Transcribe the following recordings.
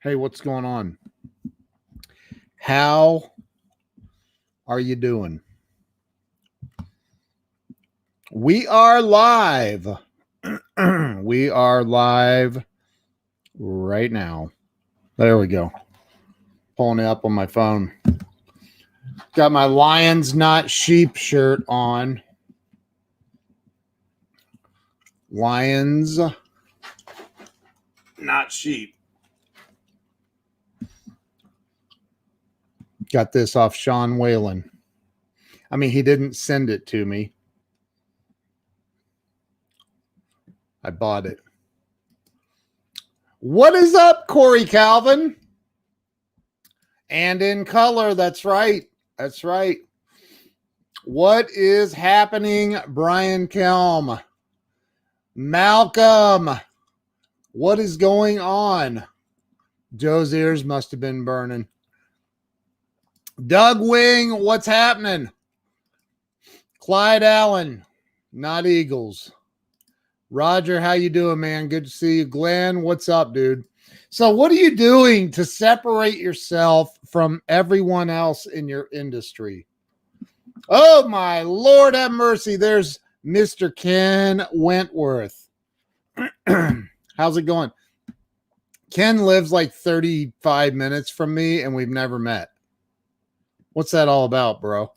Hey, what's going on? How are you doing? We are live. We are live right now. There we go. Pulling it up on my phone. Got my Lions Not Sheep shirt on. Lions Not Sheep. Got this off Sean Whalen. I mean, he didn't send it to me. I bought it. What is up, Corey Calvin? And in color, that's right. That's right. What is happening, Brian Kelm? Malcolm, what is going on? Joe's ears must have been burning. Doug Wing, what's happening? Clyde Allen, not Eagles. Roger, how you doing, man? Good to see you. Glenn, what's up, dude? So what are you doing to separate yourself from everyone else in your industry? Oh, my Lord have mercy. There's Mr. Ken Wentworth. How's it going? Ken lives like 35 minutes from me, and we've never met. What's that all about, bro?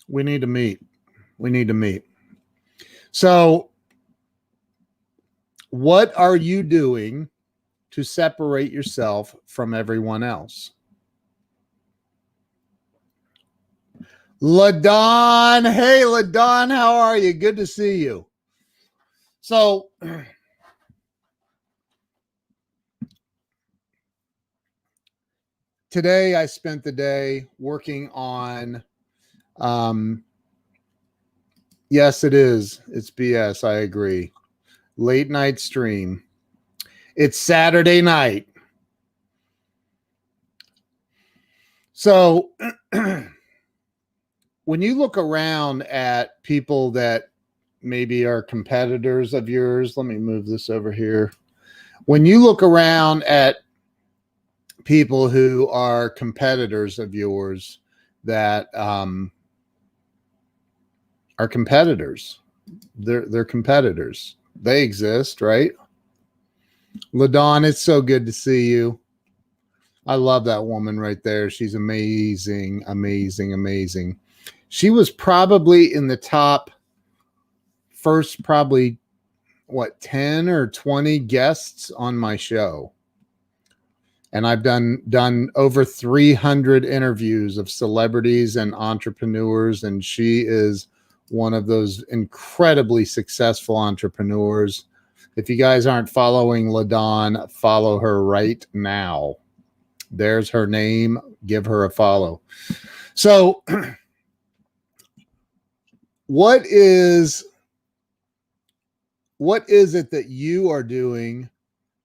We need to meet. We need to meet. So, what are you doing to separate yourself from everyone else? LaDon, hey LaDon, how are you? Good to see you. So today I spent the day working on yes, it is. It's BS, I agree. Late night stream. It's Saturday night. So when you look around at people that maybe are competitors of yours, let me move this over here. When you look around at people who are competitors of yours that are competitors, they're competitors. They exist, right? LaDon, it's so good to see you. I love that woman right there. She's amazing, amazing, amazing. She was probably in the top first, probably, 10 or 20 guests on my show. And I've done over 300 interviews of celebrities and entrepreneurs, and she is one of those incredibly successful entrepreneurs. If you guys aren't following LaDon, follow her right now. There's her name. Give her a follow. So what is it that you are doing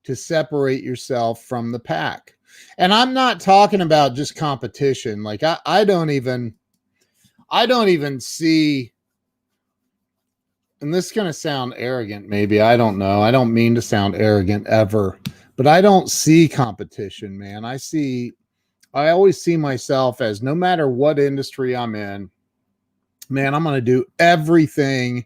to separate yourself from the pack? And I'm not talking about just competition. Like I don't even see, and this is going to sound arrogant, maybe. I don't know. I don't mean to sound arrogant ever, but I don't see competition, man. I always see myself as, no matter what industry I'm in, man, I'm going to do everything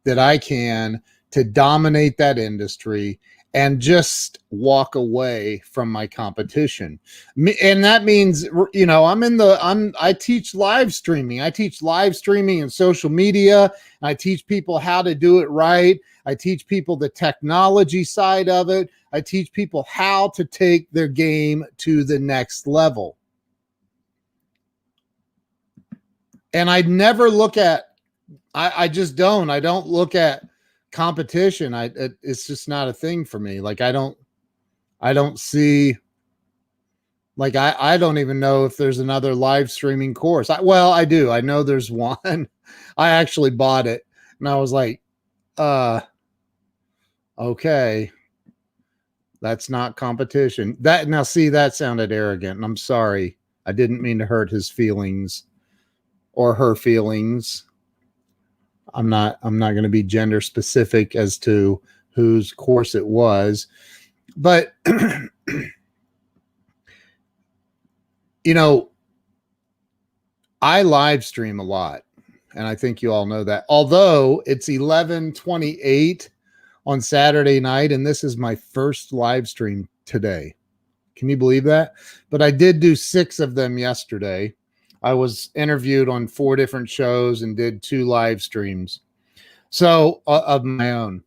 that I can to dominate that industry and just walk away from my competition. And that means, I teach live streaming. I teach live streaming and social media. I teach people how to do it right. I teach people the technology side of it. I teach people how to take their game to the next level. And I never look at, I just don't. I don't look at competition. It's just not a thing for me. Like I don't see, like I don't even know if there's another live streaming course. I do. I know there's one. I actually bought it and I was like, okay, that's not competition. That sounded arrogant, and I'm sorry. I didn't mean to hurt his feelings or her feelings. I'm not going to be gender specific as to whose course it was, but You know, I live stream a lot, and I think you all know that. Although it's 11:28 on Saturday night, and this is my first live stream today. Can you believe that? But I did do 6 of them yesterday. I was interviewed on 4 different shows and did 2 live streams. So of my own.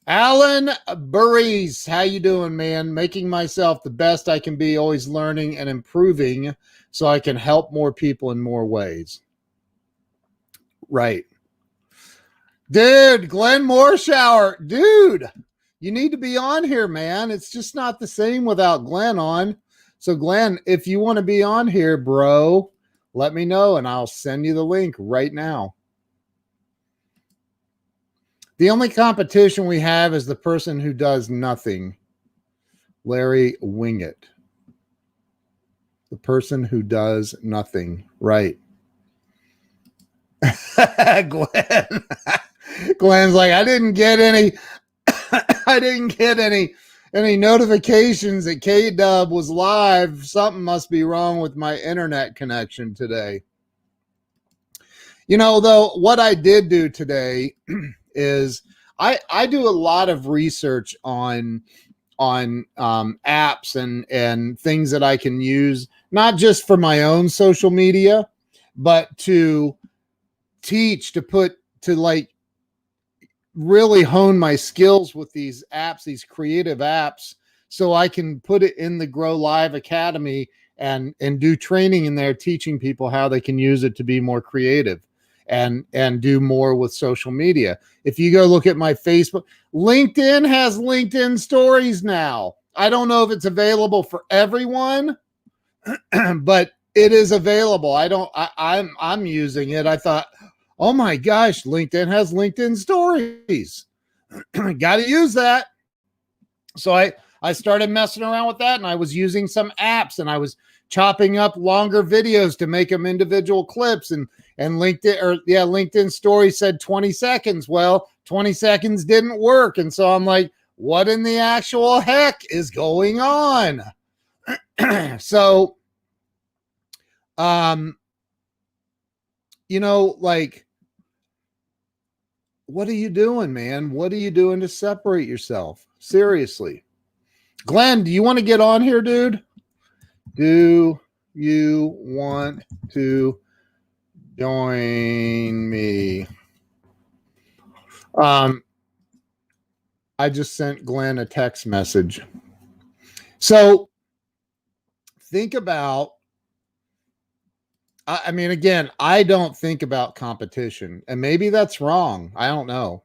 Alan Burries, how you doing, man? Making myself the best I can be, always learning and improving so I can help more people in more ways. Right. Dude, Glenn Morshower, dude, you need to be on here, man. It's just not the same without Glenn on. So Glenn, if you want to be on here, bro, let me know and I'll send you the link right now. The only competition we have is the person who does nothing. Larry Wingett. The person who does nothing. Right. Glenn. Glenn's like, I didn't get any notifications that K-Dub was live. Something must be wrong with my internet connection today. You know, though, what I did do today is I do a lot of research on apps and things that I can use, not just for my own social media, but to teach, to like really hone my skills with these apps, these creative apps, so I can put it in the Grow Live Academy and do training in there, teaching people how they can use it to be more creative and do more with social media. If you go look at my Facebook, LinkedIn has LinkedIn stories now. I don't know if it's available for everyone, but it is available. I'm using it. I thought, oh my gosh, LinkedIn has LinkedIn stories. Got to use that. So I started messing around with that, and I was using some apps, and I was chopping up longer videos to make them individual clips, and LinkedIn story said 20 seconds. Well, 20 seconds didn't work. And so I'm like, what in the actual heck is going on? So, you know, like, what are you doing, man? What are you doing to separate yourself? Seriously. Glenn, do you want to get on here, dude? Do you want to join me? I just sent Glenn a text message. So think about, I mean, again, I don't think about competition, and maybe that's wrong. I don't know.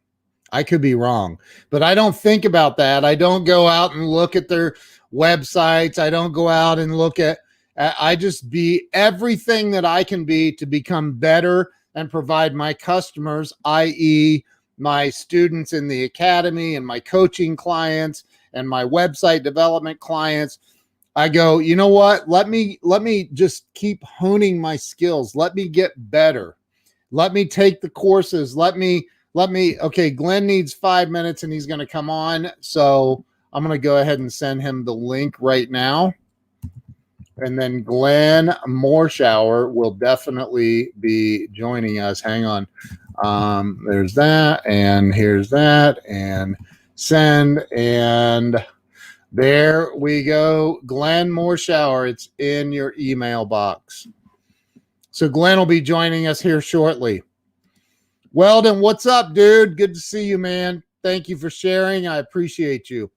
I could be wrong, but I don't think about that. I don't go out and look at their websites. I don't go out and look at, I just be everything that I can be to become better and provide my customers, i.e., my students in the academy and my coaching clients and my website development clients. I go, you know what? Let me just keep honing my skills. Let me get better. Let me take the courses. Okay, Glenn needs 5 minutes and he's going to come on. So I'm going to go ahead and send him the link right now. And then Glenn Morshower will definitely be joining us. Hang on. There's that, and here's that, and send, and there we go. Glenn Morshower, it's in your email box. So Glenn will be joining us here shortly. Weldon, what's up, dude? Good to see you, man. Thank you for sharing. I appreciate you.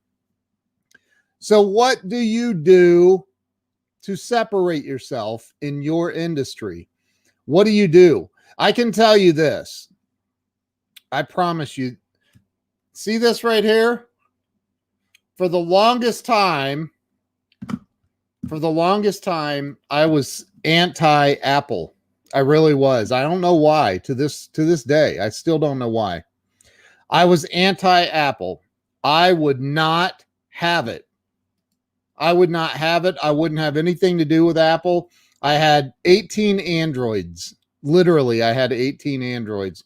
So what do you do to separate yourself in your industry? What do you do? I can tell you this. I promise you. See this right here? For the longest time, I was anti-Apple. I really was. I don't know why. To this day, I still don't know why. I was anti-Apple. I would not have it. I would not have it. I wouldn't have anything to do with Apple. I had 18 Androids. Literally, I had 18 Androids.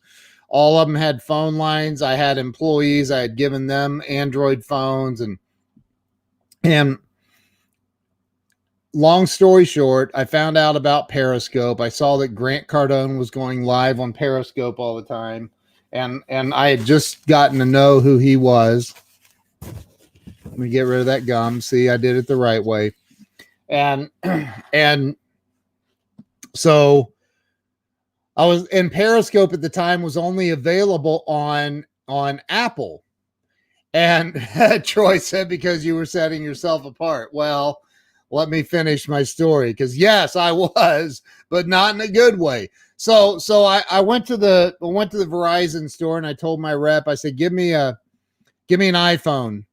All of them had phone lines. I had employees. I had given them Android phones, and long story short, I found out about Periscope. I saw that Grant Cardone was going live on Periscope all the time, and I had just gotten to know who he was. Let me get rid of that gum. See, I did it the right way. And and so I was in Periscope at the time was only available on Apple. And Troy said, because you were setting yourself apart. Well, let me finish my story, because yes, I was, but not in a good way. So I went to the Verizon store and I told my rep, I said, give me an iPhone.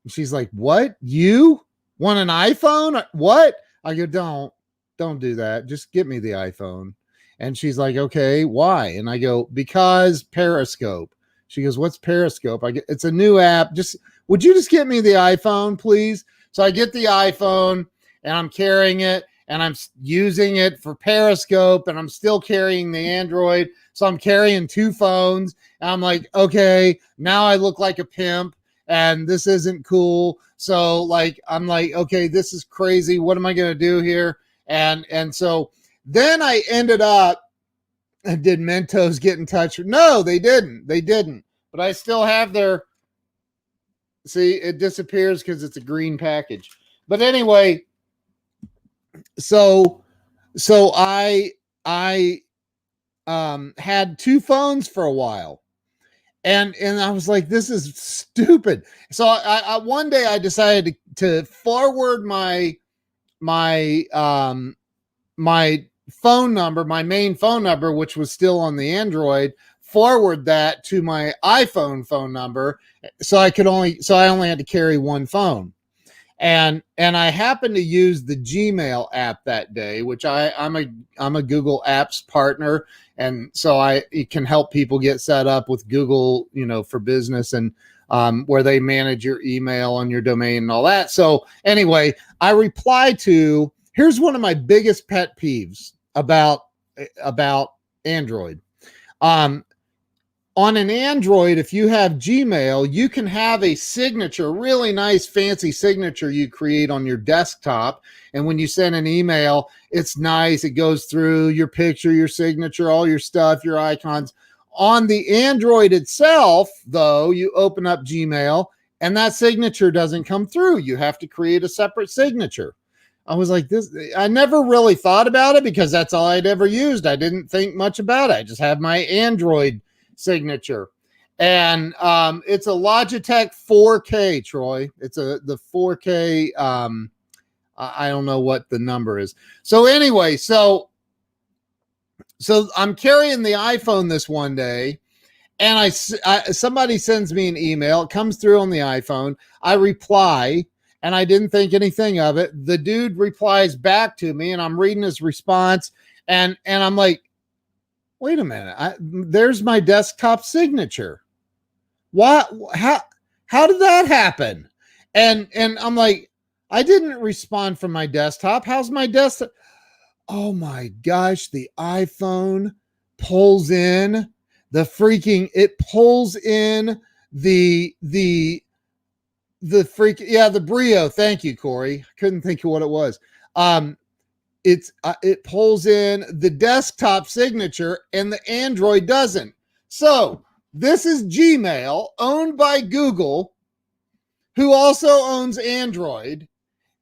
And she's like, what? You want an iPhone? What? I go, don't do that. Just get me the iPhone. And she's like, okay, why? And I go, because Periscope. She goes, what's Periscope? It's a new app. Would you just get me the iPhone, please? So I get the iPhone and I'm carrying it and I'm using it for Periscope and I'm still carrying the Android. So I'm carrying two phones and I'm like, okay, now I look like a pimp and this isn't cool. So like, I'm like, okay, this is crazy. What am I going to do here? And so then I ended up, did Mentos get in touch? No, they didn't. But I still have their, see, it disappears because it's a green package. But anyway, so I had two phones for a while. And I was like, this is stupid. So I one day I decided to forward my phone number, my main phone number, which was still on the Android, forward that to my iPhone phone number. So I only had to carry one phone. And I happened to use the Gmail app that day, which I'm a Google Apps partner. And so it can help people get set up with Google, for business and where they manage your email and your domain and all that. So anyway, I replied to, here's one of my biggest pet peeves about Android. On an Android, if you have Gmail, you can have a signature, really nice, fancy signature you create on your desktop. And when you send an email, it's nice. It goes through your picture, your signature, all your stuff, your icons. On the Android itself, though, you open up Gmail and that signature doesn't come through. You have to create a separate signature. I was like, I never really thought about it because that's all I'd ever used. I didn't think much about it. I just have my Android signature. And it's a Logitech 4K, Troy. It's the 4K. I don't know what the number is. So anyway, so I'm carrying the iPhone this one day, and somebody sends me an email. It comes through on the iPhone. I reply, and I didn't think anything of it. The dude replies back to me, and I'm reading his response, and I'm like, wait a minute, there's my desktop signature. What? How did that happen? And I'm like, I didn't respond from my desktop. How's my desktop? Oh my gosh, the iPhone pulls in the Brio. Thank you, Corey. Couldn't think of what it was. It pulls in the desktop signature and the Android doesn't. So this is Gmail, owned by Google, who also owns Android,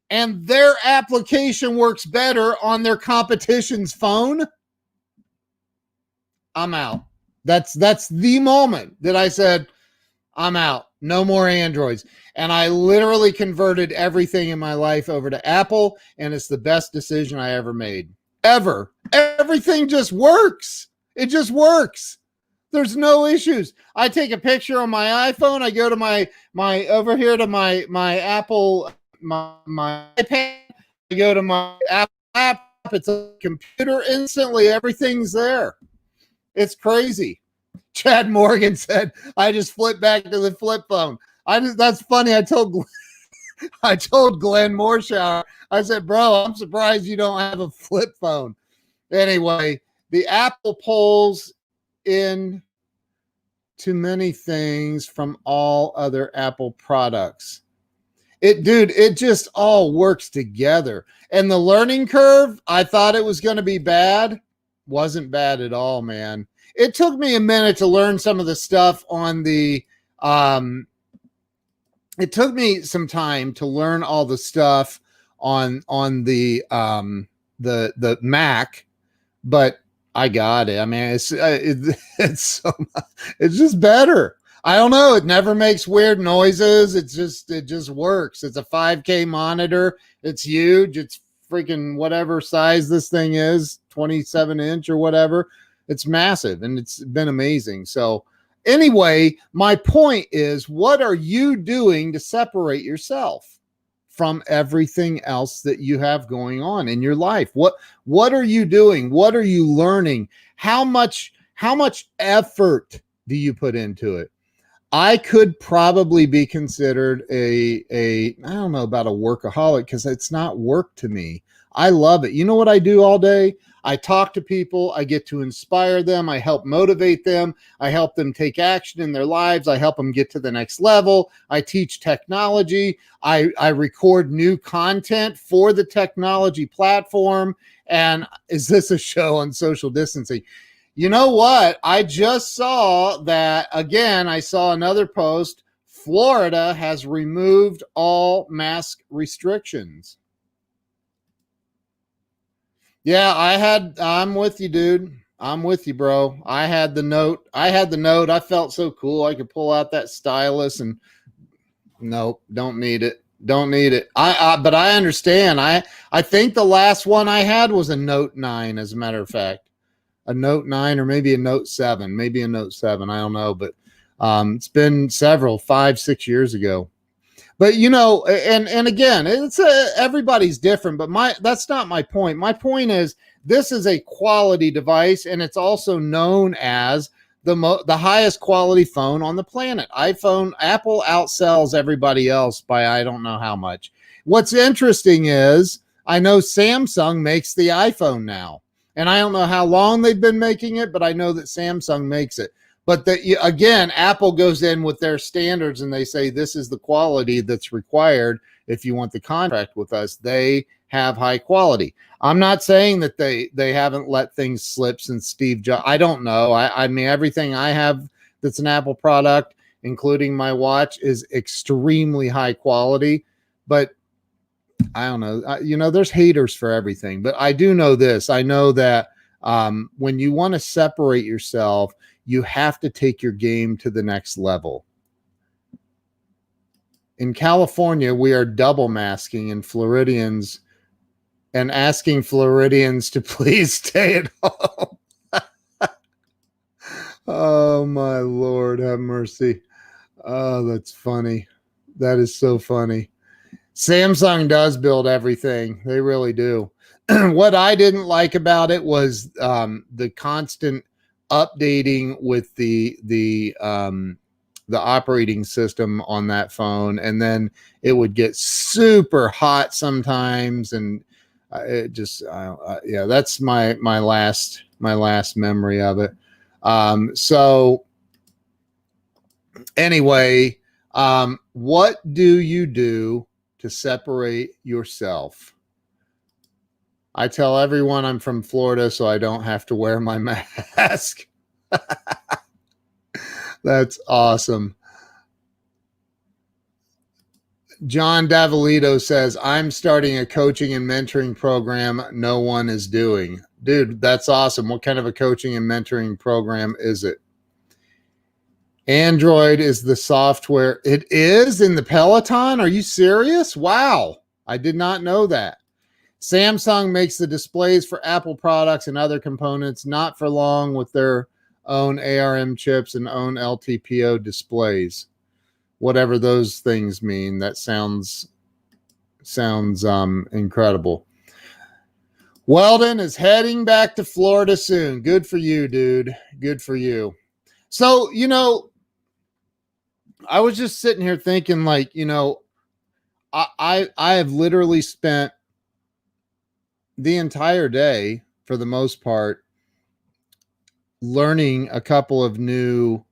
and their application works better on their competition's phone. I'm out. That's the moment that I said, I'm out. No more Androids. And I literally converted everything in my life over to Apple, and it's the best decision I ever made. Ever. Everything just works. It just works. There's no issues. I take a picture on my iPhone. I go to my over here to my Apple, my iPad. I go to my Apple app. It's a computer. Instantly, everything's there. It's crazy. Chad Morgan said, I just flipped back to the flip phone. That's funny. I told Glenn Morshower, I said, bro, I'm surprised you don't have a flip phone. Anyway, the Apple pulls in too many things from all other Apple products. Dude, it just all works together. And the learning curve, I thought it was going to be bad. Wasn't bad at all, man. It took me a minute to learn some of the stuff on the, it took me some time to learn all the stuff on the Mac, but I got it. I mean, it's so it's just better. I don't know. It never makes weird noises. It just works. It's a 5K monitor. It's huge. It's freaking whatever size this thing is, 27-inch or whatever. It's massive, and it's been amazing. So anyway, my point is, what are you doing to separate yourself from everything else that you have going on in your life? What are you doing? What are you learning? How much effort do you put into it? I could probably be considered a I don't know about a workaholic, because it's not work to me. I love it. You know what I do all day? I talk to people. I get to inspire them. I help motivate them. I help them take action in their lives. I help them get to the next level. I teach technology. I record new content for the technology platform. And is this a show on social distancing? You know what? I just saw that again. I saw another post. Florida has removed all mask restrictions. Yeah, I'm with you, dude. I'm with you, bro. I had the note. I felt so cool. I could pull out that stylus and nope, don't need it. Don't need it. But I understand. I think the last one I had was a Note 9, as a matter of fact. A Note 9 or maybe a Note 7. Maybe a Note 7. I don't know. But it's been 5-6 years ago. But you know, and again, it's everybody's different, but that's not my point. My point is, this is a quality device, and it's also known as the highest quality phone on the planet. Apple outsells everybody else by I don't know how much. What's interesting is, I know Samsung makes the iPhone now, and I don't know how long they've been making it, but I know that Samsung makes it. But again, Apple goes in with their standards and they say, this is the quality that's required if you want the contract with us. They have high quality. I'm not saying that they haven't let things slip since Steve Jobs. I don't know. I mean, everything I have that's an Apple product, including my watch, is extremely high quality. But I don't know. There's haters for everything. But I do know this. I know that when you want to separate yourself, you have to take your game to the next level. In California, we are double masking in Floridians and asking Floridians to please stay at home. Oh, my Lord, have mercy. Oh, that's funny. That is so funny. Samsung does build everything. They really do. What I didn't like about it was the constant updating with the operating system on that phone, and then it would get super hot sometimes, and it just yeah, that's my last memory of it. So anyway, what do you do to separate yourself? I tell everyone I'm from Florida, so I don't have to wear my mask. That's awesome. John Davalito says, I'm starting a coaching and mentoring program no one is doing. Dude, that's awesome. What kind of a coaching and mentoring program is it? Android is the software. It is in the Peloton? Are you serious? Wow. I did not know that. Samsung makes the displays for Apple products and other components, not for long, with their own ARM chips and own LTPO displays. Whatever those things mean, that sounds incredible. Weldon is heading back to Florida soon. Good for you, dude. Good for you. So, I was just sitting here thinking, like, I have literally spent the entire day, for the most part, learning a couple of new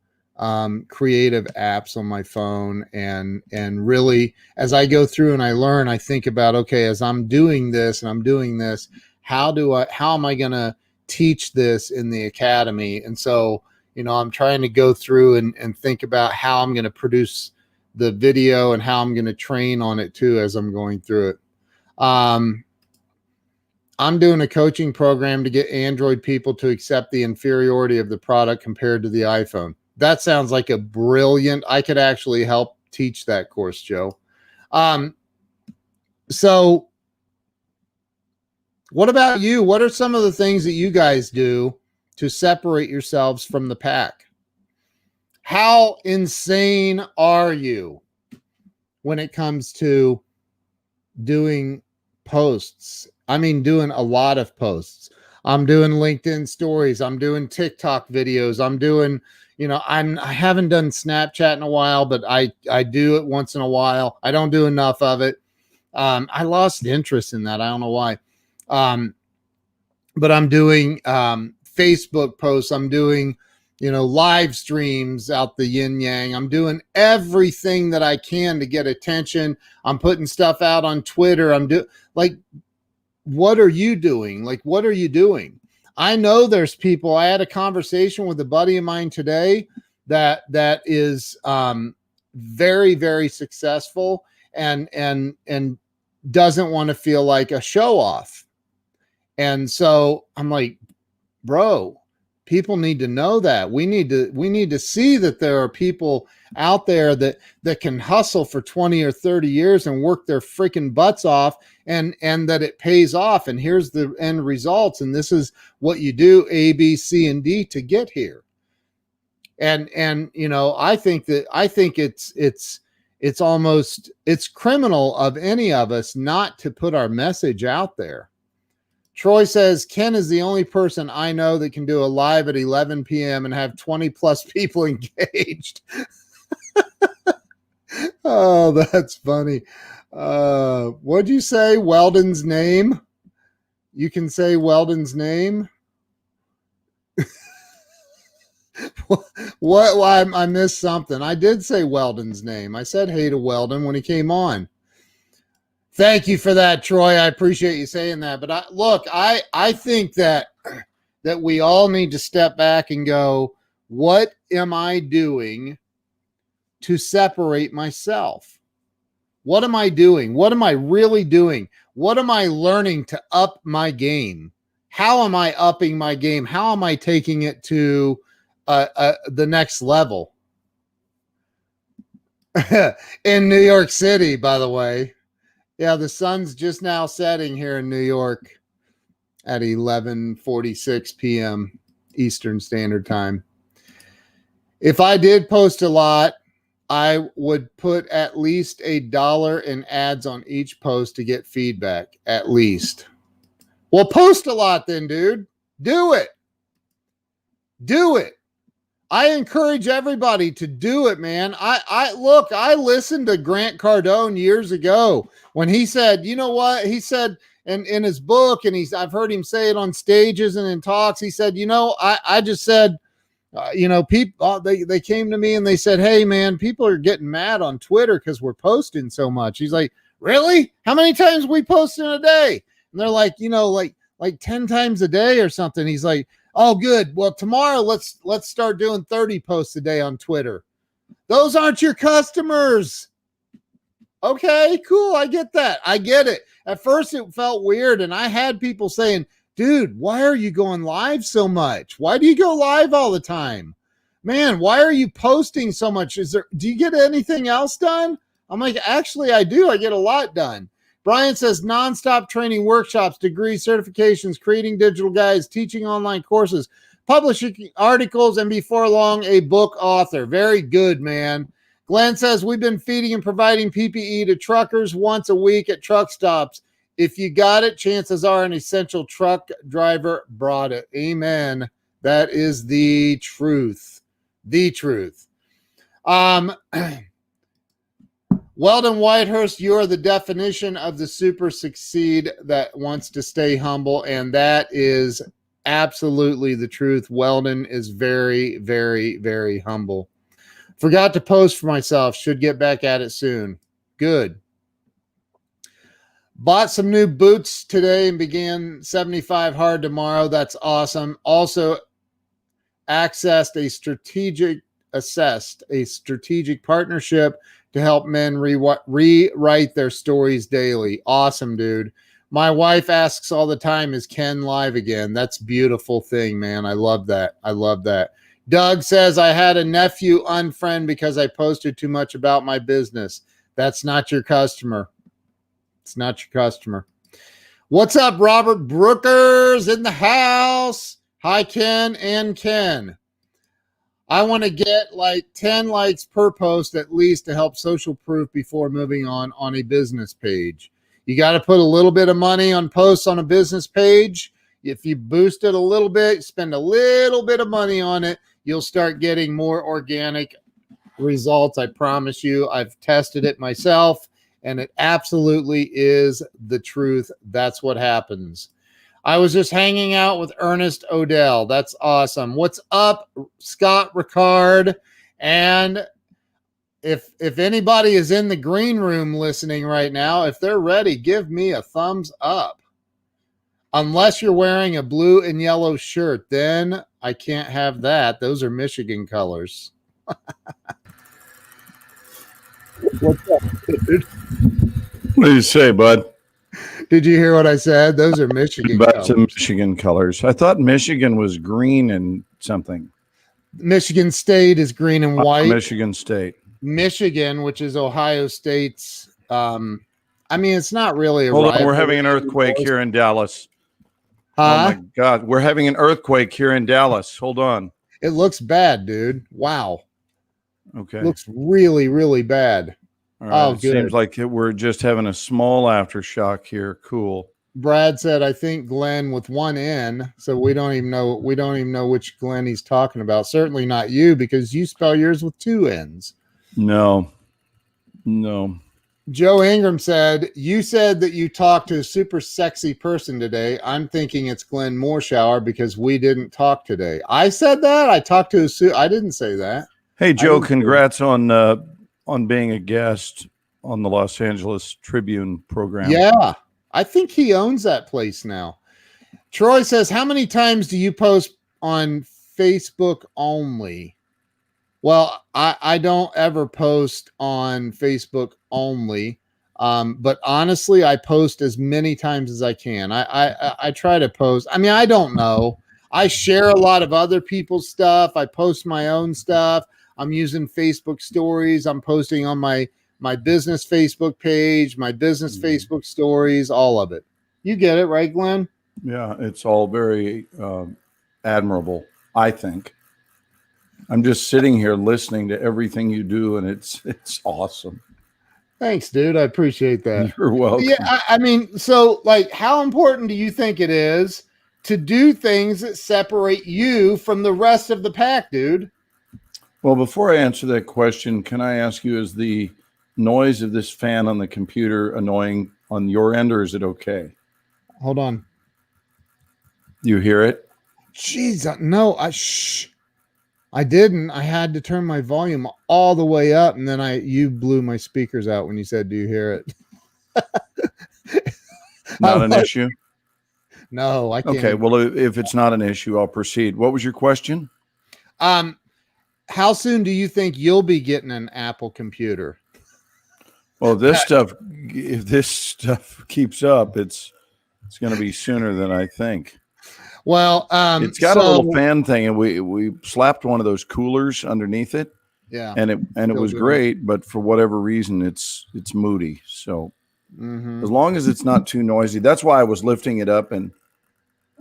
creative apps on my phone, and really, as I go through and I learn, I think about, okay, as I'm doing this and I'm doing this, how am I going to teach this in the academy? And so, I'm trying to go through and think about how I'm going to produce the video and how I'm going to train on it too as I'm going through it. I'm doing a coaching program to get Android people to accept the inferiority of the product compared to the iPhone. That sounds like a brilliant, I could actually help teach that course, Joe. So what about you? What are some of the things that you guys do to separate yourselves from the pack? How insane are you when it comes to doing posts? I mean, doing a lot of posts. I'm doing LinkedIn stories. I'm doing TikTok videos. I'm doing, I haven't done Snapchat in a while, but I do it once in a while. I don't do enough of it. I lost interest in that. I don't know why. But I'm doing Facebook posts. I'm doing, live streams out the yin yang. I'm doing everything that I can to get attention. I'm putting stuff out on Twitter. What are you doing? What are you doing? I know there's people. I had a conversation with a buddy of mine today that is very, very successful and doesn't want to feel like a show off. And so I'm like, bro, people need to know that. We need to see that there are people out there that can hustle for 20 or 30 years and work their freaking butts off, and that it pays off. And here's the end results. And this is what you do, A, B, C, and D to get here. And I think it's almost criminal of any of us not to put our message out there. Troy says, Ken is the only person I know that can do a live at 11 p.m. and have 20 plus people engaged. Oh, that's funny. What'd you say? Weldon's name? You can say Weldon's name? What? I missed something. I did say Weldon's name. I said hey to Weldon when he came on. Thank you for that, Troy. I appreciate you saying that. But I think that we all need to step back and go, what am I doing to separate myself? What am I doing? What am I really doing? What am I learning to up my game? How am I upping my game? How am I taking it to the next level? In New York City, by the way. Yeah, the sun's just now setting here in New York at 11:46 p.m. Eastern Standard Time. If I did post a lot, I would put at least $1 in ads on each post to get feedback, at least. Well, post a lot then, dude. Do it. Do it. I encourage everybody to do it, man. I listened to Grant Cardone years ago when he said, you know what? He said in his book, and I've heard him say it on stages and in talks. He said, I just said, people, they came to me and they said, hey man, people are getting mad on Twitter because we're posting so much. He's like, really? How many times we post in a day? And they're like, like 10 times a day or something. He's like, oh, good. Well, tomorrow let's start doing 30 posts a day on Twitter. Those aren't your customers. Okay, cool. I get that. I get it. At first it felt weird, and I had people saying, dude, why are you going live so much? Why do you go live all the time? Man, why are you posting so much? Do you get anything else done? I'm like, actually, I do. I get a lot done. Brian says nonstop training, workshops, degrees, certifications, creating digital guides, teaching online courses, publishing articles, and before long, a book author. Very good, man. Glenn says we've been feeding and providing PPE to truckers once a week at truck stops. If you got it, chances are an essential truck driver brought it. Amen. That is the truth. The truth. Weldon Whitehurst, you are the definition of the super succeed that wants to stay humble, and that is absolutely the truth. Weldon is very, very, very humble. Forgot to post for myself. Should get back at it soon. Good. Bought some new boots today and began 75 hard tomorrow. That's awesome. Also assessed a strategic partnership to help men rewrite their stories daily. Awesome, dude. My wife asks all the time, is Ken live again? That's a beautiful thing, man. I love that. I love that. Doug says, I had a nephew unfriend because I posted too much about my business. That's not your customer. It's not your customer. What's up, Robert Brookers in the house? Hi, Ken and Ken. I want to get like 10 likes per post at least to help social proof before moving on a business page. You got to put a little bit of money on posts on a business page. If you boost it a little bit, spend a little bit of money on it, you'll start getting more organic results. I promise you. I've tested it myself, and it absolutely is the truth. That's what happens. I was just hanging out with Ernest Odell. That's awesome. What's up, Scott Ricard? And if anybody is in the green room listening right now, if they're ready, give me a thumbs up. Unless you're wearing a blue and yellow shirt, then I can't have that. Those are Michigan colors. What's up, dude? What do you say, bud? Did you hear what I said? Those are Michigan colors. Some Michigan colors. I thought Michigan was green and something. Michigan State is green and white. Michigan State. Michigan, which is Ohio State's. I mean, it's not really a. Hold on, we're having an earthquake here in Dallas. Huh? Oh my God, we're having an earthquake here in Dallas. Hold on. It looks bad, dude. Wow. Okay. It looks really, really bad. All right. Oh, it good. Seems like we're just having a small aftershock here. Cool. Brad said, I think Glenn with one N. So we don't even know which Glenn he's talking about. Certainly not you, because you spell yours with two N's. No. Joe Ingram said, you said that you talked to a super sexy person today. I'm thinking it's Glenn Morshower because we didn't talk today. I said that? I talked to I didn't say that. Hey, Joe, congrats on being a guest on the Los Angeles Tribune program. Yeah, I think he owns that place now. Troy says, how many times do you post on Facebook only? Well, I don't ever post on Facebook only, but honestly, I post as many times as I can. I try to post. I mean, I don't know. I share a lot of other people's stuff. I post my own stuff. I'm using Facebook stories. I'm posting on my business Facebook page, my business Facebook stories, all of it. You get it, right, Glenn? Yeah, it's all very admirable, I think. I'm just sitting here listening to everything you do, and it's awesome. Thanks, dude. I appreciate that. You're welcome. Yeah, I mean, so like, how important do you think it is to do things that separate you from the rest of the pack, dude? Well, before I answer that question, can I ask you, is the noise of this fan on the computer annoying on your end, or is it okay? Hold on. You hear it? Jeez, no, I didn't. I had to turn my volume all the way up, and then you blew my speakers out when you said, do you hear it? Not an issue? No, I can't. Okay, well, if it's not an issue, I'll proceed. What was your question? How soon do you think you'll be getting an Apple computer? Well, if this stuff keeps up, it's going to be sooner than I think. Well, it's got a little fan thing, and we slapped one of those coolers underneath it. Yeah, and it was great, but for whatever reason, it's moody. So as long as it's not too noisy, that's why I was lifting it up, and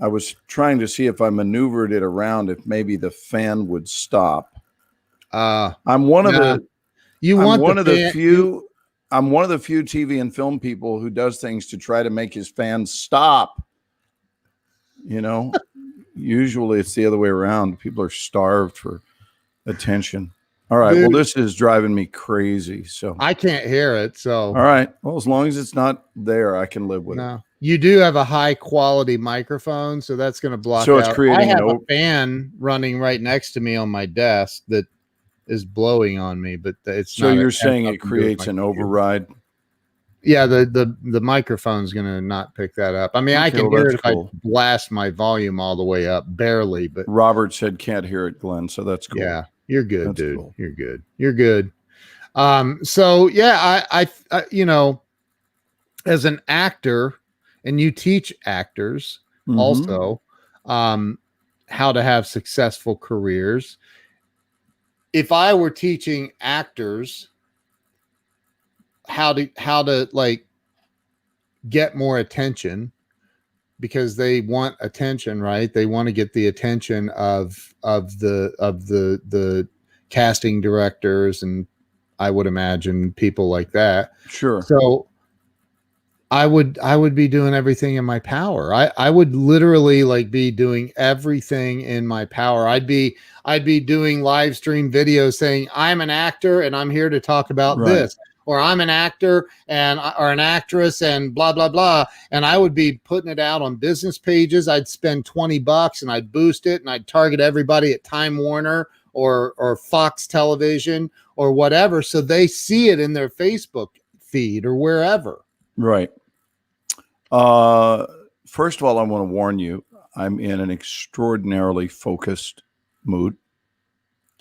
I was trying to see if I maneuvered it around, if maybe the fan would stop. I'm one of the few TV and film people who does things to try to make his fans stop. You know, usually it's the other way around. People are starved for attention. All right. Dude, well, this is driving me crazy. So I can't hear it. So all right. Well, as long as it's not there, I can live with it. You do have a high quality microphone, so that's going to block. So it's creating. I have a fan running right next to me on my desk that is blowing on me, but it's So not. you're has saying nothing it to do with creates my an computer. override? Yeah, the microphone's gonna not pick that up. I mean, I Okay, can well, hear it that's if cool. I blast my volume all the way up, barely, but Robert said can't hear it, Glenn. So that's cool. yeah, you're good, That's dude. cool. You're good. You're good. So yeah, I you know, as an actor, and you teach actors Mhm. also, how to have successful careers. If I were teaching actors how to like get more attention, because they want attention, right? They want to get the attention of the casting directors, and I would imagine people like that. Sure. So I would be doing everything in my power. I would literally like be doing everything in my power. I'd be doing live stream videos saying I'm an actor and I'm here to talk about Right. this, or I'm an actor and or an actress and blah blah blah, and I would be putting it out on business pages. I'd spend $20 and I'd boost it, and I'd target everybody at Time Warner or Fox Television or whatever, so they see it in their Facebook feed or wherever. Right. First of all, I want to warn you, I'm in an extraordinarily focused mood.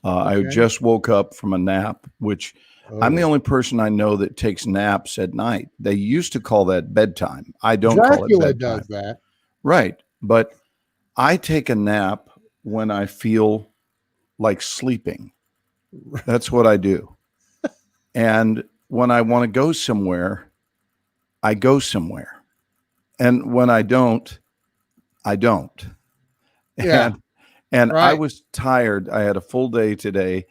I Okay. just woke up from a nap, which I'm the Oh. only person I know that takes naps at night. They used to call that bedtime. I don't call it Dracula bedtime. does that. Right. But I take a nap when I feel like sleeping. That's what I do. And when I want to go somewhere, I go somewhere. And when I don't, I don't. Yeah. And I Right. was tired. I had a full day today,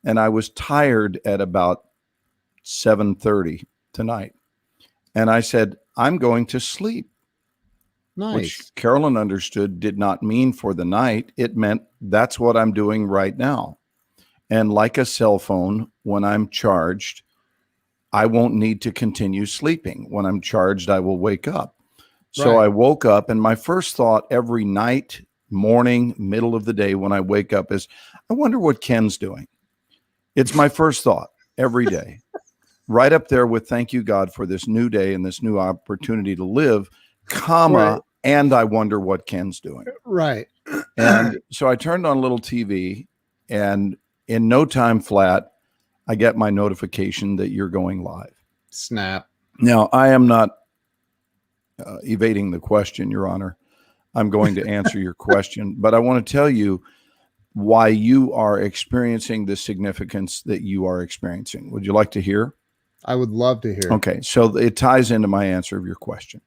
and I was tired at about 7:30 tonight. And I said, I'm going to sleep, Nice. which Carolyn understood did not mean for the night. It meant that's what I'm doing right now. And like a cell phone, when I'm charged, I won't need to continue sleeping. When I'm charged, I will wake up. So Right. I woke up, and my first thought every night, morning, middle of the day when I wake up is, I wonder what Ken's doing. It's my first thought every day, right up there with thank you, God, for this new day and this new opportunity to live, comma, Right. and I wonder what Ken's doing. Right. And so I turned on a little TV, and in no time flat, I get my notification that you're going live. Snap. Now, I am not evading the question, Your Honor. I'm going to answer your question, but I want to tell you why you are experiencing the significance that you are experiencing. Would you like to hear? I would love to hear. Okay, so it ties into my answer of your question.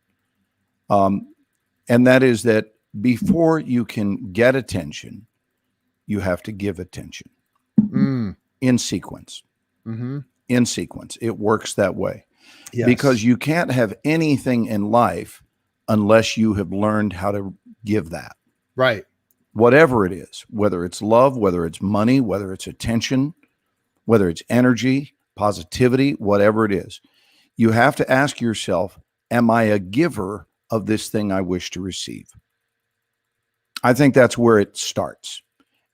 And that is that before you can get attention, you have to give attention in sequence. Mm-hmm. In sequence. It works that way. Yes. Because you can't have anything in life unless you have learned how to give that. Right. Whatever it is, whether it's love, whether it's money, whether it's attention, whether it's energy, positivity, whatever it is, you have to ask yourself, am I a giver of this thing I wish to receive? I think that's where it starts.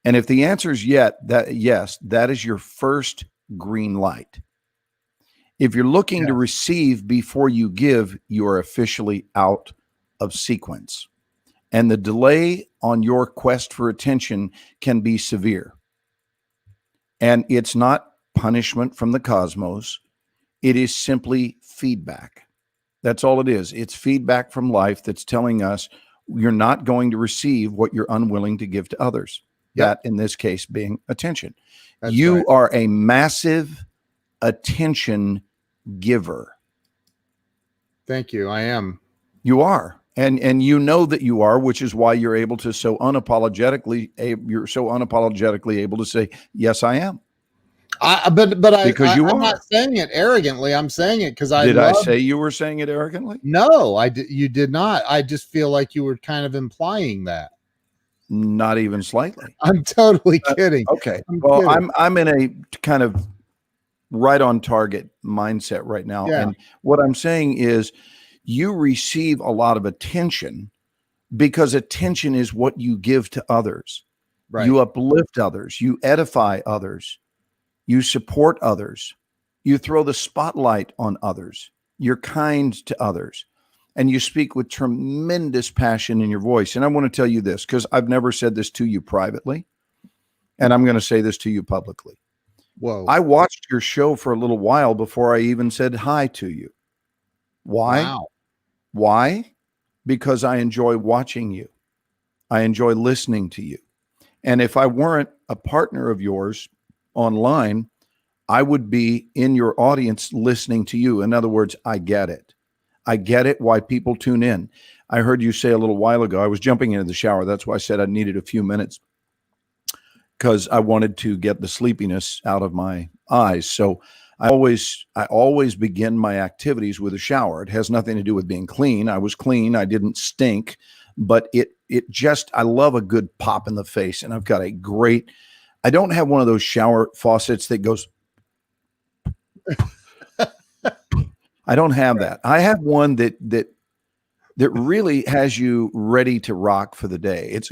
And if the answer is yes, that is your first green light. If you're looking to receive before you give, you are officially out of sequence. And the delay on your quest for attention can be severe. And it's not punishment from the cosmos. It is simply feedback. That's all it is. It's feedback from life that's telling us you're not going to receive what you're unwilling to give to others. Yep. That, in this case, being attention. That's You right. are a massive attention giver. Thank you. I am. You are. And you know that you are, which is why you're able to you're so unapologetically able to say, yes, I am. Because you I'm are. not saying it arrogantly. I'm saying it because I say you were saying it arrogantly? No, you did not. I just feel like you were kind of implying that. Not even slightly. I'm totally kidding. Okay. Well, I'm in a kind of right on target mindset right now. Yeah. And what I'm saying is you receive a lot of attention because attention is what you give to others. Right. You uplift others, you edify others. You support others. You throw the spotlight on others. You're kind to others. And you speak with tremendous passion in your voice. And I want to tell you this, because I've never said this to you privately, and I'm going to say this to you publicly. Whoa. I watched your show for a little while before I even said hi to you. Why? Wow. Why? Because I enjoy watching you. I enjoy listening to you. And if I weren't a partner of yours online, I would be in your audience listening to you. In other words, I get it. I get it why people tune in. I heard you say a little while ago, I was jumping into the shower. That's why I said I needed a few minutes, because I wanted to get the sleepiness out of my eyes. So I always begin my activities with a shower. It has nothing to do with being clean. I was clean. I didn't stink, but I love a good pop in the face. And I've got I don't have one of those shower faucets that goes, I don't have that. I have one that really has you ready to rock for the day. It's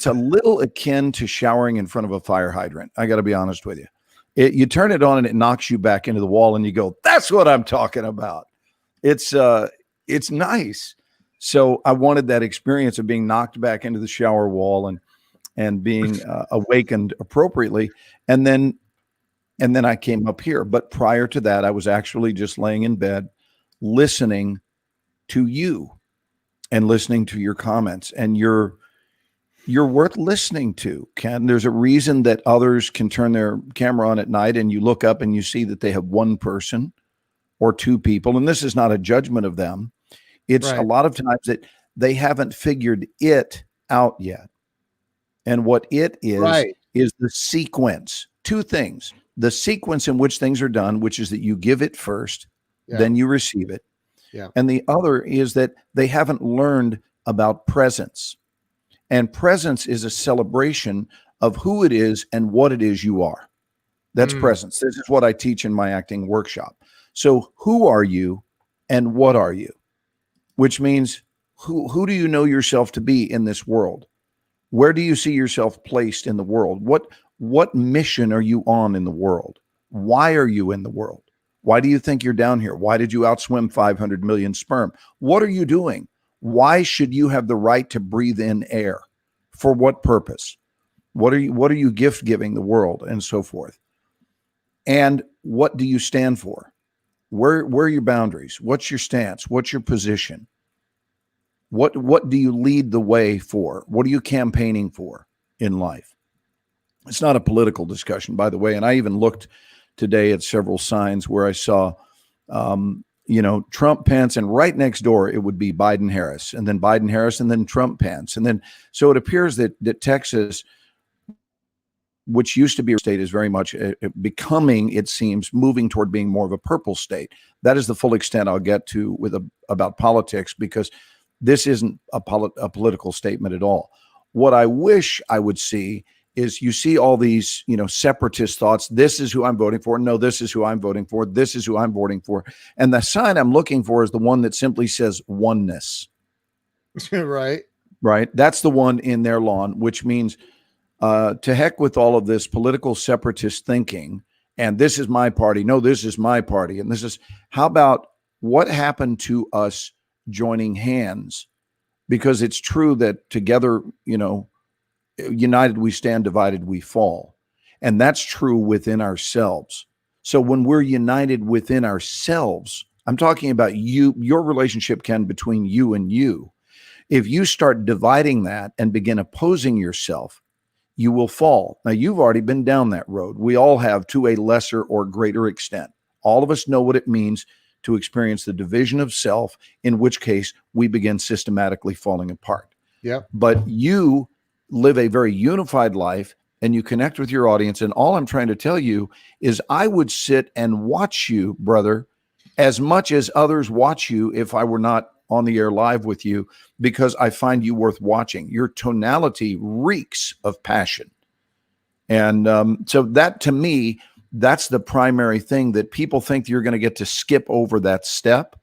a little akin to showering in front of a fire hydrant. I got to be honest with you. You turn it on and it knocks you back into the wall, and you go, "That's what I'm talking about." It's nice. So I wanted that experience of being knocked back into the shower wall and being awakened appropriately, and then I came up here. But prior to that, I was actually just laying in bed, listening to you and listening to your comments. And you're worth listening to, Ken. There's a reason that others can turn their camera on at night and you look up and you see that they have one person or two people. And this is not a judgment of them. It's Right. a lot of times that they haven't figured it out yet. And what it is, Right. is the sequence. Two things. The sequence in which things are done, which is that you give it first, Yeah. then you receive it. Yeah. And the other is that they haven't learned about presence. And presence is a celebration of who it is and what it is you are. That's presence. This is what I teach in my acting workshop. So who are you and what are you? Which means who do you know yourself to be in this world? Where do you see yourself placed in the world? What mission are you on in the world? Why are you in the world? Why do you think you're down here? Why did you outswim 500 million sperm? What are you doing? Why should you have the right to breathe in air? For what purpose? What are you gift giving the world, and so forth? And what do you stand for? Where are your boundaries? What's your stance? What's your position? What do you lead the way for? What are you campaigning for in life? It's not a political discussion, by the way. And I even looked today at several signs where I saw, Trump, Pence, and right next door it would be Biden, Harris, and then Biden, Harris, and then Trump, Pence, and then so it appears that Texas, which used to be a state, is very much becoming, it seems, moving toward being more of a purple state. That is the full extent I'll get to about politics, because this isn't a political statement at all. What I wish I would see is, you see all these, separatist thoughts. This is who I'm voting for. No, this is who I'm voting for. This is who I'm voting for. And the sign I'm looking for is the one that simply says oneness. Right. Right. That's the one in their lawn, which means to heck with all of this political separatist thinking. And this is my party. No, this is my party. And this is, how about what happened to us joining hands? Because it's true that together, united we stand, divided we fall. And that's true within ourselves. So when we're united within ourselves, I'm talking about your relationship, Ken, between you and you. If you start dividing that and begin opposing yourself, you will fall. Now, you've already been down that road. We all have, to a lesser or greater extent. All of us know what it means to experience the division of self, in which case we begin systematically falling apart. Yep. But you live a very unified life and you connect with your audience. And all I'm trying to tell you is, I would sit and watch you, brother, as much as others watch you if I were not on the air live with you, because I find you worth watching. Your tonality reeks of passion. And so that, to me, that's the primary thing, that people think you're going to get to skip over that step.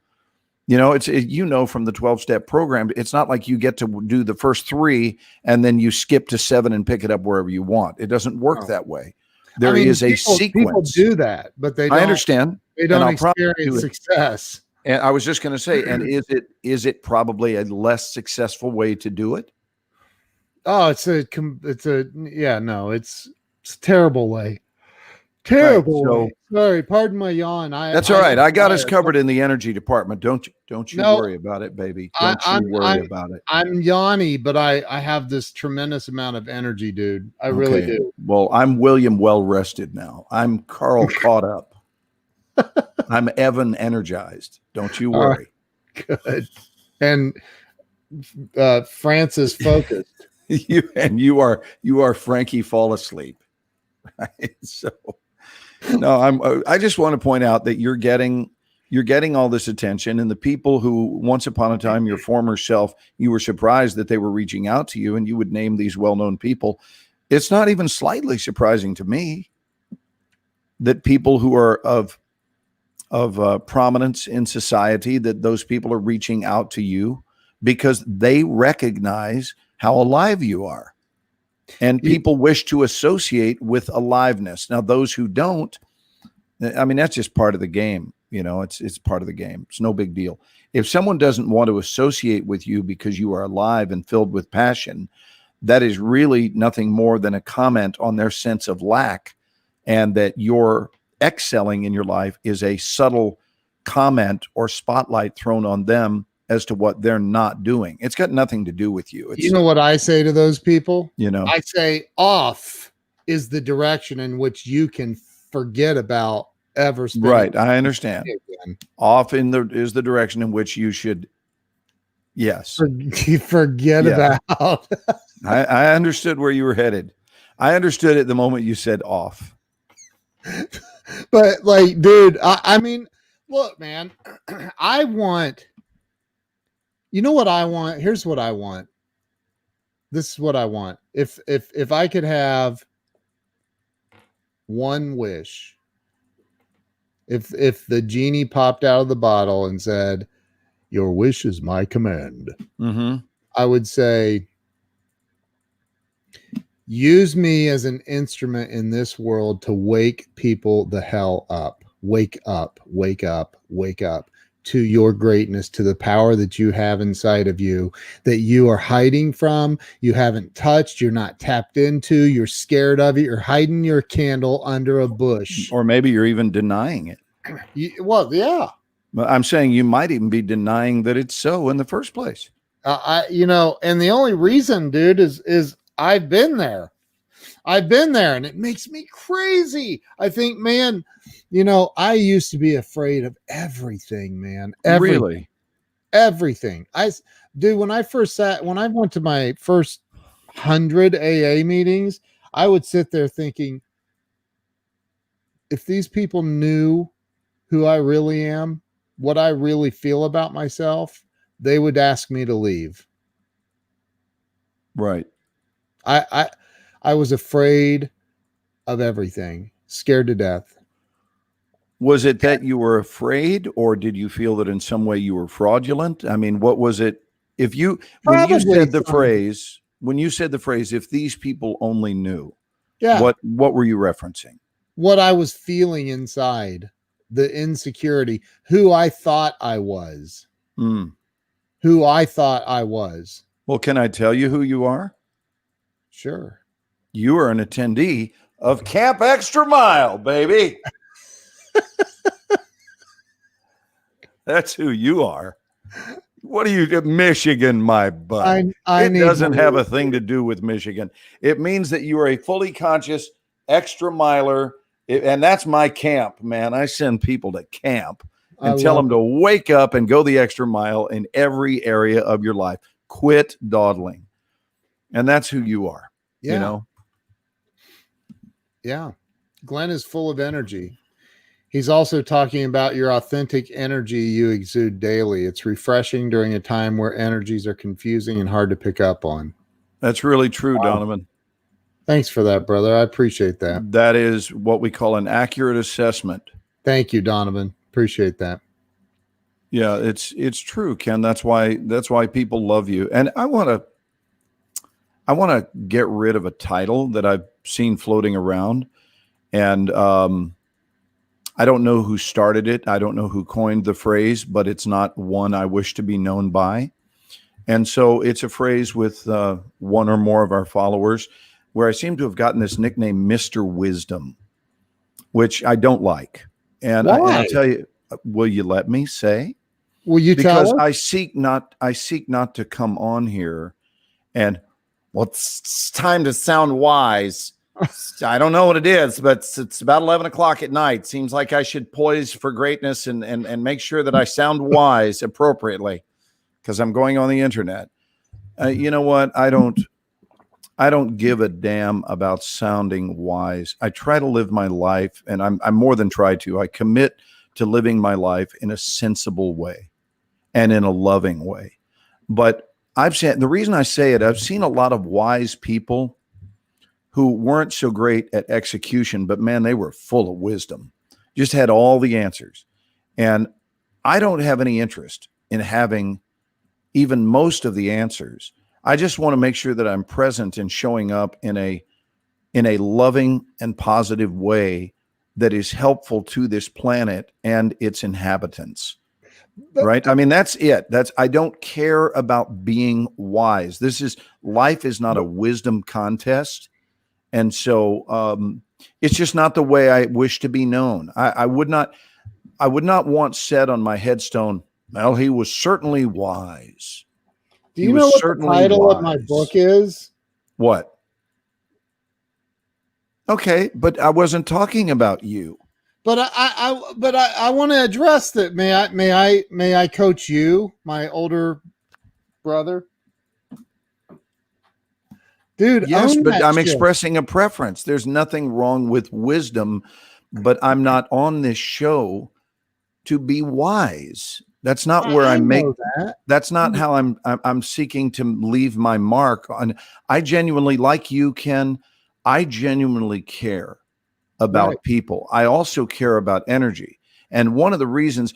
It's from the 12-step program, it's not like you get to do the first 3 and then you skip to 7 and pick it up wherever you want. It doesn't work that way. There is a people sequence. do that, but they don't. I understand. They and don't I'll probably do experience it. success. And I was just going to say, and is it probably a less successful way to do it? Oh, it's a terrible way. Terrible Right, so- way. Sorry, pardon my yawn. That's all right. I got us covered in the energy department. Don't you No, worry about it, baby. I- Don't you worry about it. I'm yawny, but I have this tremendous amount of energy, dude. I really Okay. do. Well, I'm William well rested now. I'm Carl caught up. I'm Evan energized. Don't you All right. worry. Good. And Francis focused. you are Frankie fall asleep. Right? So no, I just want to point out that you're getting all this attention, and the people who once upon a time, your former self, you were surprised that they were reaching out to you, and you would name these well-known people. It's not even slightly surprising to me that people who are of prominence in society, that those people are reaching out to you because they recognize how alive you are. And people wish to associate with aliveness. Now, those who don't, I mean, that's just part of the game. You know, it's part of the game. It's no big deal. If someone doesn't want to associate with you because you are alive and filled with passion, that is really nothing more than a comment on their sense of lack, and that your excelling in your life is a subtle comment or spotlight thrown on them as to what they're not doing. It's got nothing to do with you. It's, You know what I say to those people? you know, I say off is the direction in which you can forget about ever spending right. I understand. again. Off is the direction in which you should. Yes. Forget Yeah. about. I understood where you were headed. I understood it the moment you said off. But like, dude, I mean, look, man, I want, you know what I want? Here's what I want. This is what I want. If I could have one wish, if the genie popped out of the bottle and said, "Your wish is my command," Mm-hmm. I would say, use me as an instrument in this world to wake people the hell up. Wake up, wake up, wake up to your greatness, to the power that you have inside of you, that you are hiding from, you haven't touched, you're not tapped into, you're scared of it, you're hiding your candle under a bush. Or maybe you're even denying it. Well, yeah. But I'm saying you might even be denying that it's so in the first place. And the only reason, dude, is I've been there. And it makes me crazy. I think, man, I used to be afraid of everything, man. Really? Everything. When I went to my first 100 AA meetings, I would sit there thinking, if these people knew who I really am, what I really feel about myself, they would ask me to leave. Right. I was afraid of everything, scared to death. Was it that you were afraid, or did you feel that in some way you were fraudulent? I mean, what was it? When you said the phrase, if these people only knew, Yeah. What were you referencing? What I was feeling inside, the insecurity, who I thought I was. Who I thought I was. Well, can I tell you who you are? Sure. You are an attendee of Camp Extra Mile, baby. That's who you are. What are you, Michigan, my butt? It doesn't have a thing to do with Michigan. It means that you are a fully conscious extra miler. And that's my camp, man. I send people to camp and tell them to wake up and go the extra mile in every area of your life. Quit dawdling. And that's who you are. Yeah. Yeah. Glenn is full of energy. He's also talking about your authentic energy you exude daily. It's refreshing during a time where energies are confusing and hard to pick up on. That's really true, Wow. Donovan. Thanks for that, brother. I appreciate that. That is what we call an accurate assessment. Thank you, Donovan. Appreciate that. Yeah, it's true, Ken. That's why people love you. And I want to get rid of a title that I've seen floating around. And I don't know who started it. I don't know who coined the phrase, but it's not one I wish to be known by. And so it's a phrase with one or more of our followers where I seem to have gotten this nickname, Mr. Wisdom, which I don't like. And I'll tell you, will you let me say? Will you tell us? Because I seek not to come on here and, well, it's time to sound wise. I don't know what it is, but it's about 11 o'clock at night. Seems like I should poise for greatness and make sure that I sound wise appropriately because I'm going on the internet. You know what? I don't give a damn about sounding wise. I try to live my life, and I'm more than try to. I commit to living my life in a sensible way and in a loving way. But I've said, the reason I say it, I've seen a lot of wise people who weren't so great at execution, but man, they were full of wisdom, just had all the answers. And I don't have any interest in having even most of the answers. I just want to make sure that I'm present and showing up in a loving and positive way that is helpful to this planet and its inhabitants. Right? I mean, that's it. I don't care about being wise. Life is not a wisdom contest. And so it's just not the way I wish to be known. I would not want said on my headstone, well, he was certainly wise. Do you know what the title of my book is? What? Okay, but I wasn't talking about you. But I want to address that. May I coach you, my older brother? Dude, yes, but I'm expressing a preference. There's nothing wrong with wisdom, but I'm not on this show to be wise. That's not where I make that. That's not how I'm seeking to leave my mark on. I genuinely, like you, Ken, I genuinely care about people. I also care about energy. And one of the reasons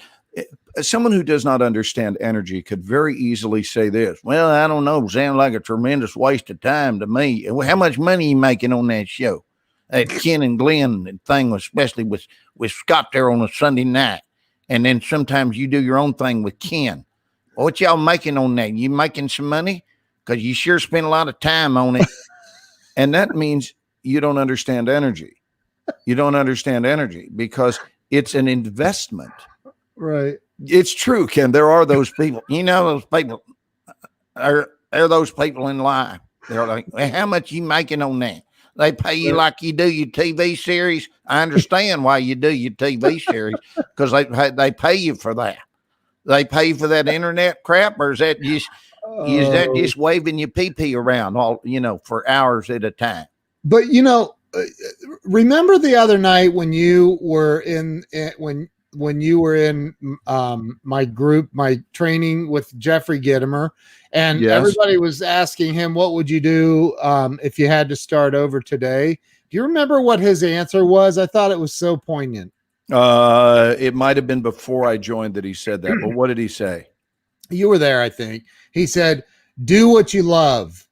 someone who does not understand energy could very easily say this, well, I don't know, sounds like a tremendous waste of time to me. How much money are you making on that show? That Ken and Glenn thing, especially with Scott there on a Sunday night. And then sometimes you do your own thing with Ken. What y'all making on that? You making some money? Because you sure spend a lot of time on it. And that means you don't understand energy. You don't understand energy because it's an investment. Right. It's true, Ken. There are those people. You know, those people are those people in line. They're like, well, how much you making on that? They pay you like you do your TV series. I understand why you do your TV series because they pay you for that. They pay you for that internet crap, or is that just waving your pee around all for hours at a time? But remember the other night when you were when you were in my group, my training with Jeffrey Gitomer, and everybody was asking him, what would you do if you had to start over today? Do you remember what his answer was? I thought it was so poignant. It might have been before I joined that he said that, but what did he say? You were there, I think. He said, do what you love.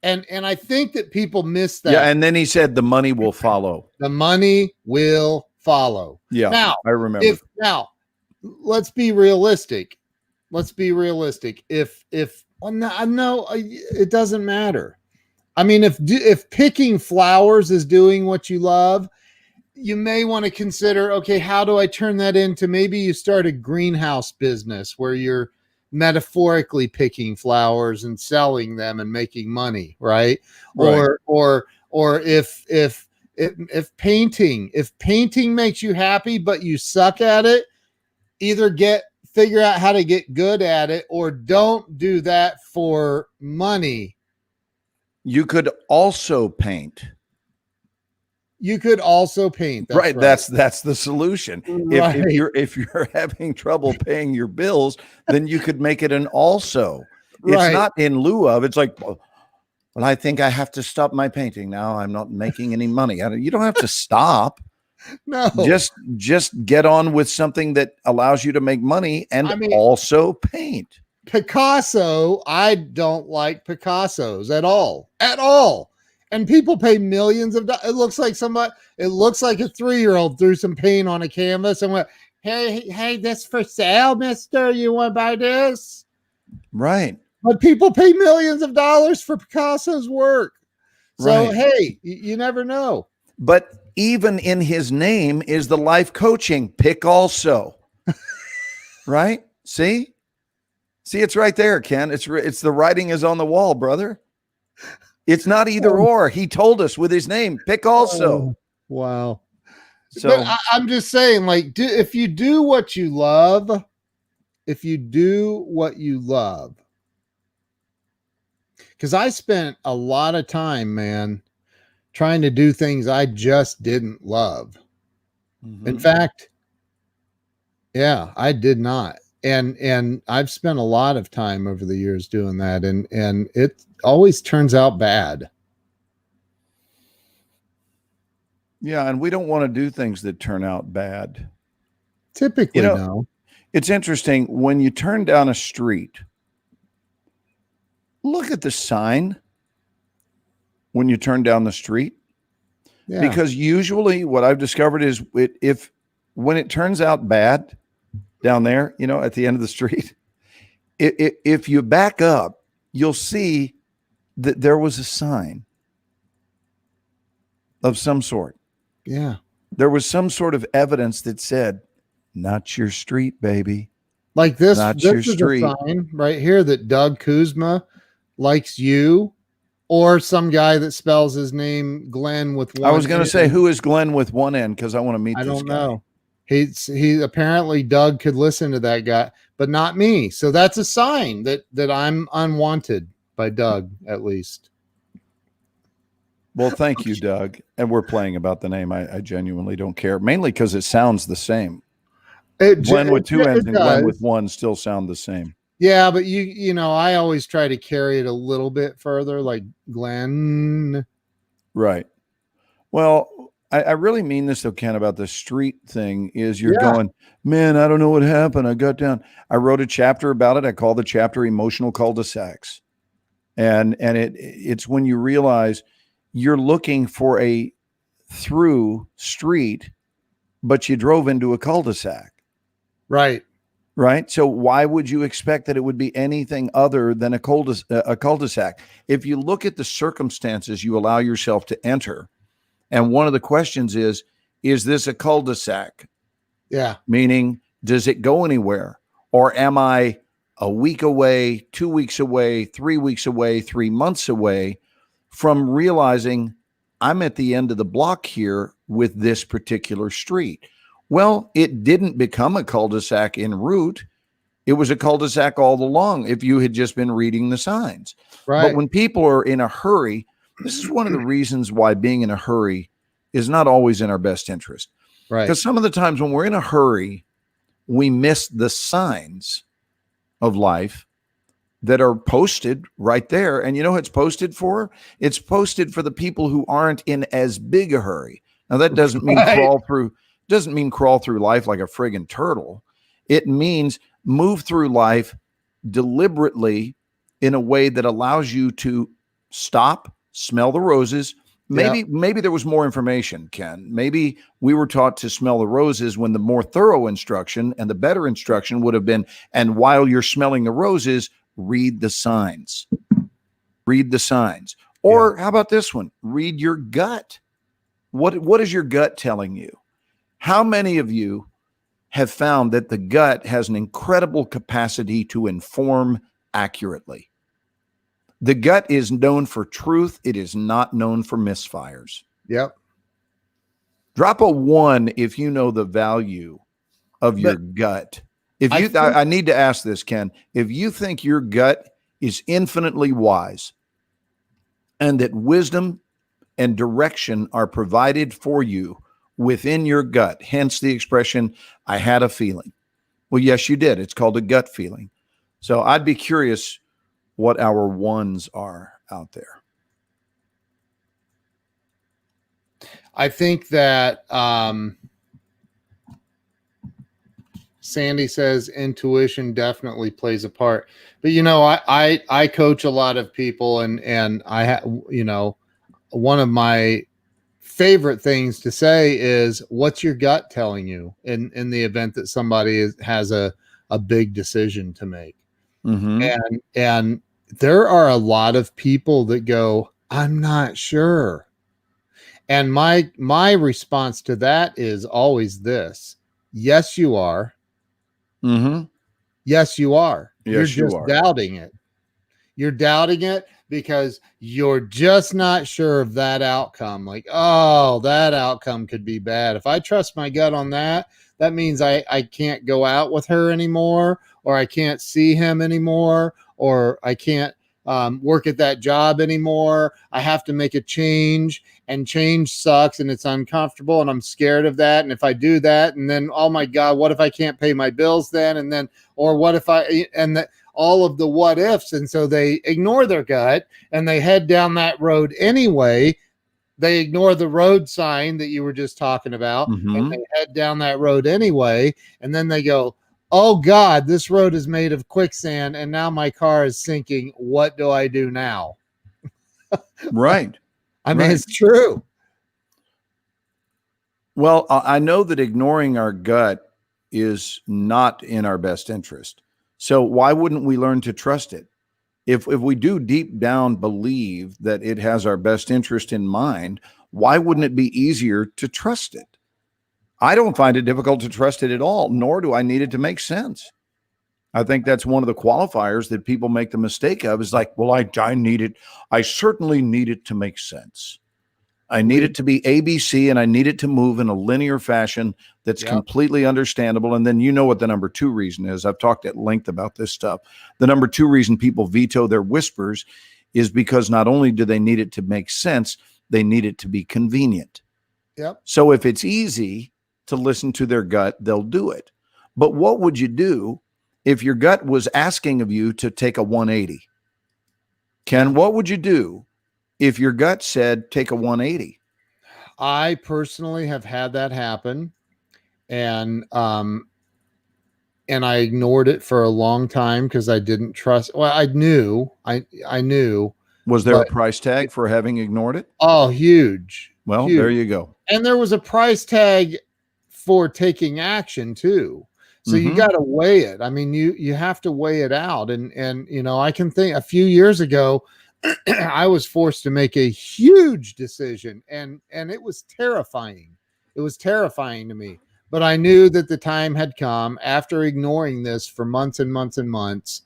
And I think that people miss that. Yeah, and then he said the money will follow. The money will follow. Yeah, now, I remember. Now, let's be realistic. If no, it doesn't matter. I mean, if picking flowers is doing what you love, you may want to consider, okay, how do I turn that into, maybe you start a greenhouse business where you're metaphorically picking flowers and selling them and making money, right? Or if painting makes you happy but you suck at it, either figure out how to get good at it, or don't do that for money. You could also paint. Right. That's the solution. Right. If you're having trouble paying your bills, then you could make it an also. It's not in lieu of. It's like, well, I think I have to stop my painting now. I'm not making any money. You don't have to stop. No, just get on with something that allows you to make money and also paint. Picasso, I don't like Picassos at all. And people pay millions of dollars. It looks like it looks like a 3-year-old threw some paint on a canvas and went, hey, this for sale, mister. You want to buy this? Right. But people pay millions of dollars for Picasso's work. So, Right. hey, you never know. But even in his name is the life coaching pick also. Right? See, it's right there, Ken. It's the writing is on the wall, brother. It's not either or. He told us with his name, pick also. Oh, wow. So But I'm just saying, like, if you do what you love, because I spent a lot of time, man, trying to do things I just didn't love. In fact, yeah, I did not. And I've spent a lot of time over the years doing that, and it always turns out bad. yeah, and we don't want to do things that turn out bad. Typically, no. It's interesting when you turn down a street, look at the sign when you turn down the street. Yeah. Because usually what I've discovered is when it turns out bad down there, at the end of the street, if you back up, you'll see that there was a sign of some sort. Yeah. There was some sort of evidence that said, not your street, baby. Like this, Not this your is street. a sign right here that Doug Kuzma likes you, or some guy that spells his name Glenn with one. I was going to say, who is Glenn with one N? Because I want to meet this guy. I don't know. He apparently Doug could listen to that guy, but not me. So that's a sign that I'm unwanted by Doug, at least. Well, thank you, Doug. And we're playing about the name. I genuinely don't care, mainly because it sounds the same. Glenn with two N's and Glenn with one still sound the same. Yeah, but I always try to carry it a little bit further, like Glenn. Right. Well, I really mean this though, Ken, about the street thing is you're going, man, I don't know what happened. I got down. I wrote a chapter about it. I call the chapter Emotional Cul-de-sacs. And it's when you realize you're looking for a through street, but you drove into a cul-de-sac. Right. Right. So why would you expect that it would be anything other than a cul-de-sac? If you look at the circumstances you allow yourself to enter, and one of the questions is this a cul-de-sac? Yeah. Meaning, does it go anywhere? Or am I a week away, 2 weeks away, 3 weeks away, 3 months away from realizing I'm at the end of the block here with this particular street? Well, it didn't become a cul-de-sac en route. It was a cul-de-sac all along if you had just been reading the signs. Right. But when people are in a hurry, this is one of the reasons why being in a hurry is not always in our best interest. Right. Because some of the times when we're in a hurry, we miss the signs of life that are posted right there. And you know who it's posted for? It's posted for the people who aren't in as big a hurry. Now, that doesn't mean crawl through life like a friggin' turtle. It means move through life deliberately in a way that allows you to stop, smell the roses. Maybe there was more information, Ken. Maybe we were taught to smell the roses when the more thorough instruction and the better instruction would have been, and while you're smelling the roses, read the signs. Read the signs. Or how about this one? Read your gut. What is your gut telling you? How many of you have found that the gut has an incredible capacity to inform accurately? The gut is known for truth. It is not known for misfires. Yep. Drop a 1 if you know the value of your gut. I need to ask this, Ken. If you think your gut is infinitely wise and that wisdom and direction are provided for you within your gut, hence the expression, I had a feeling. Well, yes, you did. It's called a gut feeling. So I'd be curious what our 1s are out there. I think that Sandy says intuition definitely plays a part. But I coach a lot of people, and one of my favorite things to say is, what's your gut telling you in the event that somebody has a big decision to make? And there are a lot of people that go, I'm not sure. And my response to that is always this: yes, you are. Yes, you are. You're just doubting it. You're doubting it because you're just not sure of that outcome. Like, oh, that outcome could be bad. If I trust my gut on that, that means I can't go out with her anymore, or I can't see him anymore, or I can't work at that job anymore. I have to make a change, and change sucks and it's uncomfortable, and I'm scared of that. And if I do that, and then, oh my God, what if I can't pay my bills then? And then, or what if all of the what ifs. And so they ignore their gut and they head down that road anyway. They ignore the road sign that you were just talking about, and they head down that road anyway. And then they go, oh God, this road is made of quicksand and now my car is sinking. What do I do now? Right. I mean, it's true. Well, I know that ignoring our gut is not in our best interest. So why wouldn't we learn to trust it? If we do deep down believe that it has our best interest in mind, why wouldn't it be easier to trust it? I don't find it difficult to trust it at all, nor do I need it to make sense. I think that's one of the qualifiers that people make the mistake of, is like, well, I need it. I certainly need it to make sense. I need it to be ABC, and I need it to move in a linear fashion that's completely understandable. And then you know what the number two reason is. I've talked at length about this stuff. The number two reason people veto their whispers is because not only do they need it to make sense, they need it to be convenient. Yep. So if it's easy to listen to their gut, they'll do it. But what would you do if your gut was asking of you to take a 180? Ken, what would you do if your gut said take a 180? I personally have had that happen, and I ignored it for a long time because I didn't trust. Well, I knew. Was there a price tag for having ignored it? Oh, huge. Well, huge. There you go. And there was a price tag for taking action too. So you got to weigh it. I mean, you have to weigh it out. And you know, I can think a few years ago, I was forced to make a huge decision, and it was terrifying. It was terrifying to me, but I knew that the time had come. After ignoring this for months and months and months,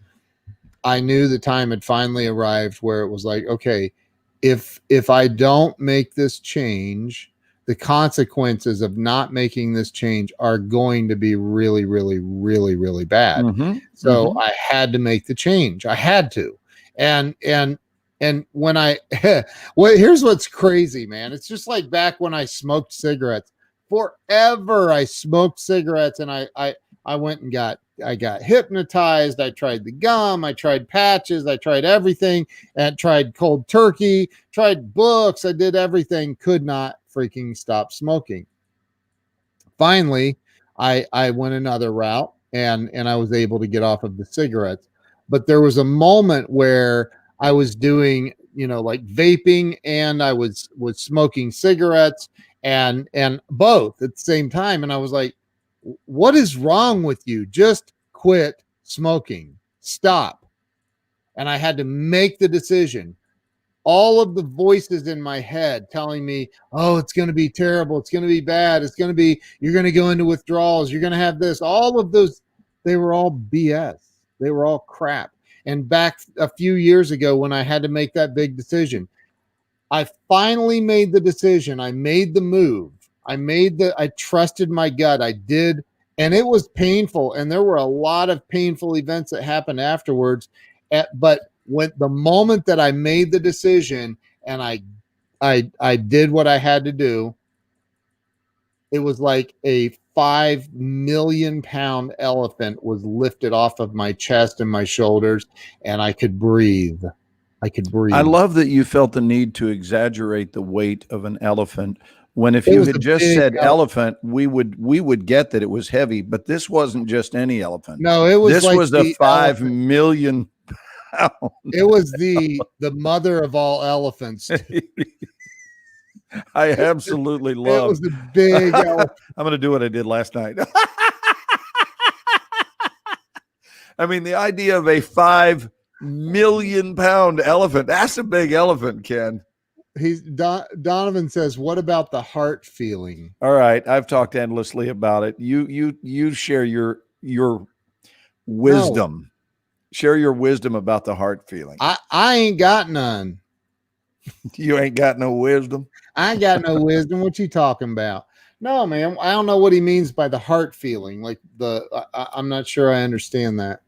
I knew the time had finally arrived where it was like, okay, if I don't make this change, the consequences of not making this change are going to be really, really, really, really bad. So I had to make the change. I had to. And when well, here's what's crazy, man. It's just like back when I smoked cigarettes. Forever I smoked cigarettes, and I went and got hypnotized. I tried the gum, I tried patches, I tried everything, and tried cold turkey, tried books, I did everything, could not freaking stop smoking. Finally, I went another route, and I was able to get off of the cigarettes. But there was a moment where I was doing, you know, like vaping, and I was smoking cigarettes, and both at the same time. And I was like, what is wrong with you? Just quit smoking. Stop. And I had to make the decision. All of the voices in my head telling me, oh, it's going to be terrible. It's going to be bad. You're going to go into withdrawals. You're going to have this. All of those, they were all BS. They were all crap. And back a few years ago, when I had to make that big decision, I finally made the decision. I made the move. I trusted my gut. I did. And it was painful. And there were a lot of painful events that happened afterwards. But when the moment that I made the decision and I did what I had to do, it was like a 5 million pound elephant was lifted off of my chest and my shoulders, and I could breathe. I love that you felt the need to exaggerate the weight of an elephant, when if you had just said elephant, we would get that it was heavy, but this wasn't just any elephant. No, it was a 5 million pound. It was the mother of all elephants. I absolutely It love. was a big elephant. I'm going to do what I did last night. I mean, the idea of a 5 million pound elephant, that's a big elephant, Ken. Donovan says, what about the heart feeling? All right. I've talked endlessly about it. You share your wisdom. No. Share your wisdom about the heart feeling. I ain't got none. You ain't got no wisdom? I ain't got no wisdom. What you talking about? No, man. I don't know what he means by the heart feeling. Like I'm not sure I understand that.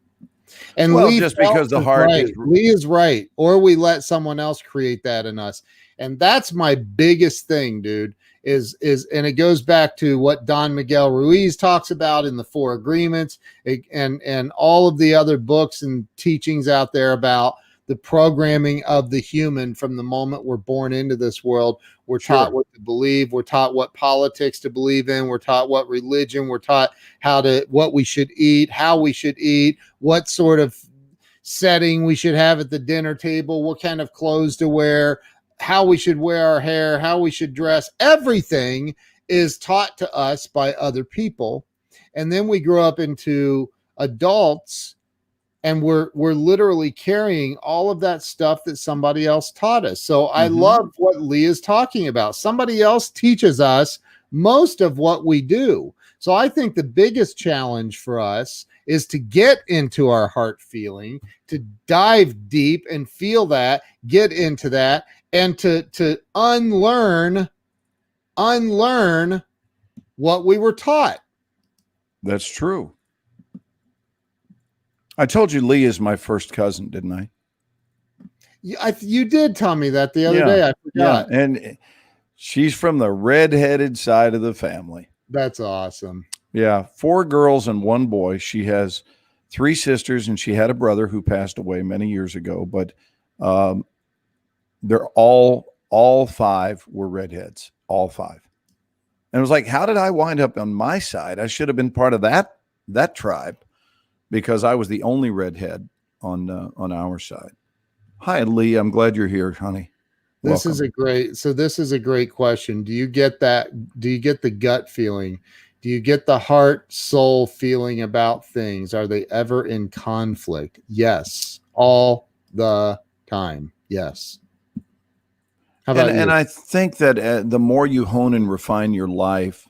And well, just because the heart right. is Lee is right, or we let someone else create that in us, and that's my biggest thing, dude. Is and it goes back to what Don Miguel Ruiz talks about in the Four Agreements, and all of the other books and teachings out there about the programming of the human from the moment we're born into this world. We're taught what to believe. We're taught what politics to believe in. We're taught what religion. We're taught what we should eat, how we should eat, what sort of setting we should have at the dinner table, what kind of clothes to wear, how we should wear our hair, how we should dress. Everything is taught to us by other people. And then we grow up into adults, and we're literally carrying all of that stuff that somebody else taught us. So I love what Lee is talking about. Somebody else teaches us most of what we do. So I think the biggest challenge for us is to get into our heart feeling, to dive deep and feel that, get into that, and to unlearn what we were taught. That's true. I told you Lee is my first cousin, didn't I? You did tell me that the other day. I forgot. Yeah, and she's from the redheaded side of the family. That's awesome. Yeah, 4 girls and 1 boy. She has 3 sisters, and she had a brother who passed away many years ago. But they're all 5 were redheads, all 5. And it was like, how did I wind up on my side? I should have been part of that tribe, because I was the only redhead on our side. Hi, Lee. I'm glad you're here, honey. This is a great question. Do you get that? Do you get the gut feeling? Do you get the heart, soul feeling about things? Are they ever in conflict? Yes. All the time. Yes. How about you? And I think that the more you hone and refine your life,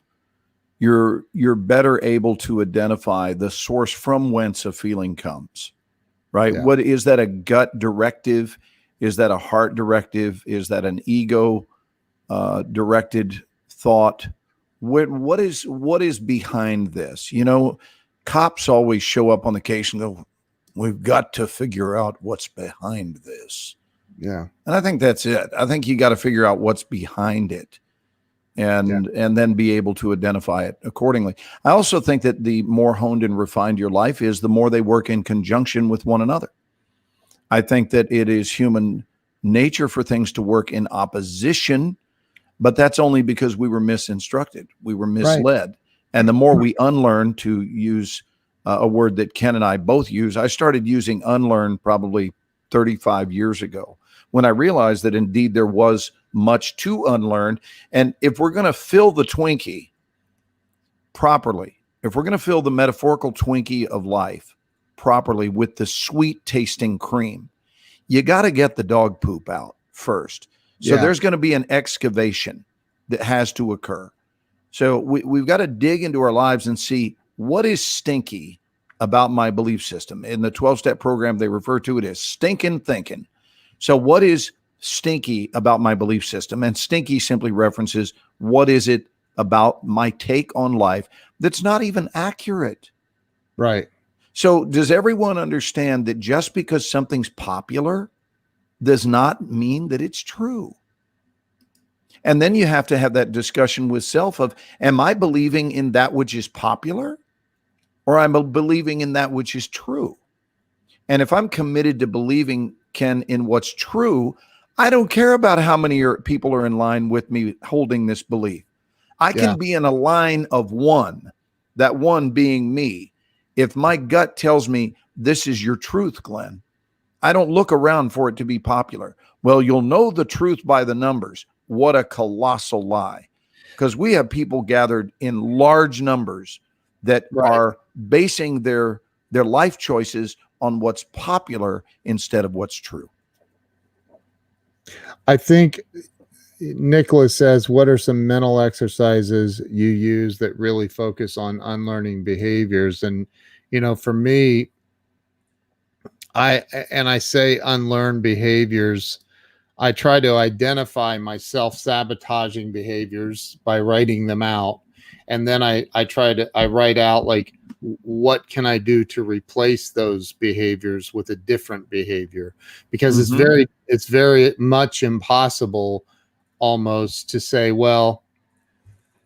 you're better able to identify the source from whence a feeling comes, right? Yeah. What is that, a gut directive? Is that a heart directive? Is that an ego directed thought? What is behind this? You know, cops always show up on the case and go, we've got to figure out what's behind this. Yeah. And I think that's it. I think you got to figure out what's behind it. And then be able to identify it accordingly. I also think that the more honed and refined your life is, the more they work in conjunction with one another. I think that it is human nature for things to work in opposition, but that's only because we were misinstructed. We were misled. Right. And the more we unlearn, to use a word that Ken and I both use, I started using unlearn probably 35 years ago, when I realized that indeed there was much to unlearn. And if we're going to fill the Twinkie properly, if we're going to fill the metaphorical Twinkie of life properly with the sweet tasting cream, you got to get the dog poop out first. So there's going to be an excavation that has to occur. So we've got to dig into our lives and see what is stinky about my belief system. In the 12-step program, they refer to it as stinking thinking. So what is stinky about my belief system? And stinky simply references, what is it about my take on life that's not even accurate? Right. So does everyone understand that just because something's popular does not mean that it's true? And then you have to have that discussion with self of, am I believing in that which is popular, or am I believing in that which is true? And if I'm committed to believing, Ken, in what's true, I don't care about how many people are in line with me holding this belief. I can be in a line of one, that one being me. If my gut tells me this is your truth, Glenn, I don't look around for it to be popular. Well, you'll know the truth by the numbers. what a colossal lie. Because we have people gathered in large numbers that are basing their life choices on what's popular instead of what's true. I think Nicholas says, what are some mental exercises you use that really focus on unlearning behaviors? And, for me, I say unlearn behaviors. I try to identify my self-sabotaging behaviors by writing them out. And then I write out, like, what can I do to replace those behaviors with a different behavior? Because it's very much impossible almost to say, well,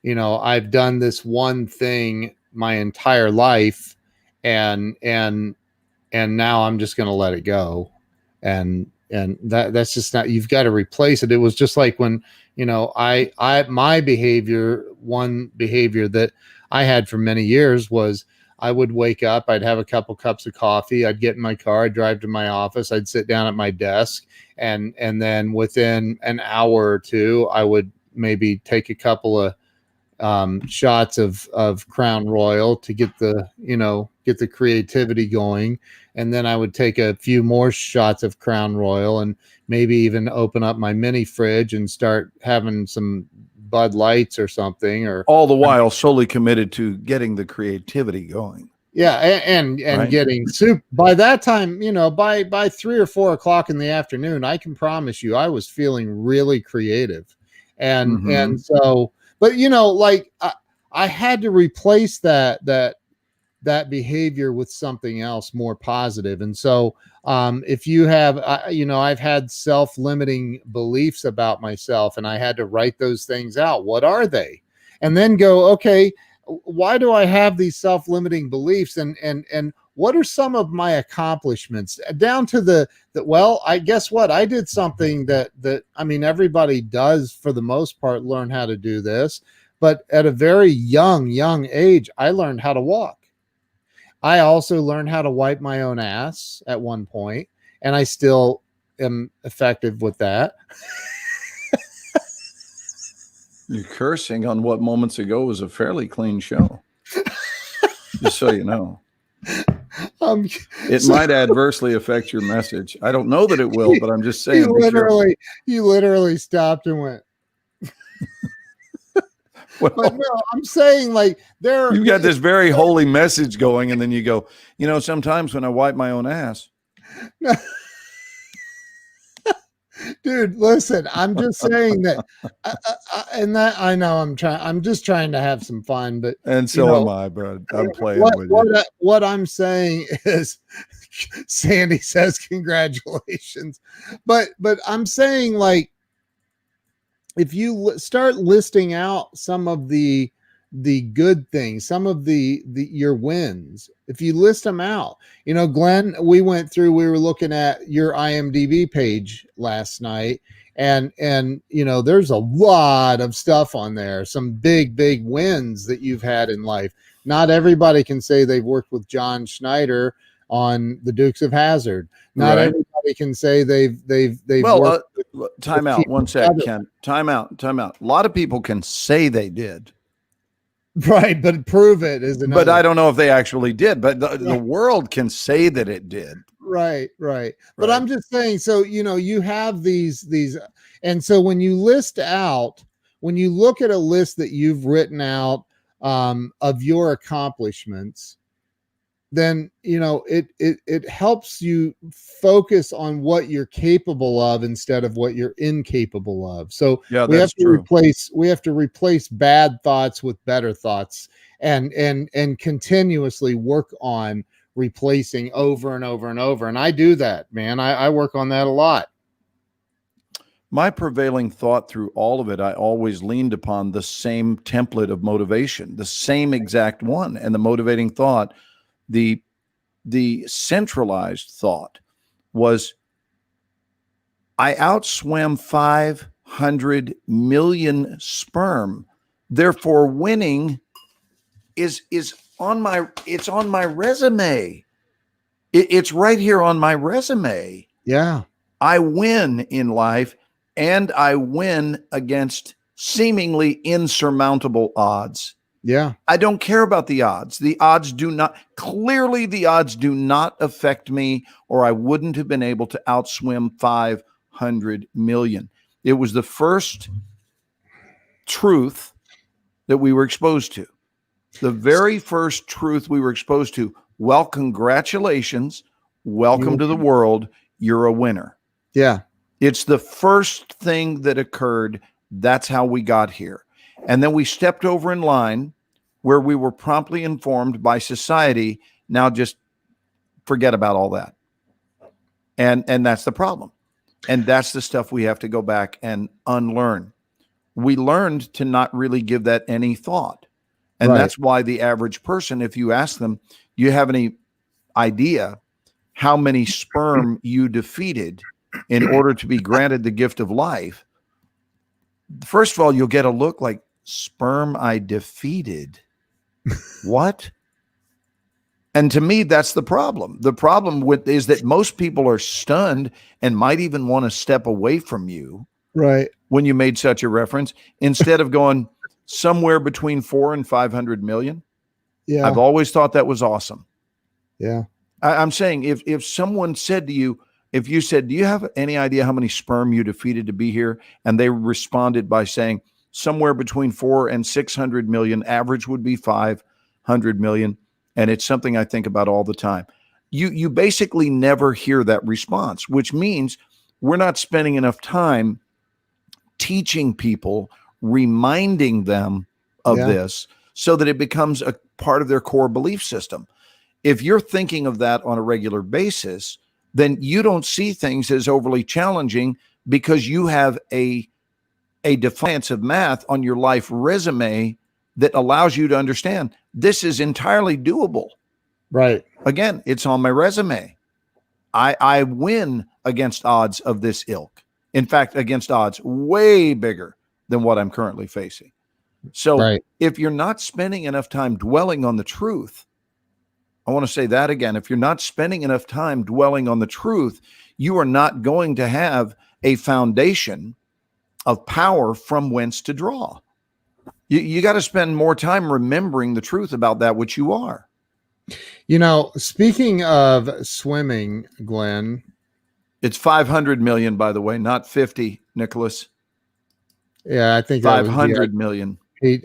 I've done this one thing my entire life and now I'm just going to let it go. And that's just not, you've got to replace it. It was just like when, my behavior, one behavior that I had for many years was I would wake up, I'd have a couple cups of coffee, I'd get in my car, I'd drive to my office, I'd sit down at my desk, and then within an hour or two, I would maybe take a couple of shots of Crown Royal to get the creativity going. And then I would take a few more shots of Crown Royal and maybe even open up my mini fridge and start having some Bud Lights or something, or all the while solely committed to getting the creativity going. Yeah. And right? Getting soup by that time, by 3 or 4 o'clock in the afternoon, I can promise you I was feeling really creative. And so, but like I had to replace that behavior with something else more positive. And so if you have, I've had self-limiting beliefs about myself, and I had to write those things out. What are they? And then go, okay, why do I have these self-limiting beliefs? And what are some of my accomplishments down to well, I guess what I did something that everybody does for the most part, learn how to do this. But at a very young age, I learned how to walk. I also learned how to wipe my own ass at one point, and I still am effective with that. You're cursing on what moments ago was a fairly clean show. Just so you know. It might adversely affect your message. I don't know that it will, but I'm just saying. You literally stopped and went. Well, but no, I'm saying, like, you got this very holy message going, and then you go, sometimes when I wipe my own ass. Dude, listen, I'm just saying that, and that I know I'm just trying to have some fun, but and so am I, bro. I'm playing with you. What I'm saying is, Sandy says congratulations, but I'm saying, like, if you start listing out some of the good things, some of your wins, if you list them out, Glenn, we were looking at your IMDb page last night, and there's a lot of stuff on there, some big wins that you've had in life. Not everybody can say they've worked with John Schneider on the Dukes of Hazzard. Not everybody can say they've worked time out 1 sec, Ken. Time out. A lot of people can say they did. Right, but prove it is another. But I don't know if they actually did, but the world can say that it did. Right. But I'm just saying, so you have these, and so when you look at a list that you've written out of your accomplishments, then it helps you focus on what you're capable of instead of what you're incapable of. So we have to replace bad thoughts with better thoughts, and continuously work on replacing over and over and over. And I do that, man. I work on that a lot. My prevailing thought through all of it, I always leaned upon the same template of motivation, the same exact one. And the motivating thought, the centralized thought was, I outswam 500 million sperm. Therefore, winning is on my resume. It's right here on my resume. Yeah. I win in life and I win against seemingly insurmountable odds. Yeah. I don't care about the odds. The odds do not affect me, or I wouldn't have been able to outswim 500 million. It was the first truth that we were exposed to. The very first truth we were exposed to. Well, congratulations. Welcome to the world. You're a winner. Yeah. It's the first thing that occurred. That's how we got here. And then we stepped over in line where we were promptly informed by society. Now just forget about all that. And that's the problem. And that's the stuff we have to go back and unlearn. We learned to not really give that any thought. And that's why the average person, if you ask them, do you have any idea how many sperm you defeated in order to be granted the gift of life? First of all, you'll get a look like, sperm I defeated. What? And to me, that's the problem. The problem is that most people are stunned and might even want to step away from you. Right. When you made such a reference, instead of going somewhere between 4 and 500 million. Yeah. I've always thought that was awesome. Yeah. I'm saying if someone said to you, if you said, do you have any idea how many sperm you defeated to be here? And they responded by saying somewhere between 4 and 600 million, average would be 500 million. And it's something I think about all the time. You basically never hear that response, which means we're not spending enough time teaching people, reminding them of this so that it becomes a part of their core belief system. If you're thinking of that on a regular basis, then you don't see things as overly challenging because you have a defiance of math on your life resume that allows you to understand this is entirely doable. Right. Again, it's on my resume. I win against odds of this ilk. In fact, against odds way bigger than what I'm currently facing. So if you're not spending enough time dwelling on the truth, I want to say that again. If you're not spending enough time dwelling on the truth, you are not going to have a foundation of power from whence to draw. You got to spend more time remembering the truth about that which you are. You know, speaking of swimming, Glenn. It's 500 million, by the way, not 50, Nicholas. Yeah, I think 500 million.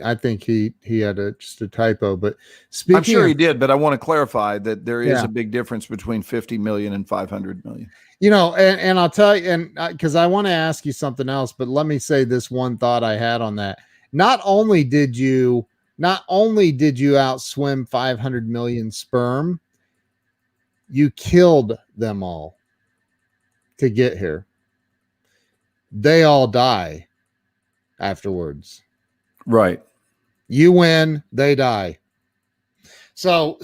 I think he had just a typo, but speaking I'm sure he did, but I want to clarify that there is a big difference between 50 million and 500 million. You know, and I'll tell you, and because I want to ask you something else, but let me say this one thought I had on that. Not only did you outswim 500 million sperm, you killed them all to get here. They all die afterwards. Right. You win, they die. So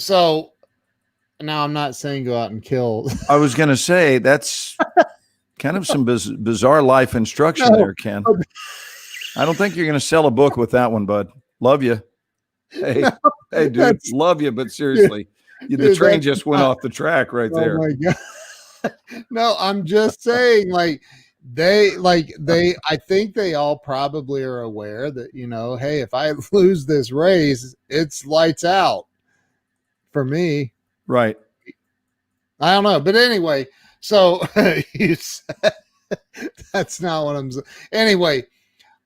now I'm not saying go out and kill. I was going to say that's kind of some bizarre life instruction there, Ken. I don't think you're going to sell a book with that one, bud. Love you. Hey, hey, dude, love you, but seriously, the train just went off the track right there. Oh my God. No, I'm just saying, I think they all probably are aware that, you know, hey, if I lose this race, it's lights out for me. Right. I don't know. But anyway, so you said, that's not what I'm saying. Anyway,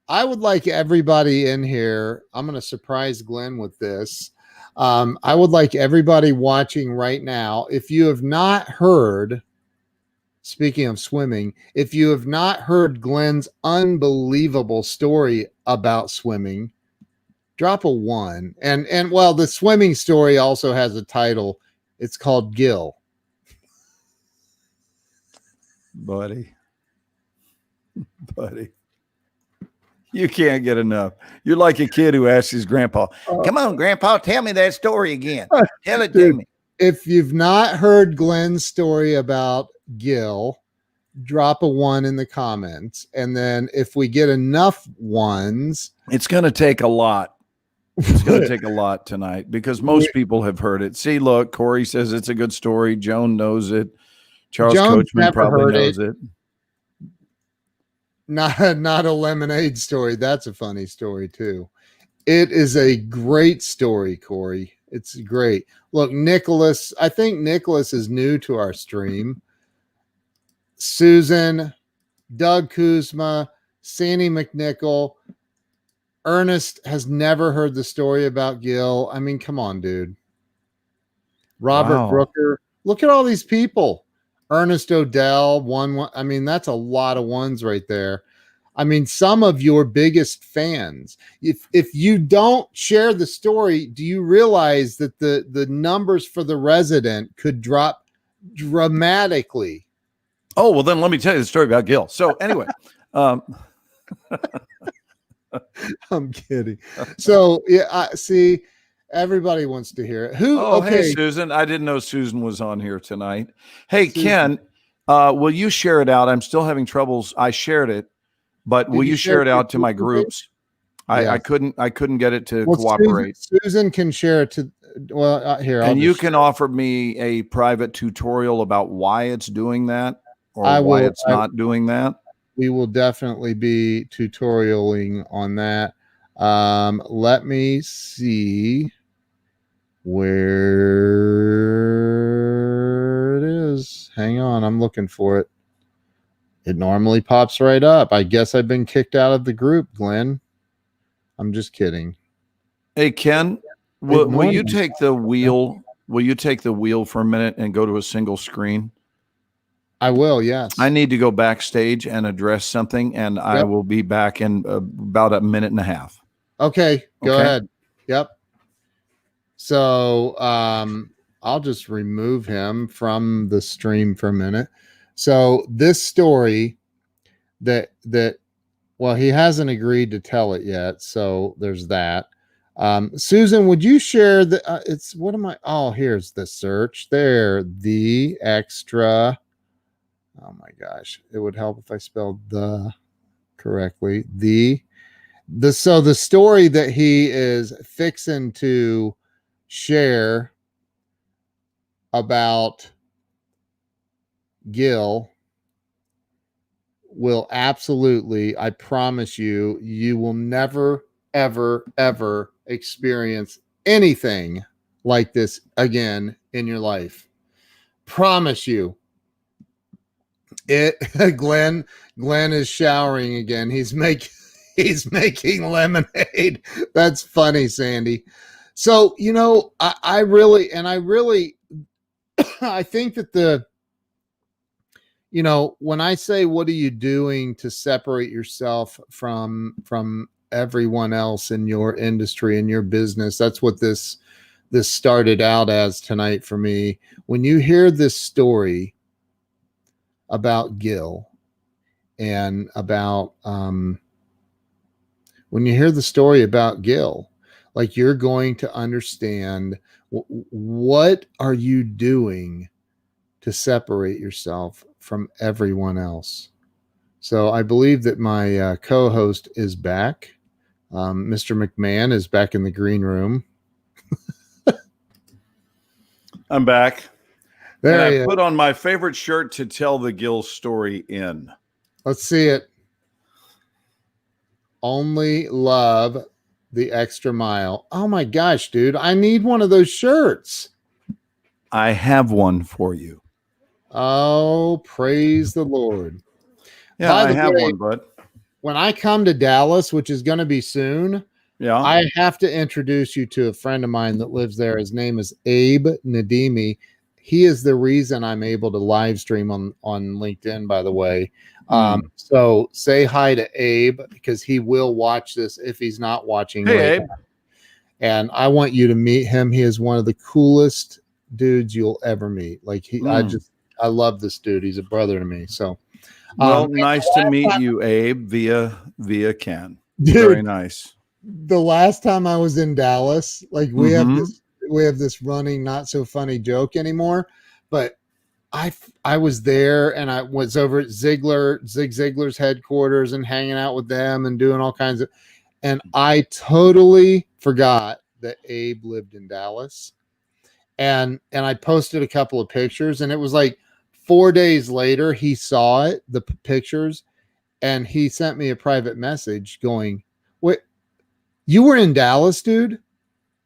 I would like everybody in here. I'm going to surprise Glenn with this. I would like everybody watching right now, if you have not heard, speaking of swimming, if you have not heard Glenn's unbelievable story about swimming, drop a 1. And well, the swimming story also has a title. It's called Gil. Buddy. You can't get enough. You're like a kid who asks his grandpa, come on, Grandpa, tell me that story again. Tell it to me. If you've not heard Glenn's story about Gil, drop a 1 in the comments. And then if we get enough ones, it's going to take a lot. It's going to take a lot tonight because most people have heard it. See, look, Corey says it's a good story. Joan knows it. Charles Coachman probably knows it. not a lemonade story. That's a funny story too. It is a great story, Corey. It's great. Look, Nicholas, I think Nicholas is new to our stream. Susan, Doug Kuzma, Sandy McNichol, Ernest has never heard the story about Gil. I mean, come on, dude. Robert Wow. Brooker. Look at all these people. Ernest Odell, one. I mean, that's a lot of ones right there. I mean, some of your biggest fans. If you don't share the story, do you realize that the numbers for The Resident could drop dramatically? Oh, well, then let me tell you the story about Gil. So anyway, I'm kidding. So yeah, see, everybody wants to hear it. Who? oh, Okay, hey, Susan. I didn't know Susan was on here tonight. Hey, Susan. Ken, will you share it out? I'm still having troubles. I shared it, but Did will you you share share it it to out to my Google groups? Yes. I couldn't get it to Well, cooperate. Susan can share it to. Well, here, I'll And you just can share. offer me a private tutorial about why it's doing that or I why will- it's not doing that. We will definitely be tutorialing on that. Let me see where it is. Hang on, I'm looking for it. It normally pops right up. I guess I've been kicked out of the group, Glenn. I'm just kidding. Hey, Ken, will you normally- take the wheel? Will you take the wheel for a minute and go to a single screen? I will, yes. I need to go backstage and address something, and I Yep. will be back in about a minute and a half. Okay, go Okay. ahead. Yep. So I'll just remove him from the stream for a minute. So this story that well, he hasn't agreed to tell it yet, so there's that. Susan, would you share the it's what am I oh here's the search there, the extra. Oh my gosh, it would help if I spelled the correctly. So the story that he is fixing to share about Gil will absolutely, I promise you, you will never, ever, ever experience anything like this again in your life. Promise you. It Glenn is showering again. He's making lemonade. That's funny, Sandy. So, I really I think that when I say, what are you doing to separate yourself from everyone else in your industry, in your business? That's what this started out as tonight for me. When you hear this story about Gil and about, when you hear the story about Gil, like, you're going to understand what are you doing to separate yourself from everyone else. So I believe that my co-host is back. Mr. McMahon is back in the green room. I'm back. There and he I is. put on my favorite shirt to tell the Gil story in. Let's see it. Only love the extra mile. Oh my gosh, dude. I need one of those shirts. I have one for you. Oh, praise the Lord. Yeah, By I the have way, one, bud. When I come to Dallas, which is going to be soon, Yeah. I have to introduce you to a friend of mine that lives there. His name is Abe Nadimi. He is the reason I'm able to live stream on LinkedIn, by the way. So say hi to Abe, because he will watch this if he's not watching. Hey, later. Abe. And I want you to meet him. He is one of the coolest dudes you'll ever meet. Like, I love this dude. He's a brother to me. So, well, nice to meet you, Abe, via Ken. dude, Very nice. The last time I was in Dallas, like, we Mm-hmm. have this running not so funny joke anymore, but I was there and I was over at Zig Ziglar's headquarters and hanging out with them and doing all kinds of, and I totally forgot that Abe lived in Dallas. And I posted a couple of pictures, and it was like 4 days later he saw it, the pictures, and he sent me a private message going, "Wait, you were in Dallas, dude?"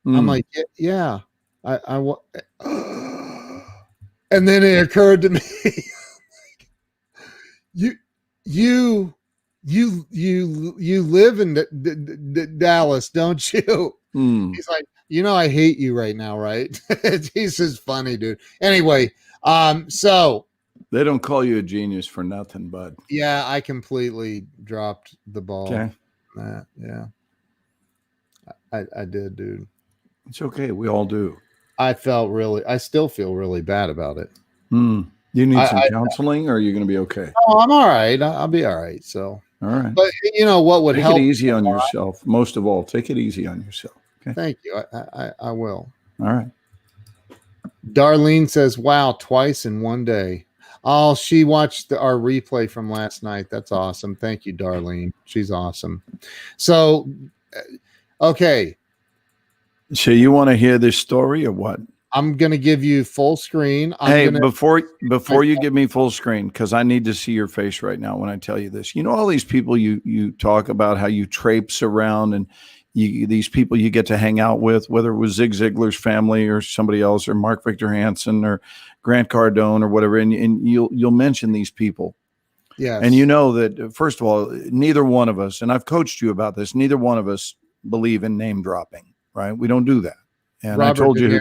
I'm like, "Yeah, and then it occurred to me, you you you live in Dallas, don't you? He's like, I hate you right now, right? He's just funny, dude. Anyway, so they don't call you a genius for nothing, bud. yeah, I completely dropped the ball. Okay. Yeah, I did, dude. It's okay. We all do. I still feel really bad about it. You need some counseling, or are you going to be okay? Oh, I'm all right. I'll be all right. So, all right. But what would help? Take it easy on yourself. Most of all, take it easy on yourself. Okay. Thank you. I will. All right. Darlene says, "Wow, twice in one day." Oh, she watched our replay from last night. That's awesome. Thank you, Darlene. She's awesome. So, okay. So you want to hear this story or what? I'm going to give you full screen. Before you give me full screen, because I need to see your face right now when I tell you this. All these people you talk about how you traipse around, and these people you get to hang out with, whether it was Zig Ziglar's family or somebody else, or Mark Victor Hansen or Grant Cardone or whatever, and you'll mention these people. Yes. And you know that, first of all, neither one of us, and I've coached you about this, neither one of us believe in name dropping, right? We don't do that. And I told you,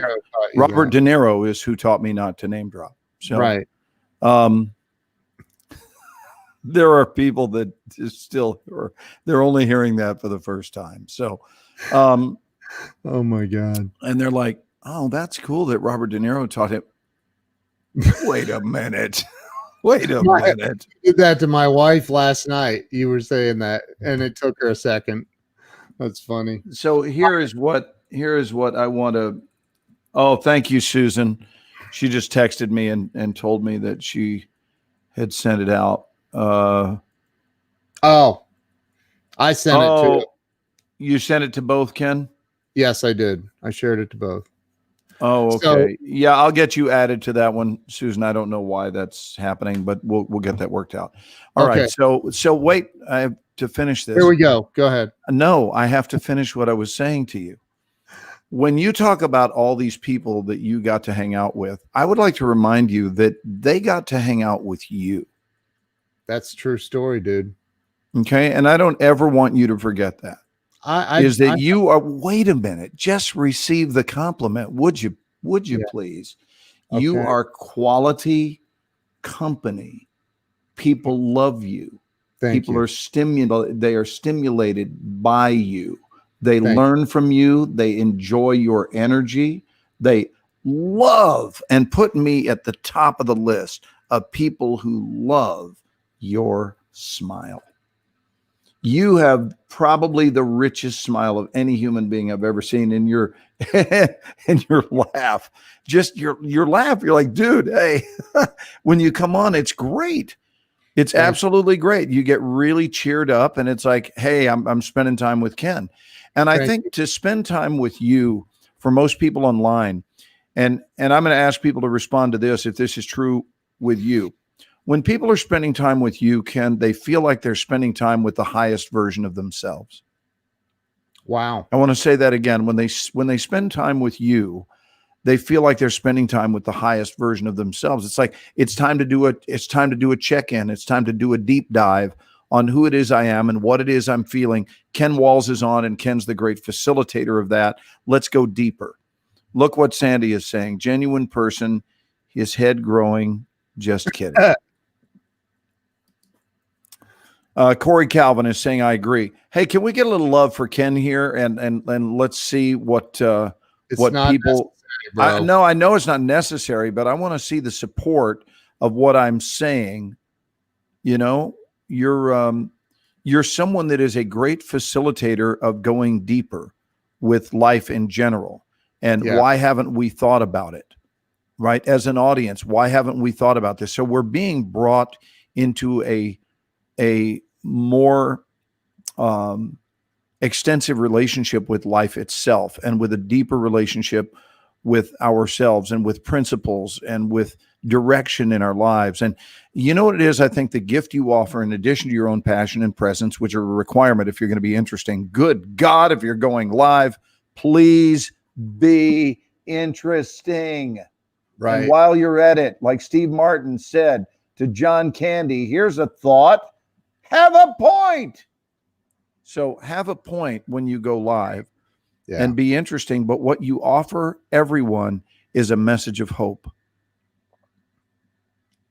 Robert De Niro is who taught me not to name drop. So, right. There are people that they're only hearing that for the first time. So, oh my God. And they're like, "Oh, that's cool that Robert De Niro taught him." Wait a minute. Wait a minute. I did that to my wife last night. You were saying that, and it took her a second. That's funny. So here is what I want to. Oh, thank you, Susan. She just texted me and told me that she had sent it out. I sent it to. You sent it to both, Ken? Yes, I did. I shared it to both. Oh, okay. So, yeah, I'll get you added to that one, Susan. I don't know why that's happening, but we'll get that worked out. All right. So wait, I have to finish this. Here we go. Go ahead. No, I have to finish what I was saying to you. When you talk about all these people that you got to hang out with, I would like to remind you that they got to hang out with you. That's a true story, dude. Okay. And I don't ever want you to forget that. You are, wait a minute, just receive the compliment. Would you please? Okay. You are quality company. People love you. People are stimulated. They are stimulated by you. They learn from you. They enjoy your energy. They love and put me at the top of the list of people who love your smile. You have probably the richest smile of any human being I've ever seen. In your and your laugh, just your laugh. You're like, dude, hey, when you come on, it's great. It's absolutely great. You get really cheered up, and it's like, hey, I'm spending time with Ken. And I think to spend time with you, for most people online, and I'm going to ask people to respond to this if this is true with you. When people are spending time with you, Ken, they feel like they're spending time with the highest version of themselves. Wow. I want to say that again. When they spend time with you, they feel like they're spending time with the highest version of themselves. It's like it's time to do a check-in. It's time to do a deep dive on who it is I am and what it is I'm feeling. Ken Walls is on, and Ken's the great facilitator of that. Let's go deeper. Look what Sandy is saying. Genuine person, his head growing. Just kidding. Corey Calvin is saying, I agree. Hey, can we get a little love for Ken here? And let's see what people. I know it's not necessary, but I want to see the support of what I'm saying. You're someone that is a great facilitator of going deeper with life in general. And why haven't we thought about it? Right? As an audience, why haven't we thought about this? So we're being brought into a more extensive relationship with life itself, and with a deeper relationship with ourselves, and with principles, and with direction in our lives. And you know what it is? I think the gift you offer, in addition to your own passion and presence, which are a requirement if you're going to be interesting. Good God, if you're going live, please be interesting. Right. And while you're at it, like Steve Martin said to John Candy, here's a thought: have a point. So have a point when you go live and be interesting. But what you offer everyone is a message of hope.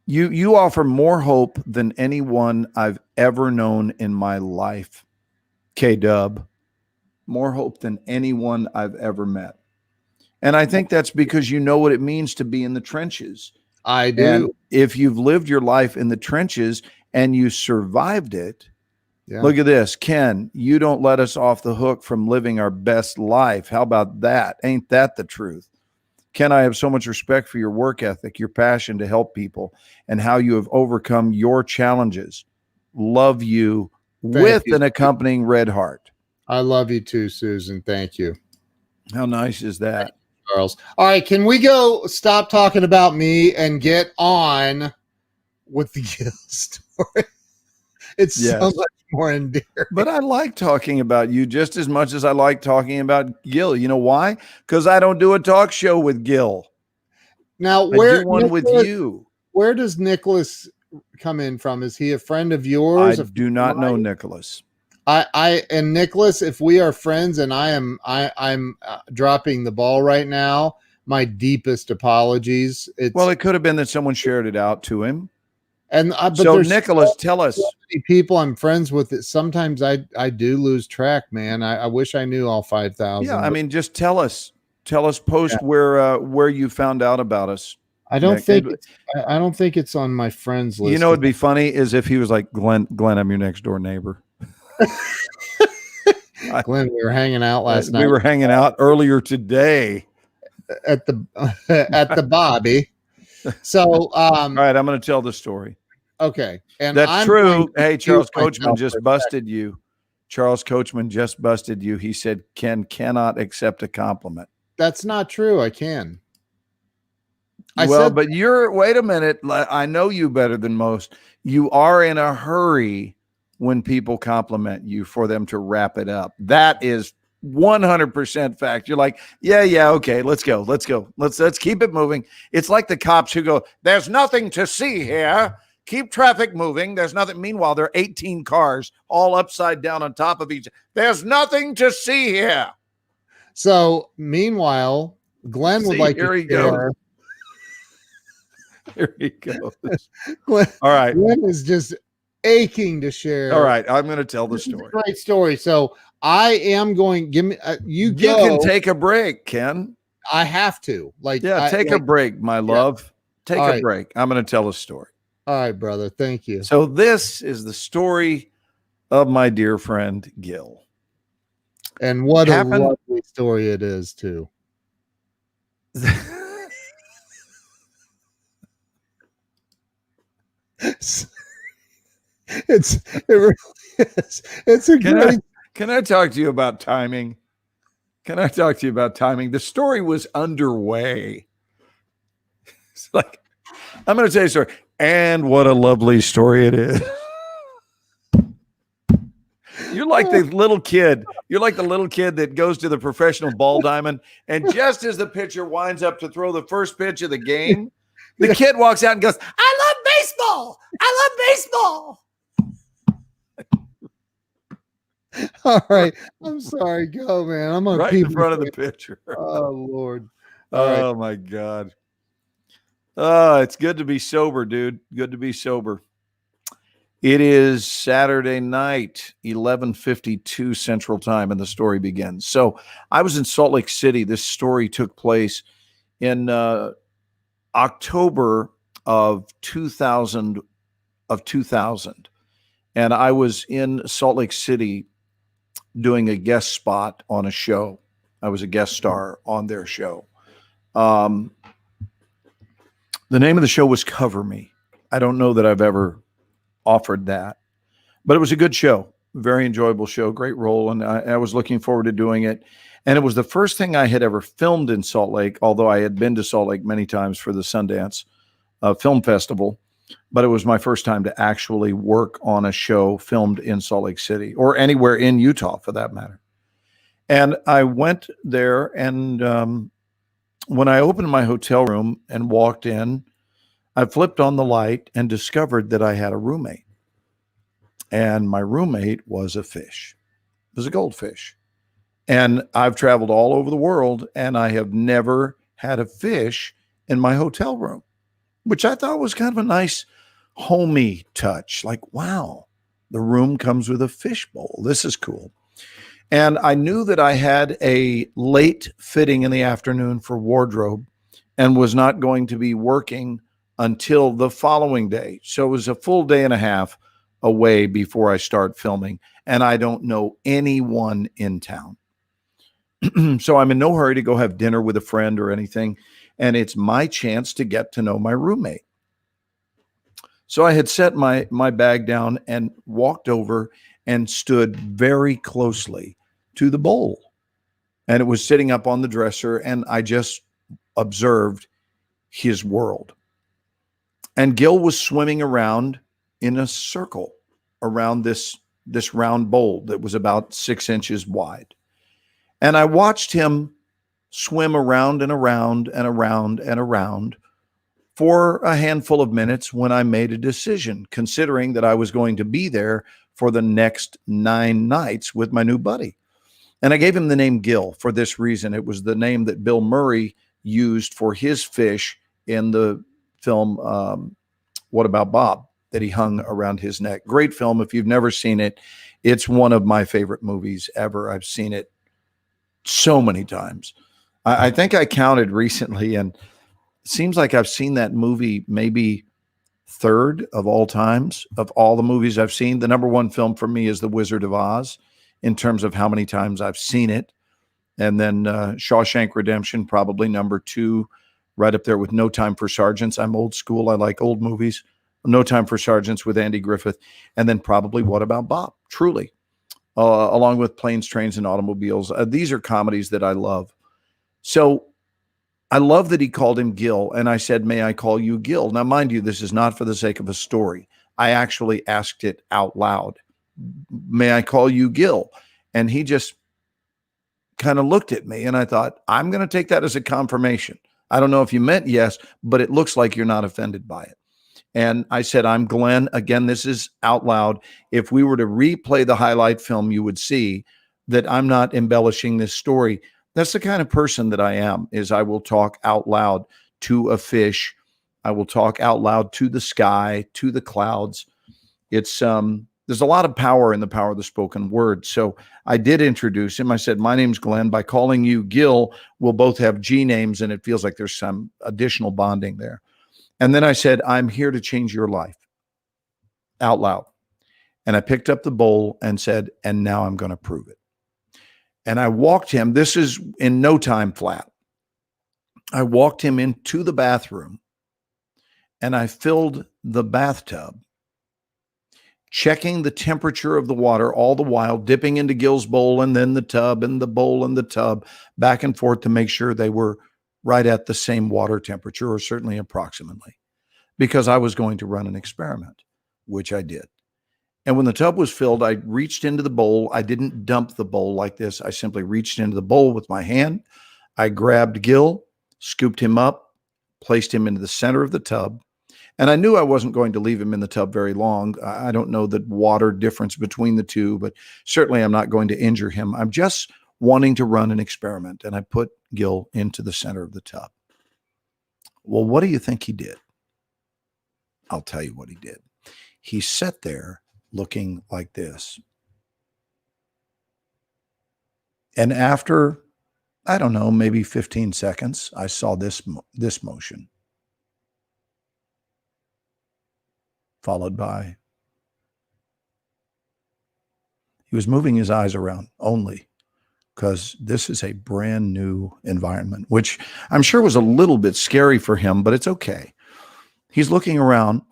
You offer more hope than anyone I've ever known in my life. K-Dub, more hope than anyone I've ever met. And I think that's because you know what it means to be in the trenches. I do. And if you've lived your life in the trenches and you survived it, look at this, Ken, you don't let us off the hook from living our best life. How about that? Ain't that the truth? Ken, I have so much respect for your work ethic, your passion to help people, and how you have overcome your challenges. Love you. With an accompanying red heart. I love you too, Susan. Thank you. How nice is that? Charles. All right, can we stop talking about me and get on with the Gil story? It's so much more endearing. But I like talking about you just as much as I like talking about Gil. You know why? Because I don't do a talk show with Gil. Now, I do one with you. Where does Nicholas come in from? Is he a friend of yours? I do not know Nicholas. And Nicholas, if we are friends and I'm dropping the ball right now, my deepest apologies. It could have been that someone shared it out to him. And so Nicholas, tell us. So many people I'm friends with. It sometimes I do lose track, man. I wish I knew all 5,000. Yeah, I mean, just tell us post where you found out about us. I don't think it's on my friends list. You know, it'd be funny is if he was like, Glenn, I'm your next door neighbor. Glenn, we were hanging out last night. We were hanging out earlier today at the Bobby. So, all right, I'm going to tell the story. Okay, and that's true. Hey, Charles Coachman just busted you. Charles Coachman just busted you. He said Ken cannot accept a compliment. That's not true. I can. But wait a minute. I know you better than most. You are in a hurry when people compliment you for them to wrap it up. That is 100% fact. You're like, yeah, okay, let's go. Let's keep it moving. It's like the cops who go, there's nothing to see here. Keep traffic moving. There's nothing. Meanwhile, there are 18 cars all upside down on top of each. There's nothing to see here. So meanwhile, Glenn would like here to he goes. Here he goes. Glenn, all right. Glenn is just aching to share. All right. I'm going to tell the story. Great story. So I am going, give me, you can take a break, Ken. I have to. Take a break, my love. Take a break. I'm going to tell a story. All right, brother. Thank you. So this is the story of my dear friend, Gil. And what a lovely story it is, too. It really is. It's a great. Can I talk to you about timing? The story was underway. It's like, I'm going to tell you a story. And what a lovely story it is. You're like the little kid. You're like the little kid that goes to the professional ball diamond. And just as the pitcher winds up to throw the first pitch of the game, the kid walks out and goes, I love baseball. All right. I'm sorry. Go, man. I'm on right in front of the pitcher. Oh, Lord. Oh, my God. Oh, it's good to be sober, dude. Good to be sober. It is Saturday night, 11:52 Central Time, and the story begins. So I was in Salt Lake City. This story took place in October of 2000. And I was in Salt Lake City doing a guest spot on a show. I was a guest star on their show. The name of the show was Cover Me. I don't know that I've ever offered that, but it was a good show, very enjoyable show, great role. And I was looking forward to doing it. And it was the first thing I had ever filmed in Salt Lake, although I had been to Salt Lake many times for the Sundance film festival, but it was my first time to actually work on a show filmed in Salt Lake City or anywhere in Utah for that matter. And I went there, and when I opened my hotel room and walked in, I flipped on the light and discovered that I had a roommate. And my roommate was a fish. It was a goldfish. And I've traveled all over the world, and I have never had a fish in my hotel room, which I thought was kind of a nice homey touch. Like, wow, the room comes with a fish bowl. This is cool. And I knew that I had a late fitting in the afternoon for wardrobe and was not going to be working until the following day. So it was a full day and a half away before I start filming. And I don't know anyone in town. So I'm in no hurry to go have dinner with a friend or anything. And it's my chance to get to know my roommate. So I had set my bag down and walked over and stood very closely to the bowl. And it was sitting up on the dresser, and I just observed his world. And Gil was swimming around in a circle around this round bowl that was about 6 inches wide. And I watched him swim around and around and around and around for a handful of minutes when I made a decision, considering that I was going to be there for the next 9 nights with my new buddy. And I gave him the name Gil for this reason. It was the name that Bill Murray used for his fish in the film What About Bob, that he hung around his neck. Great film. If you've never seen it, it's one of my favorite movies ever. I've seen it so many times. I think I counted recently, and it seems like I've seen that movie maybe third of all times of all the movies I've seen. The number one film for me is The Wizard of Oz in terms of how many times I've seen it. And then Shawshank Redemption, probably number 2, right up there with No Time for Sergeants. I'm old school. I like old movies. No Time for Sergeants with Andy Griffith. And then probably What About Bob? Truly. Along with Planes, Trains, and Automobiles. These are comedies that I love. So I love that he called him Gil, and I said, may I call you Gil? Now, mind you, this is not for the sake of a story. I actually asked it out loud. May I call you Gil? And he just kind of looked at me, and I thought, I'm going to take that as a confirmation. I don't know if you meant yes, but it looks like you're not offended by it. And I said, I'm Glenn. Again, this is out loud. If we were to replay the highlight film, you would see that I'm not embellishing this story. That's the kind of person that I am, is I will talk out loud to a fish. I will talk out loud to the sky, to the clouds. It's there's a lot of power in the power of the spoken word. So I did introduce him. I said, my name's Glenn. By calling you Gil, we'll both have G names, and it feels like there's some additional bonding there. And then I said, I'm here to change your life, out loud. And I picked up the bowl and said, and now I'm going to prove it. And I walked him, this is in no time flat. I walked him into the bathroom, and I filled the bathtub, checking the temperature of the water all the while, dipping into Gil's bowl and then the tub and the bowl and the tub, back and forth to make sure they were right at the same water temperature, or certainly approximately, because I was going to run an experiment, which I did. And when the tub was filled, I reached into the bowl. I didn't dump the bowl like this. I simply reached into the bowl with my hand. I grabbed Gil, scooped him up, placed him into the center of the tub. And I knew I wasn't going to leave him in the tub very long. I don't know the water difference between the two, but certainly I'm not going to injure him. I'm just wanting to run an experiment. And I put Gil into the center of the tub. Well, what do you think he did? I'll tell you what he did. He sat there looking like this. And after, I don't know, maybe 15 seconds, I saw this motion, followed by, he was moving his eyes around only because this is a brand new environment, which I'm sure was a little bit scary for him, but it's okay. He's looking around,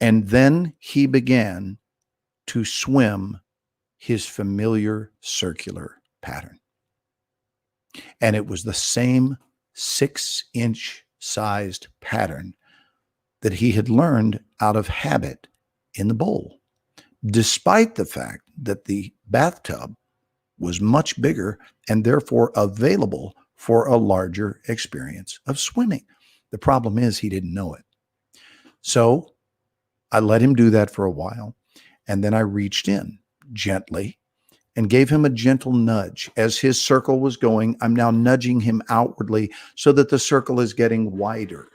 and then he began to swim his familiar circular pattern. And it was the same 6-inch sized pattern that he had learned out of habit in the bowl, despite the fact that the bathtub was much bigger and therefore available for a larger experience of swimming. The problem is he didn't know it. So I let him do that for a while. And then I reached in gently and gave him a gentle nudge. As his circle was going, I'm now nudging him outwardly so that the circle is getting wider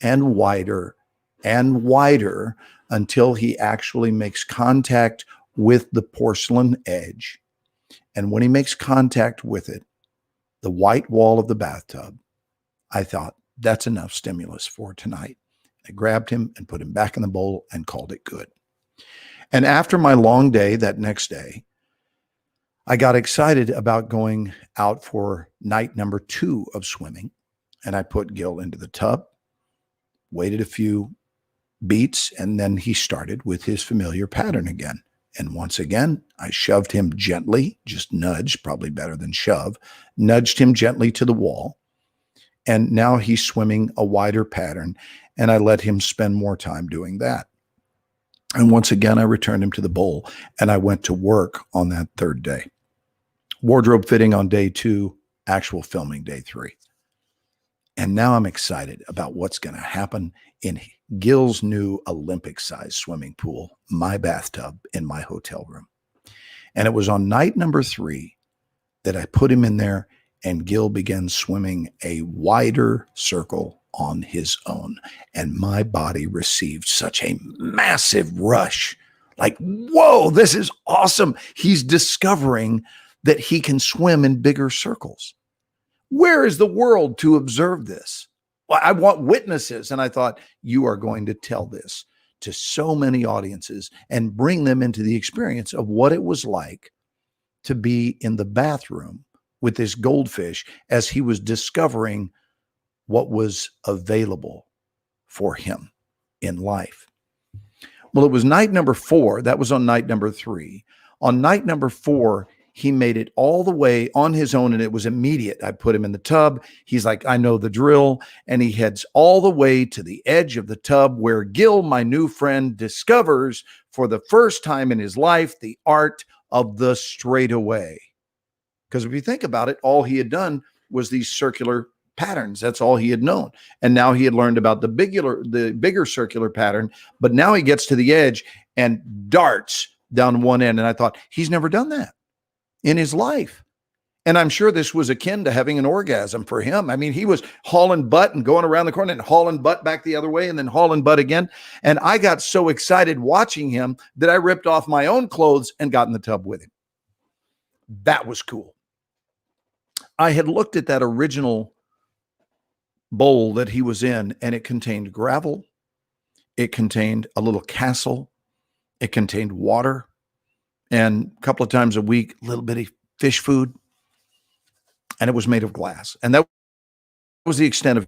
and wider and wider until he actually makes contact with the porcelain edge. And when he makes contact with it, the white wall of the bathtub, I thought, that's enough stimulus for tonight. I grabbed him and put him back in the bowl and called it good. And after my long day that next day, I got excited about going out for night number 2 of swimming. And I put Gil into the tub, waited a few beats, and then he started with his familiar pattern again. And once again, I shoved him gently, just nudge, probably better than shove, nudged him gently to the wall. And now he's swimming a wider pattern, and I let him spend more time doing that. And once again, I returned him to the bowl, and I went to work on that third day. Wardrobe fitting on day 2, actual filming day 3. And now I'm excited about what's going to happen in Gil's new Olympic-sized swimming pool, my bathtub in my hotel room. And it was on night number 3 that I put him in there, and Gil began swimming a wider circle on his own. And my body received such a massive rush. Like, whoa, this is awesome. He's discovering that he can swim in bigger circles. Where is the world to observe this? Well, I want witnesses. And I thought, you are going to tell this to so many audiences and bring them into the experience of what it was like to be in the bathroom with this goldfish as he was discovering what was available for him in life. Well, it was night number 4. That was on night number 3. On night number 4, he made it all the way on his own, and it was immediate. I put him in the tub. He's like, I know the drill. And he heads all the way to the edge of the tub where Gil, my new friend, discovers for the first time in his life the art of the straightaway. Because if you think about it, all he had done was these circular patterns. That's all he had known. And now he had learned about the bigger circular pattern, but now he gets to the edge and darts down one end. And I thought, he's never done that in his life. And I'm sure this was akin to having an orgasm for him. I mean, he was hauling butt and going around the corner and hauling butt back the other way and then hauling butt again. And I got so excited watching him that I ripped off my own clothes and got in the tub with him. That was cool. I had looked at that original bowl that he was in, and it contained gravel. It contained a little castle. It contained water. And a couple of times a week, a little bitty fish food. And it was made of glass. And that was the extent of,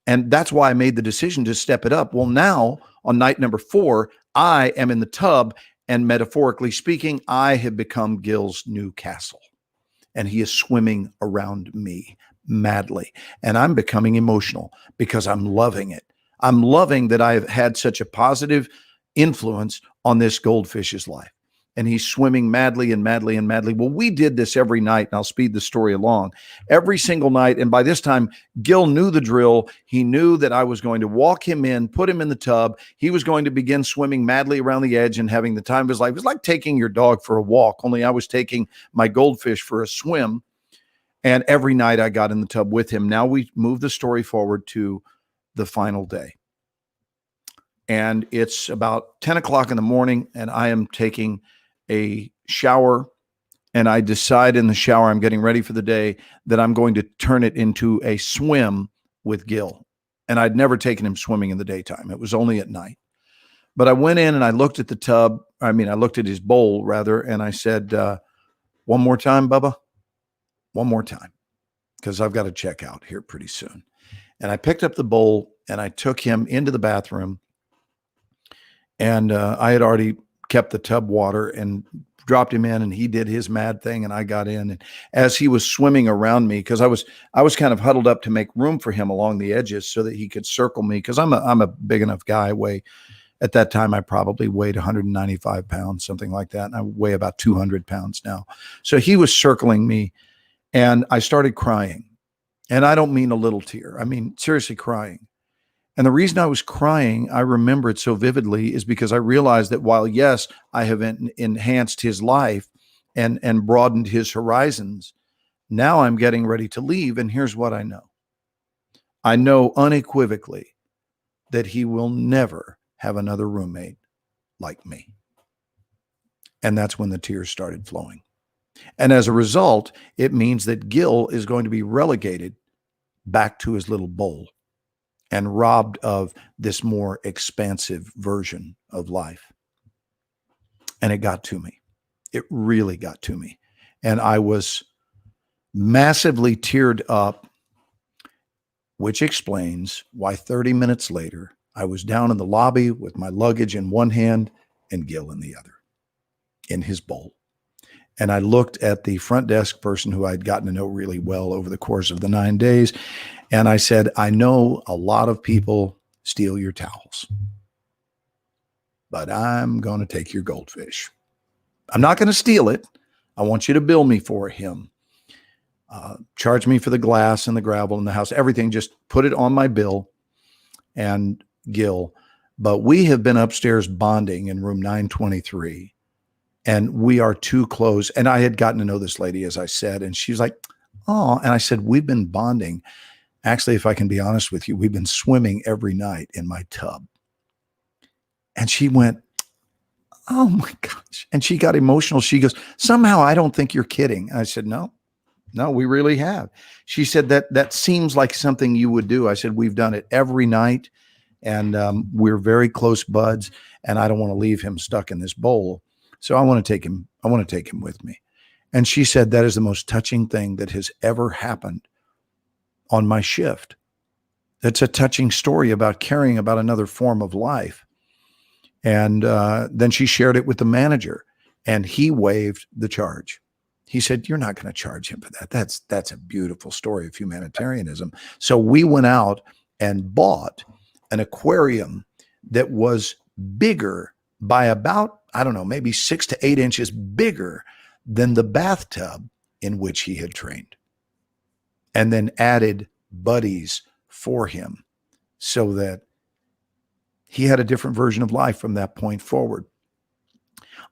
and that's why I made the decision to step it up. Well, now on night number 4, I am in the tub, and metaphorically speaking, I have become Gil's new castle. And he is swimming around me madly. And I'm becoming emotional because I'm loving it. I'm loving that I've had such a positive influence on this goldfish's life. And he's swimming madly and madly and madly. Well, we did this every night, and I'll speed the story along. Every single night, and by this time, Gil knew the drill. He knew that I was going to walk him in, put him in the tub. He was going to begin swimming madly around the edge and having the time of his life. It was like taking your dog for a walk, only I was taking my goldfish for a swim. And every night I got in the tub with him. Now we move the story forward to the final day. And it's about 10 o'clock in the morning, and I am taking a shower, and I decide in the shower, I'm getting ready for the day, that I'm going to turn it into a swim with Gil. And I'd never taken him swimming in the daytime. It was only at night. But I went in and I looked at the tub. I looked at his bowl rather, and I said, one more time, Bubba, one more time, because I've got to check out here pretty soon. And I picked up the bowl and I took him into the bathroom, and I had already kept the tub water and dropped him in, and he did his mad thing, and I got in. And as he was swimming around me, because I was kind of huddled up to make room for him along the edges so that he could circle me, because I'm a big enough guy. At that time, I probably weighed 195 pounds, something like that. And I weigh about 200 pounds now. So he was circling me, and I started crying. And I don't mean a little tear. I mean, seriously crying. And the reason I was crying, I remember it so vividly, is because I realized that while, yes, I have enhanced his life and broadened his horizons, now I'm getting ready to leave. And here's what I know. I know unequivocally that he will never have another roommate like me. And that's when the tears started flowing. And as a result, it means that Gil is going to be relegated back to his little bowl and robbed of this more expansive version of life. And it got to me. It really got to me. And I was massively teared up, which explains why 30 minutes later, I was down in the lobby with my luggage in one hand and Gil in the other, in his bowl. And I looked at the front desk person who I'd gotten to know really well over the course of the 9 days. And I said, I know a lot of people steal your towels, but I'm going to take your goldfish. I'm not going to steal it. I want you to bill me for him. Charge me for the glass and the gravel in the house, everything. Just put it on my bill. And Gil, but we have been upstairs bonding in room 923. And we are too close. And I had gotten to know this lady, as I said, and she's like, oh, and I said, we've been bonding. Actually, if I can be honest with you, we've been swimming every night in my tub. And she went, oh my gosh. And she got emotional. She goes, somehow I don't think you're kidding. I said, no, we really have. She said, that seems like something you would do. I said, we've done it every night. And we're very close buds. And I don't want to leave him stuck in this bowl. So I want to take him with me. And she said, that is the most touching thing that has ever happened on my shift. It's a touching story about caring about another form of life. And then she shared it with the manager, and he waived the charge. He said, you're not going to charge him for that. That's a beautiful story of humanitarianism. So we went out and bought an aquarium that was bigger by about, I don't know, maybe 6 to 8 inches bigger than the bathtub in which he had trained, and then added buddies for him so that he had a different version of life from that point forward.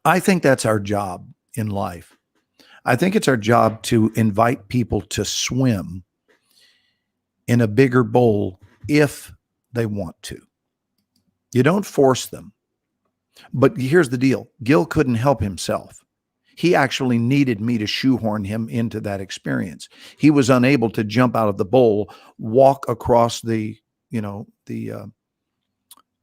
I think that's our job in life. I think it's our job to invite people to swim in a bigger bowl if they want to. You don't force them. But here's the deal. Gil couldn't help himself. He actually needed me to shoehorn him into that experience. He was unable to jump out of the bowl, walk across the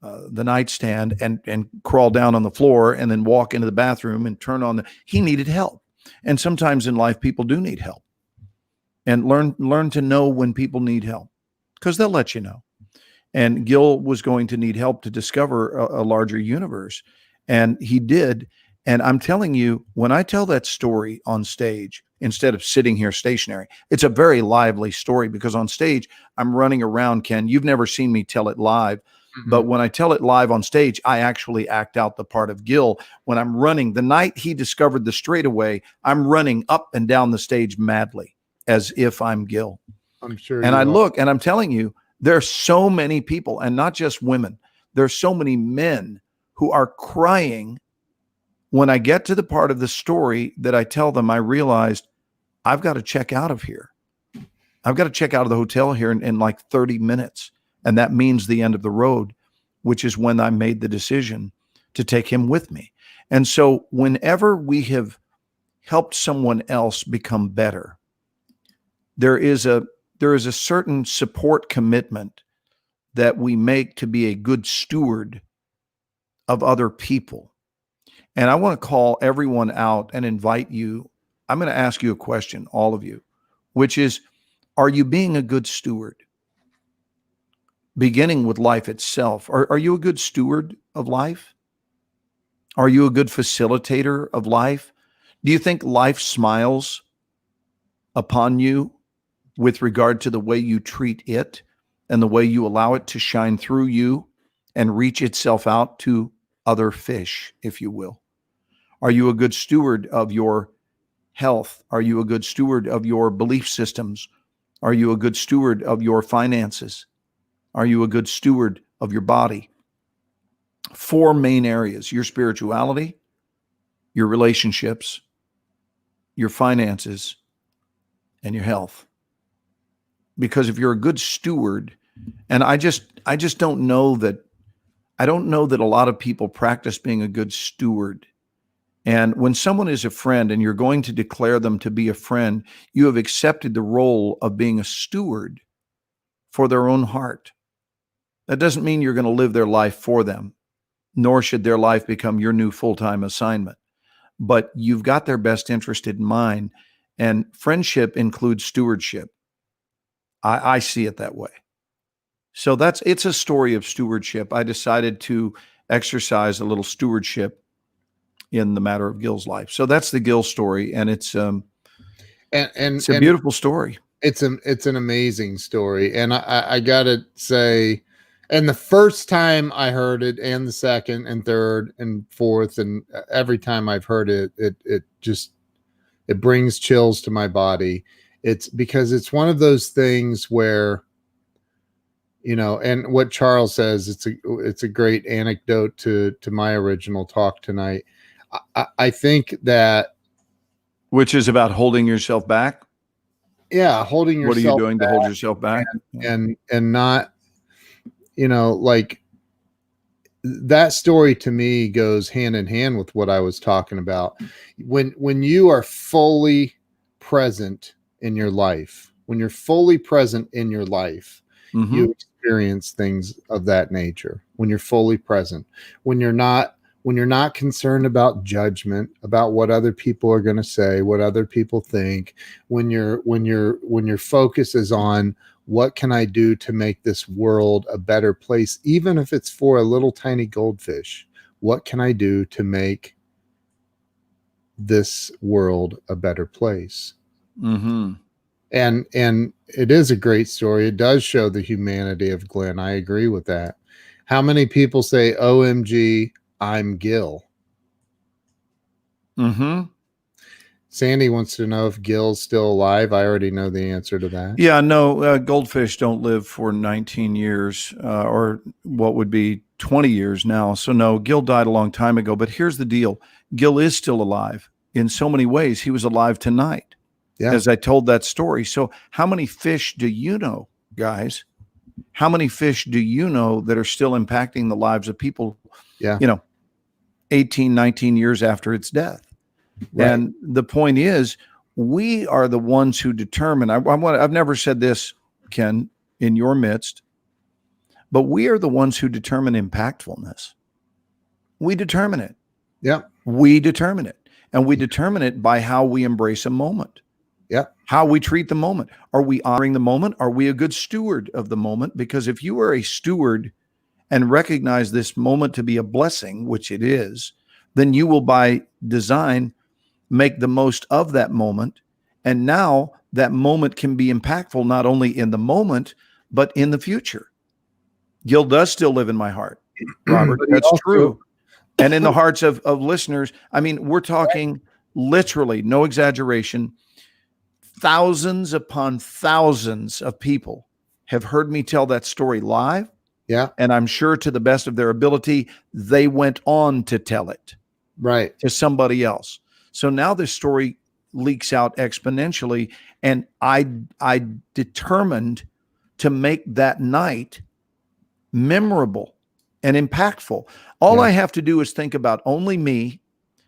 nightstand and crawl down on the floor and then walk into the bathroom and turn on he needed help. And sometimes in life, people do need help. And learn to know when people need help, because they'll let you know. And Gil was going to need help to discover a larger universe. And he did. And I'm telling you, when I tell that story on stage, instead of sitting here stationary, it's a very lively story, because on stage, I'm running around, Ken. You've never seen me tell it live. Mm-hmm. But when I tell it live on stage, I actually act out the part of Gil. When I'm running, the night he discovered the straightaway, I'm running up and down the stage madly, as if I'm Gil. I'm sure. And I look, and I'm telling you, there are so many people, and not just women. There are so many men who are crying. When I get to the part of the story that I tell them, I realized I've got to check out of here. I've got to check out of the hotel here in like 30 minutes. And that means the end of the road, which is when I made the decision to take him with me. And so whenever we have helped someone else become better, there is a certain support commitment that we make to be a good steward of other people. And I want to call everyone out and invite you. I'm going to ask you a question, all of you, which is, are you being a good steward? Beginning with life itself. Are you a good steward of life? Are you a good facilitator of life? Do you think life smiles upon you with regard to the way you treat it and the way you allow it to shine through you and reach itself out to other fish, if you will? Are you a good steward of your health? Are you a good steward of your belief systems? Are you a good steward of your finances? Are you a good steward of your body? 4 main areas: your spirituality, your relationships, your finances, and your health. Because if you're a good steward, and I just don't know that, I don't know that a lot of people practice being a good steward. And when someone is a friend and you're going to declare them to be a friend, you have accepted the role of being a steward for their own heart. That doesn't mean you're going to live their life for them, nor should their life become your new full-time assignment. But you've got their best interest in mind, and friendship includes stewardship. I see it that way. So it's a story of stewardship. I decided to exercise a little stewardship in the matter of Gil's life. So that's the Gil story, and it's a beautiful story. It's an amazing story, and I gotta say, and the first time I heard it, and the second and third and fourth, and every time I've heard it, it brings chills to my body. It's because it's one of those things where, you know, and what Charles says, it's a great anecdote to my original talk tonight. I think that, which is about holding yourself back. Yeah, holding yourself. What are you doing to hold yourself back? And not, you know, like that story to me goes hand in hand with what I was talking about. When you are fully present in your life, when you're fully present in your life, you experience things of that nature. When you're fully present, when you're not concerned about judgment, about what other people are going to say, what other people think, when your focus is on what can I do to make this world a better place, even if it's for a little tiny goldfish, what can I do to make this world a better place? And it is a great story. It does show the humanity of Glenn. I agree with that. How many people say, OMG, I'm Gil? Sandy wants to know if Gil's still alive. I already know the answer to that. Yeah, no, goldfish don't live for 19 years or what would be 20 years now. So no, Gil died a long time ago. But here's the deal. Gil is still alive in so many ways. He was alive tonight, as I told that story. So how many fish do you know, guys? How many fish do you know that are still impacting the lives of people, 18, 19 years after its death? Right. And the point is, we are the ones who determine. I've never said this, Ken, in your midst, but we are the ones who determine impactfulness. We determine it. Yeah. We determine it. And we determine it by how we embrace a moment. Yeah. How we treat the moment. Are we honoring the moment? Are we a good steward of the moment? Because if you are a steward and recognize this moment to be a blessing, which it is, then you will by design make the most of that moment. And now that moment can be impactful not only in the moment, but in the future. Gil does still live in my heart, Robert. That's true. And in the hearts of listeners. I mean, we're talking literally, no exaggeration, thousands upon thousands of people have heard me tell that story live. Yeah. And I'm sure to the best of their ability, they went on to tell it to somebody else. So now this story leaks out exponentially. And I determined to make that night memorable and impactful. All I have to do is think about only me,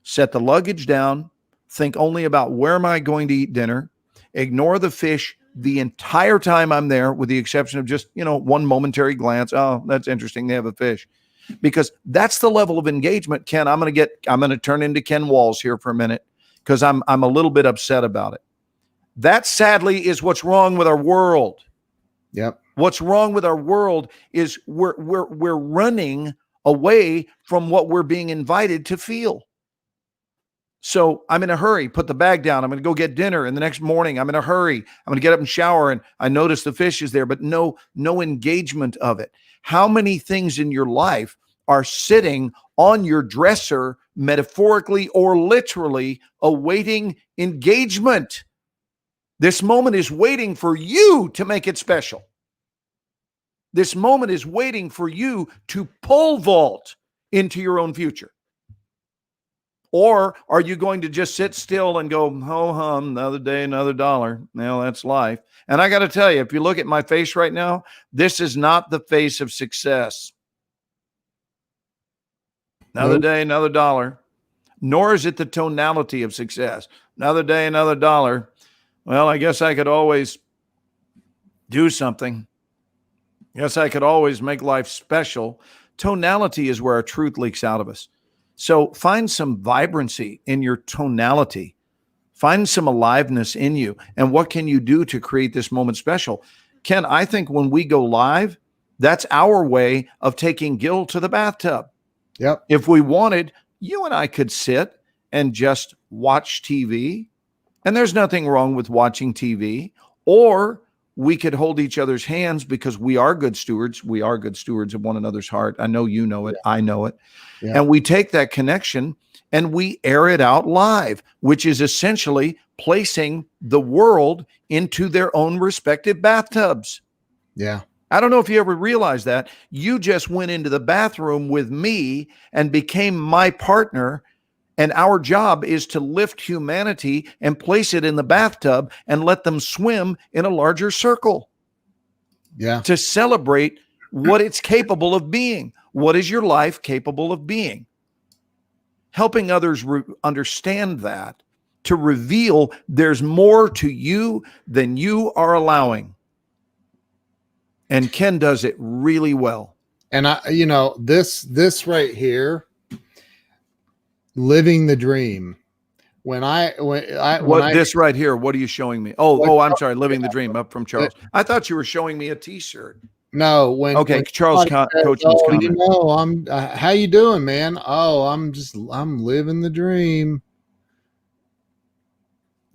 set the luggage down, think only about where am I going to eat dinner, ignore the fish the entire time I'm there, with the exception of just, one momentary glance. Oh, that's interesting. They have a fish. Because that's the level of engagement, Ken. I'm going to turn into Ken Walls here for a minute, because I'm a little bit upset about it. That sadly is what's wrong with our world. Yep. What's wrong with our world is we're running away from what we're being invited to feel. So I'm in a hurry, put the bag down. I'm going to go get dinner. And the next morning, I'm in a hurry. I'm going to get up and shower. And I notice the fish is there, but no engagement of it. How many things in your life are sitting on your dresser, metaphorically or literally, awaiting engagement? This moment is waiting for you to make it special. This moment is waiting for you to pole vault into your own future. Or are you going to just sit still and go, ho hum, another day, another dollar? Well, that's life. And I got to tell you, if you look at my face right now, this is not the face of success. Another day, another dollar. Nor is it the tonality of success. Another day, another dollar. Well, I guess I could always do something. Yes, I could always make life special. Tonality is where our truth leaks out of us. So find some vibrancy in your tonality. Find some aliveness in you. And what can you do to create this moment special? Ken, I think when we go live, that's our way of taking Gil to the bathtub. Yep. If we wanted, you and I could sit and just watch TV. And there's nothing wrong with watching TV. Or we could hold each other's hands because we are good stewards. We are good stewards of one another's heart. I know you know it. Yeah. I know it. Yeah. And we take that connection and we air it out live, which is essentially placing the world into their own respective bathtubs. Yeah. I don't know if you ever realized that. You just went into the bathroom with me and became my partner. And our job is to lift humanity and place it in the bathtub and let them swim in a larger circle. Yeah. To celebrate what it's capable of being. What is your life capable of being? Helping others understand that, to reveal there's more to you than you are allowing. And Ken does it really well. And this right here, living the dream. When this right here, what are you showing me? Oh, I'm sorry. Living the dream, up from Charles. I thought you were showing me a t-shirt. No, when Charles Coachman's comment. I'm how you doing, man? Oh, I'm living the dream.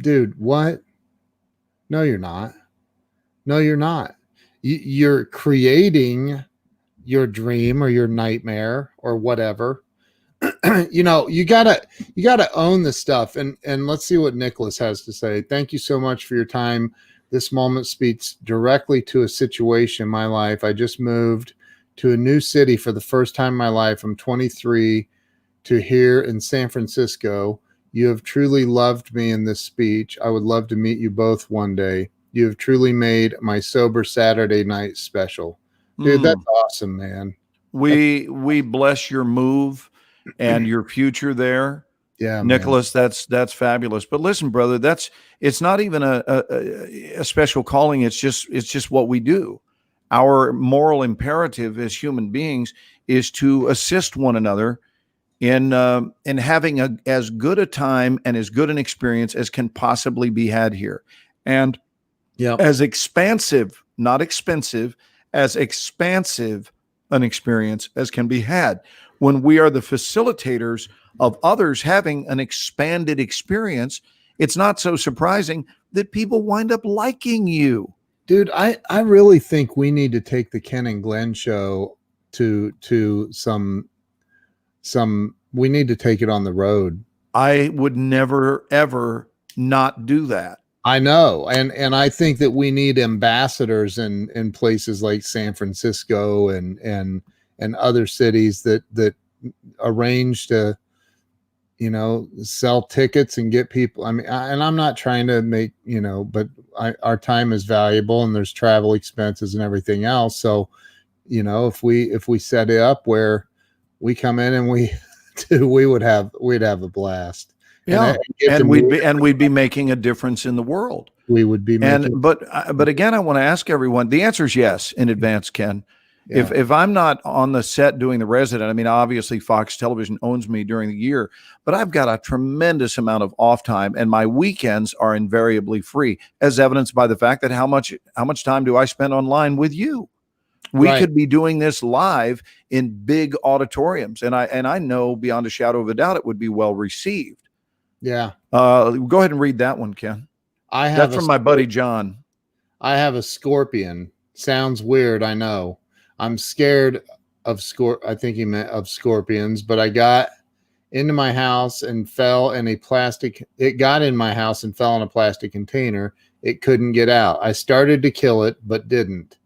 Dude, what? No, you're not. No, you're not. You're creating your dream or your nightmare or whatever. You gotta own the stuff. And let's see what Nicholas has to say. Thank you so much for your time. This moment speaks directly to a situation in my life. I just moved to a new city for the first time in my life. I'm 23 to here in San Francisco. You have truly loved me in this speech. I would love to meet you both one day. You have truly made my sober Saturday night special. Dude, that's awesome, man. We bless your move and your future there. Yeah, Nicholas, man. That's fabulous. But listen, brother, it's not even a special calling. It's just what we do. Our moral imperative as human beings is to assist one another in having as good a time and as good an experience as can possibly be had here. And as expansive, not expensive, as expansive an experience as can be had. When we are the facilitators of others having an expanded experience, it's not so surprising that people wind up liking you. Dude, I really think we need to take the Ken and Glenn show to some we need to take it on the road. I would never, ever not do that. I know. And I think that we need ambassadors in places like San Francisco and other cities that arrange to, sell tickets and get people. I mean, and I'm not trying to make, but our time is valuable and there's travel expenses and everything else. So, if we set it up where we come in and we'd have a blast. Yeah. And we'd be making a difference in the world. We would be making. But again, I want to ask everyone, the answer is yes in advance, Ken. Yeah. If I'm not on the set doing The Resident, I mean, obviously Fox Television owns me during the year, but I've got a tremendous amount of off time and my weekends are invariably free, as evidenced by the fact that how much time do I spend online with you? We Right. could be doing this live in big auditoriums, and I know beyond a shadow of a doubt it would be well received. Yeah. Go ahead and read that one, Ken. I have That's a from my buddy John. I have a scorpion. Sounds weird, I know. I'm scared of I think he meant of scorpions, but I got into my house and fell in a plastic. It got in my house and fell in a plastic container. It couldn't get out. I started to kill it, but didn't.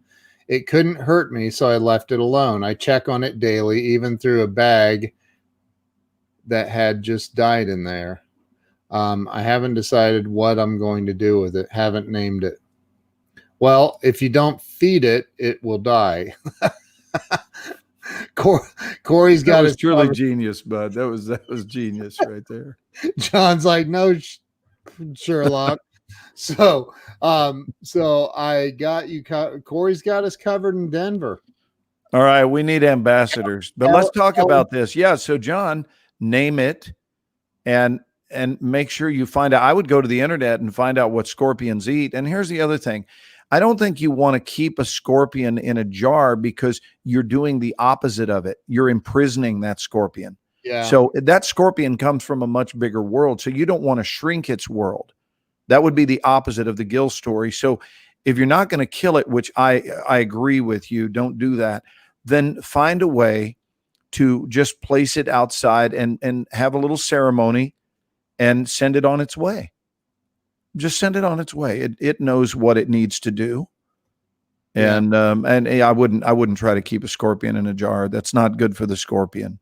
It couldn't hurt me, so I left it alone. I check on it daily, even through a bag that had just died in there. I haven't decided what I'm going to do with it. Haven't named it. Well, if you don't feed it, it will die. Corey's got his truly genius, bud. That was genius right there. John's like, no, Sherlock. So I got you. Corey's got us covered in Denver. All right, we need ambassadors, but let's talk about this. Yeah, so John, name it, and make sure you find out. I would go to the internet and find out what scorpions eat. And here's the other thing. I don't think you want to keep a scorpion in a jar because you're doing the opposite of it. You're imprisoning that scorpion. Yeah. So that scorpion comes from a much bigger world. So you don't want to shrink its world. That would be the opposite of the Gill story. So if you're not going to kill it, which I agree with you, don't do that, then find a way to just place it outside and have a little ceremony and send it on its way. Just send it on its way. It knows what it needs to do. And I wouldn't try to keep a scorpion in a jar. That's not good for the scorpion,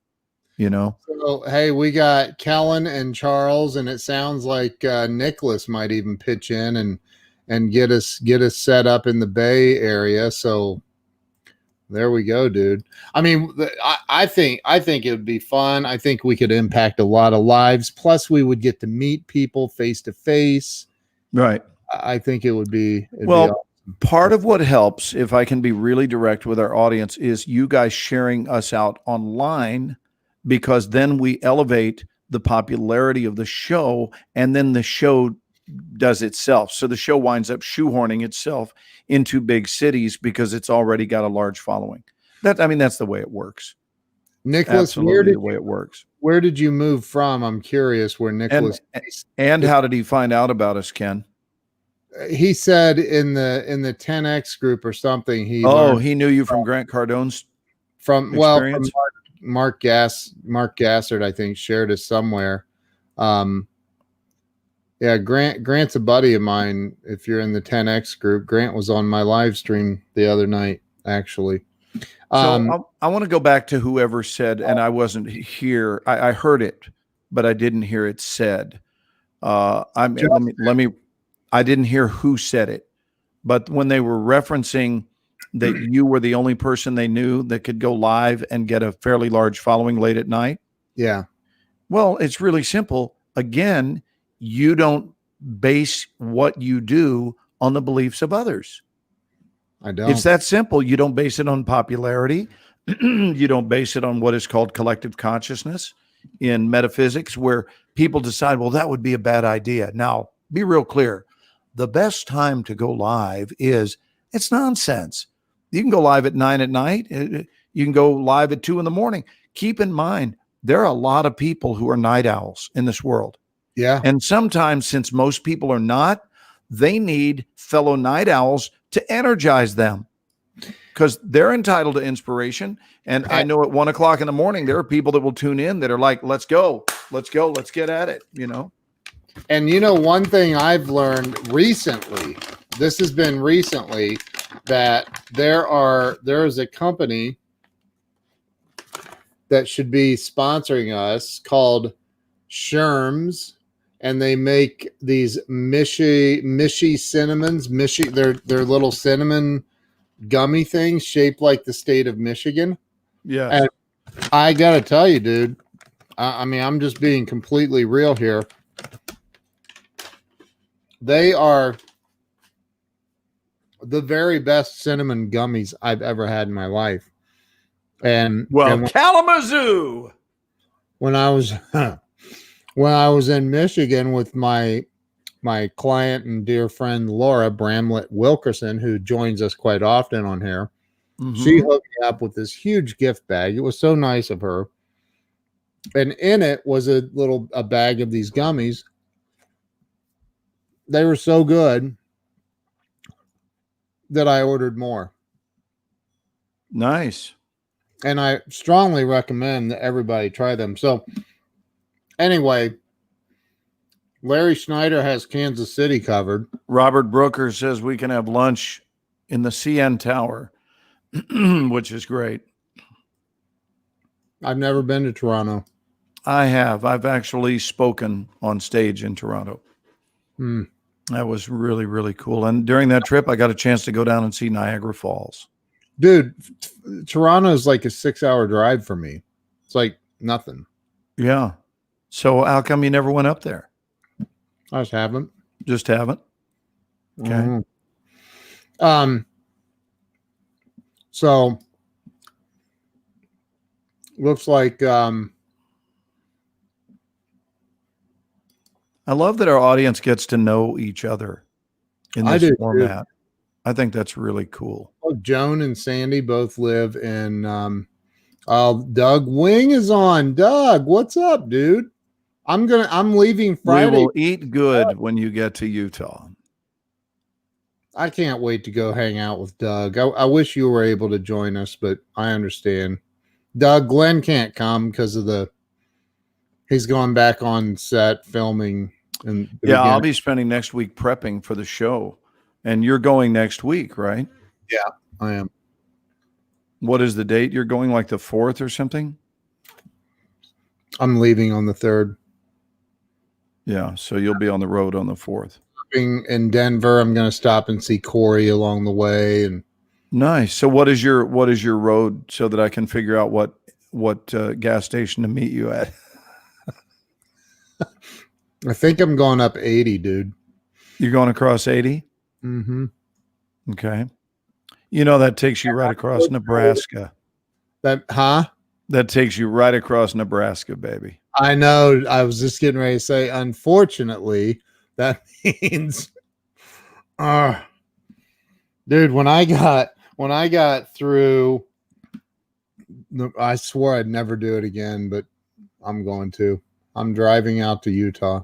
you know? So, hey, we got Kellen and Charles, and it sounds like Nicholas might even pitch in and get us set up in the Bay Area. So there we go, dude. I mean, I think it would be fun. I think we could impact a lot of lives. Plus, we would get to meet people face to face. Right. I think it would be well. Be awesome. Part of what helps, if I can be really direct with our audience, is you guys sharing us out online, because then we elevate the popularity of the show, and then the show does itself. So the show winds up shoehorning itself into big cities because it's already got a large following. That's the way it works. Nicholas, Absolutely the way it works. Where did you move from? I'm curious where Nicholas and how did he find out about us, Ken? He said in the 10X group or something. He knew you from Grant Cardone's from Mark Gassard, I think, shared us somewhere. Yeah, Grant's a buddy of mine. If you're in the 10X group, Grant was on my live stream the other night, actually. So I want to go back to whoever said, and I wasn't here. I heard it, but I didn't hear it said. I didn't hear who said it, but when they were referencing that you were the only person they knew that could go live and get a fairly large following late at night. Yeah. Well, it's really simple. Again, you don't base what you do on the beliefs of others. I don't. It's that simple. You don't base it on popularity. You don't base it on what is called collective consciousness in metaphysics, where people decide, well, that would be a bad idea. Now, be real clear. The best time to go live it's nonsense. You can go live at 9 at night. You can go live at 2 in the morning. Keep in mind, there are a lot of people who are night owls in this world. Yeah. And sometimes, since most people are not, they need fellow night owls to energize them, because they're entitled to inspiration. And I know at 1 o'clock in the morning, there are people that will tune in that are like, let's go, let's get at it, you know? And one thing I've learned recently, this has been recently, that there is a company that should be sponsoring us called Sherms, and they make these Mishy cinnamons. They're little cinnamon gummy things shaped like the state of Michigan. Yeah. And I gotta tell you, dude, I mean, I'm just being completely real here. They are the very best cinnamon gummies I've ever had in my life. And Kalamazoo. When I was in Michigan with my client and dear friend Laura Bramlett Wilkerson, who joins us quite often on here, She hooked me up with this huge gift bag. It was so nice of her. And in it was a bag of these gummies. They were so good that I ordered more. Nice. And I strongly recommend that everybody try them. So anyway, Larry Schneider has Kansas City covered. Robert Brooker says we can have lunch in the CN Tower, which is great. I've never been to Toronto. I have. I've actually spoken on stage in Toronto. That was really, really cool. And during that trip, I got a chance to go down and see Niagara Falls. Dude, Toronto is like a 6-hour drive for me. It's like nothing. Yeah. So how come you never went up there? I just haven't. Just haven't? Okay. So looks like I love that our audience gets to know each other in this format. I think that's really cool. Joan and Sandy both live in Doug Wing is on. Doug, what's up, dude? I'm leaving Friday. We will eat good when you get to Utah. I can't wait to go hang out with Doug. I wish you were able to join us, but I understand. Doug, Glenn can't come because of he's going back on set filming. I'll be spending next week prepping for the show. And you're going next week, right? Yeah, I am. What is the date? You're going like the 4th or something? I'm leaving on the 3rd. Yeah, so you'll be on the road on the 4th. In Denver, I'm going to stop and see Corey along the way. And nice. So what is your road so that I can figure out what gas station to meet you at? I think I'm going up 80, dude. You're going across 80? Mm-hmm. Okay. You know, that takes you right across Nebraska. That takes you right across Nebraska, baby. I know. I was just getting ready to say, unfortunately, that means, dude, when I got through, I swore I'd never do it again, but I'm going to. I'm driving out to Utah.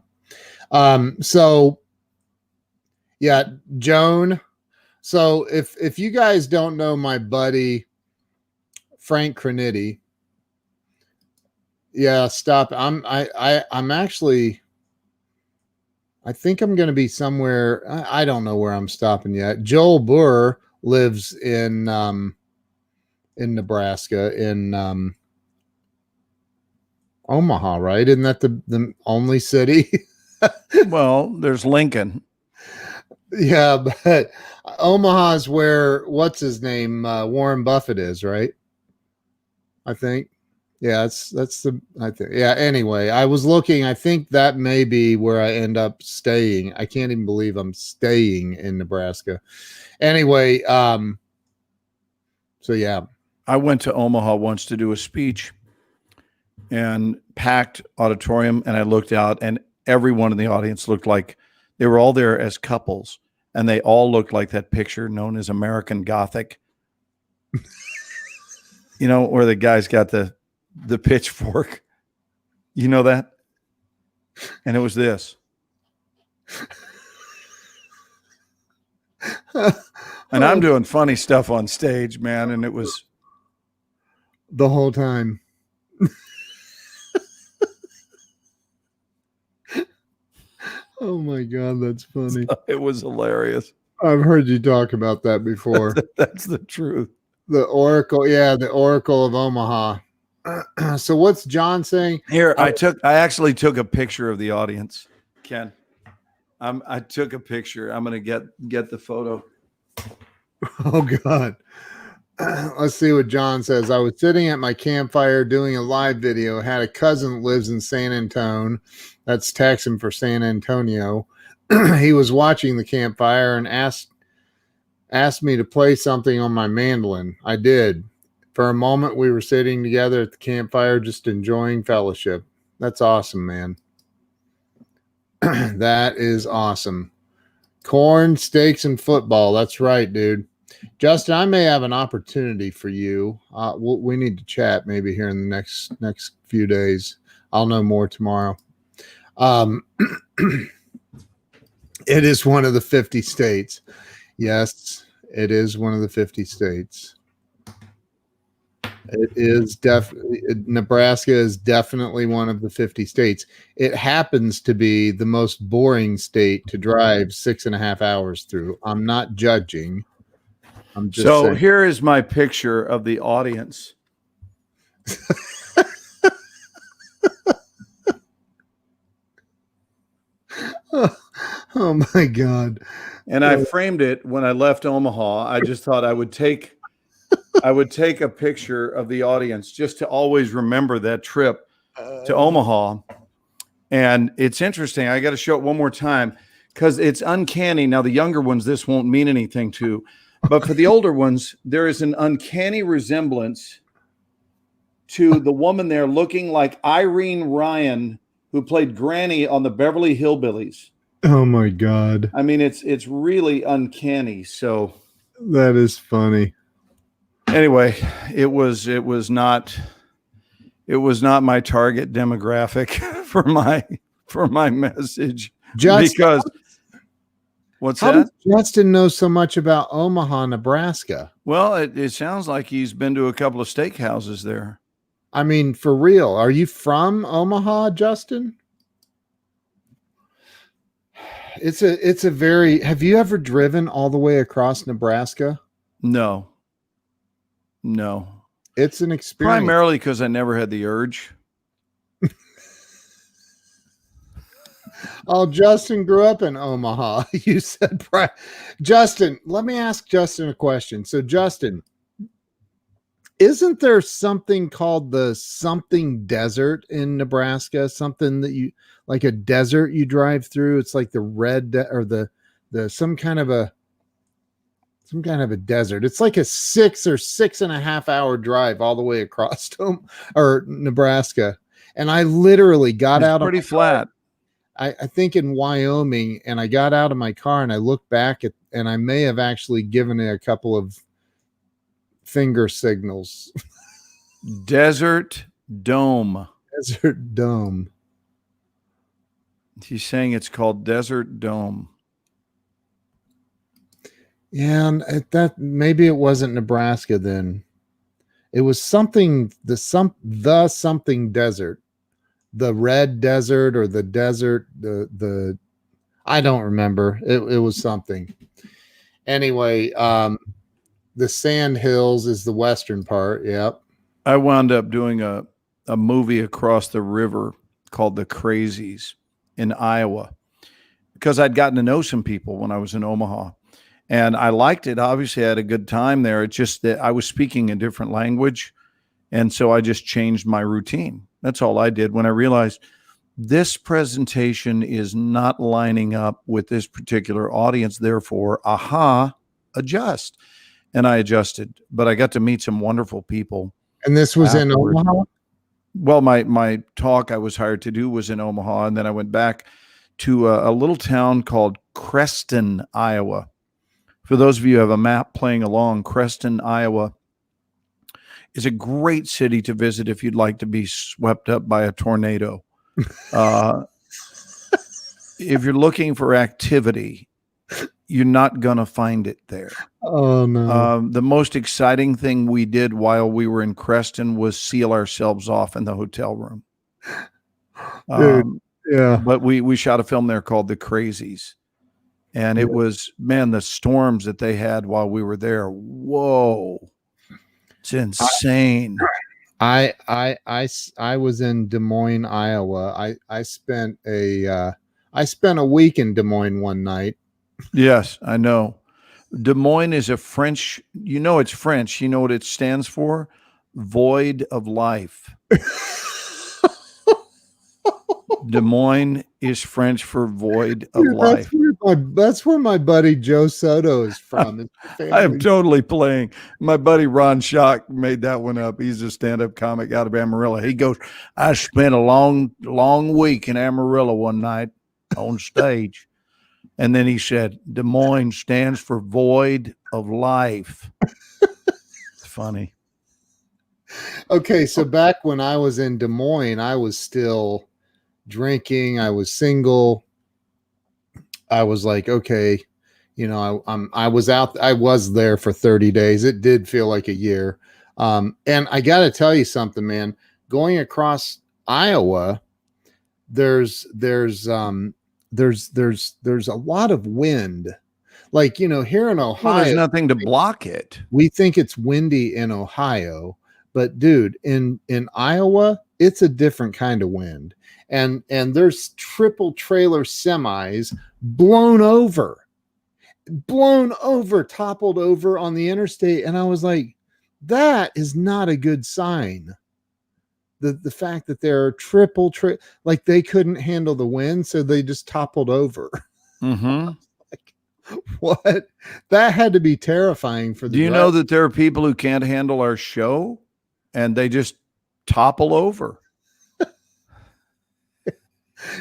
So yeah, Joan. So if you guys don't know my buddy Frank Crenity, yeah, stop. I'm actually, I think I'm going to be somewhere. I don't know where I'm stopping yet. Joel Burr lives in Nebraska, in Omaha, right? Isn't that the only city? Well, there's Lincoln. Yeah, but Omaha is where what's his name, Warren Buffett is, right? I think. Yeah, I think. Yeah. Anyway, I was looking. I think that may be where I end up staying. I can't even believe I'm staying in Nebraska. Anyway, so yeah, I went to Omaha once to do a speech, and packed auditorium, and I looked out, and everyone in the audience looked like they were all there as couples, and they all looked like that picture known as American Gothic. You know, where the guy's got the pitchfork. You know that? And it was this. And I'm doing funny stuff on stage, man, and it was the whole time. Oh my God, that's funny. It was hilarious. I've heard you talk about that before. That's the truth. The Oracle, yeah, the Oracle of Omaha. So what's John saying? Here, I actually took a picture of the audience, Ken. I took a picture. I'm gonna get the photo. Oh God. Let's see what John says. I was sitting at my campfire doing a live video. Had a cousin that lives in San Antonio. That's Texan for San Antonio. He was watching the campfire and asked me to play something on my mandolin. I did. For a moment, we were sitting together at the campfire, just enjoying fellowship. That's awesome, man. That is awesome. Corn, steaks, and football. That's right, dude. Justin, I may have an opportunity for you. We need to chat maybe here in the next few days. I'll know more tomorrow. It is one of the 50 states. Yes, it is one of the 50 states. It is definitely Nebraska is definitely one of the 50 states. It happens to be the most boring state to drive 6.5 hours through. I'm not judging. I'm just saying. Here is my picture of the audience. Oh my God. And I framed it when I left Omaha. I just thought I would take a picture of the audience just to always remember that trip to Omaha. And it's interesting. I got to show it one more time because it's uncanny. Now, the younger ones, this won't mean anything to, but for the older ones, there is an uncanny resemblance to the woman there looking like Irene Ryan, who played Granny on the Beverly Hillbillies. Oh my God. I mean, it's really uncanny. So that is funny. Anyway, it was not my target demographic for my message. Because what's how that? Does Justin knows so much about Omaha, Nebraska? Well, it sounds like he's been to a couple of steakhouses there. I mean, for real. Are you from Omaha, Justin? It's a very, have you ever driven all the way across Nebraska? No. It's an experience. Primarily because I never had the urge. Oh, Justin grew up in Omaha. You said, Justin, let me ask Justin a question. So, Justin, isn't there something called the something desert in Nebraska? Something that you like a desert you drive through? It's like the red or the some kind of a desert. It's like a 6 or 6.5 hour drive all the way across Nebraska. And I literally got out. Pretty flat. I think in Wyoming, and I got out of my car and I looked back and I may have actually given it a couple of finger signals. Desert Dome. Desert Dome. He's saying it's called Desert Dome. Yeah, and that maybe it wasn't Nebraska then. It was something something desert. The red desert or the desert, the I don't remember. It was something. Anyway, the Sand Hills is the western part. Yep. I wound up doing a movie across the river called The Crazies in Iowa because I'd gotten to know some people when I was in Omaha. And I liked it. Obviously, I had a good time there. It's just that I was speaking a different language. And so I just changed my routine. That's all I did when I realized this presentation is not lining up with this particular audience. Therefore, adjust. And I adjusted. But I got to meet some wonderful people. And this was afterwards. In Omaha? Well, my talk I was hired to do was in Omaha. And then I went back to a little town called Creston, Iowa. For those of you who have a map playing along, Creston, Iowa is a great city to visit if you'd like to be swept up by a tornado. If you're looking for activity, you're not going to find it there. Oh, no. The most exciting thing we did while we were in Creston was seal ourselves off in the hotel room. Yeah. But we shot a film there called The Crazies. And it was, man, the storms that they had while we were there. Whoa. It's insane. I was in Des Moines, Iowa. I spent a week in Des Moines one night. Yes, I know. Des Moines is a French, it's French. You know what it stands for? Void of life. Des Moines is French for void of life. That's where my buddy Joe Soto is from. I am totally playing. My buddy Ron Schock made that one up. He's a stand-up comic out of Amarillo. He goes, I spent a long week in Amarillo one night on stage. And then he said, Des Moines stands for void of life. It's funny. Okay, so back when I was in Des Moines, I was still drinking. I was single. I was like, okay, I was out. I was there for 30 days. It did feel like a year. And I got to tell you something, man. Going across Iowa, there's a lot of wind. Like, here in Well, Ohio, there's nothing to block it. we think it's windy in Ohio, but dude, in Iowa, it's a different kind of wind. And there's triple trailer semis blown over, toppled over on the interstate. And I was like, that is not a good sign. The fact that there are like they couldn't handle the wind, so they just toppled over. Mm-hmm. Like, what? That had to be terrifying for the Do you know that there are people who can't handle our show and they just topple over?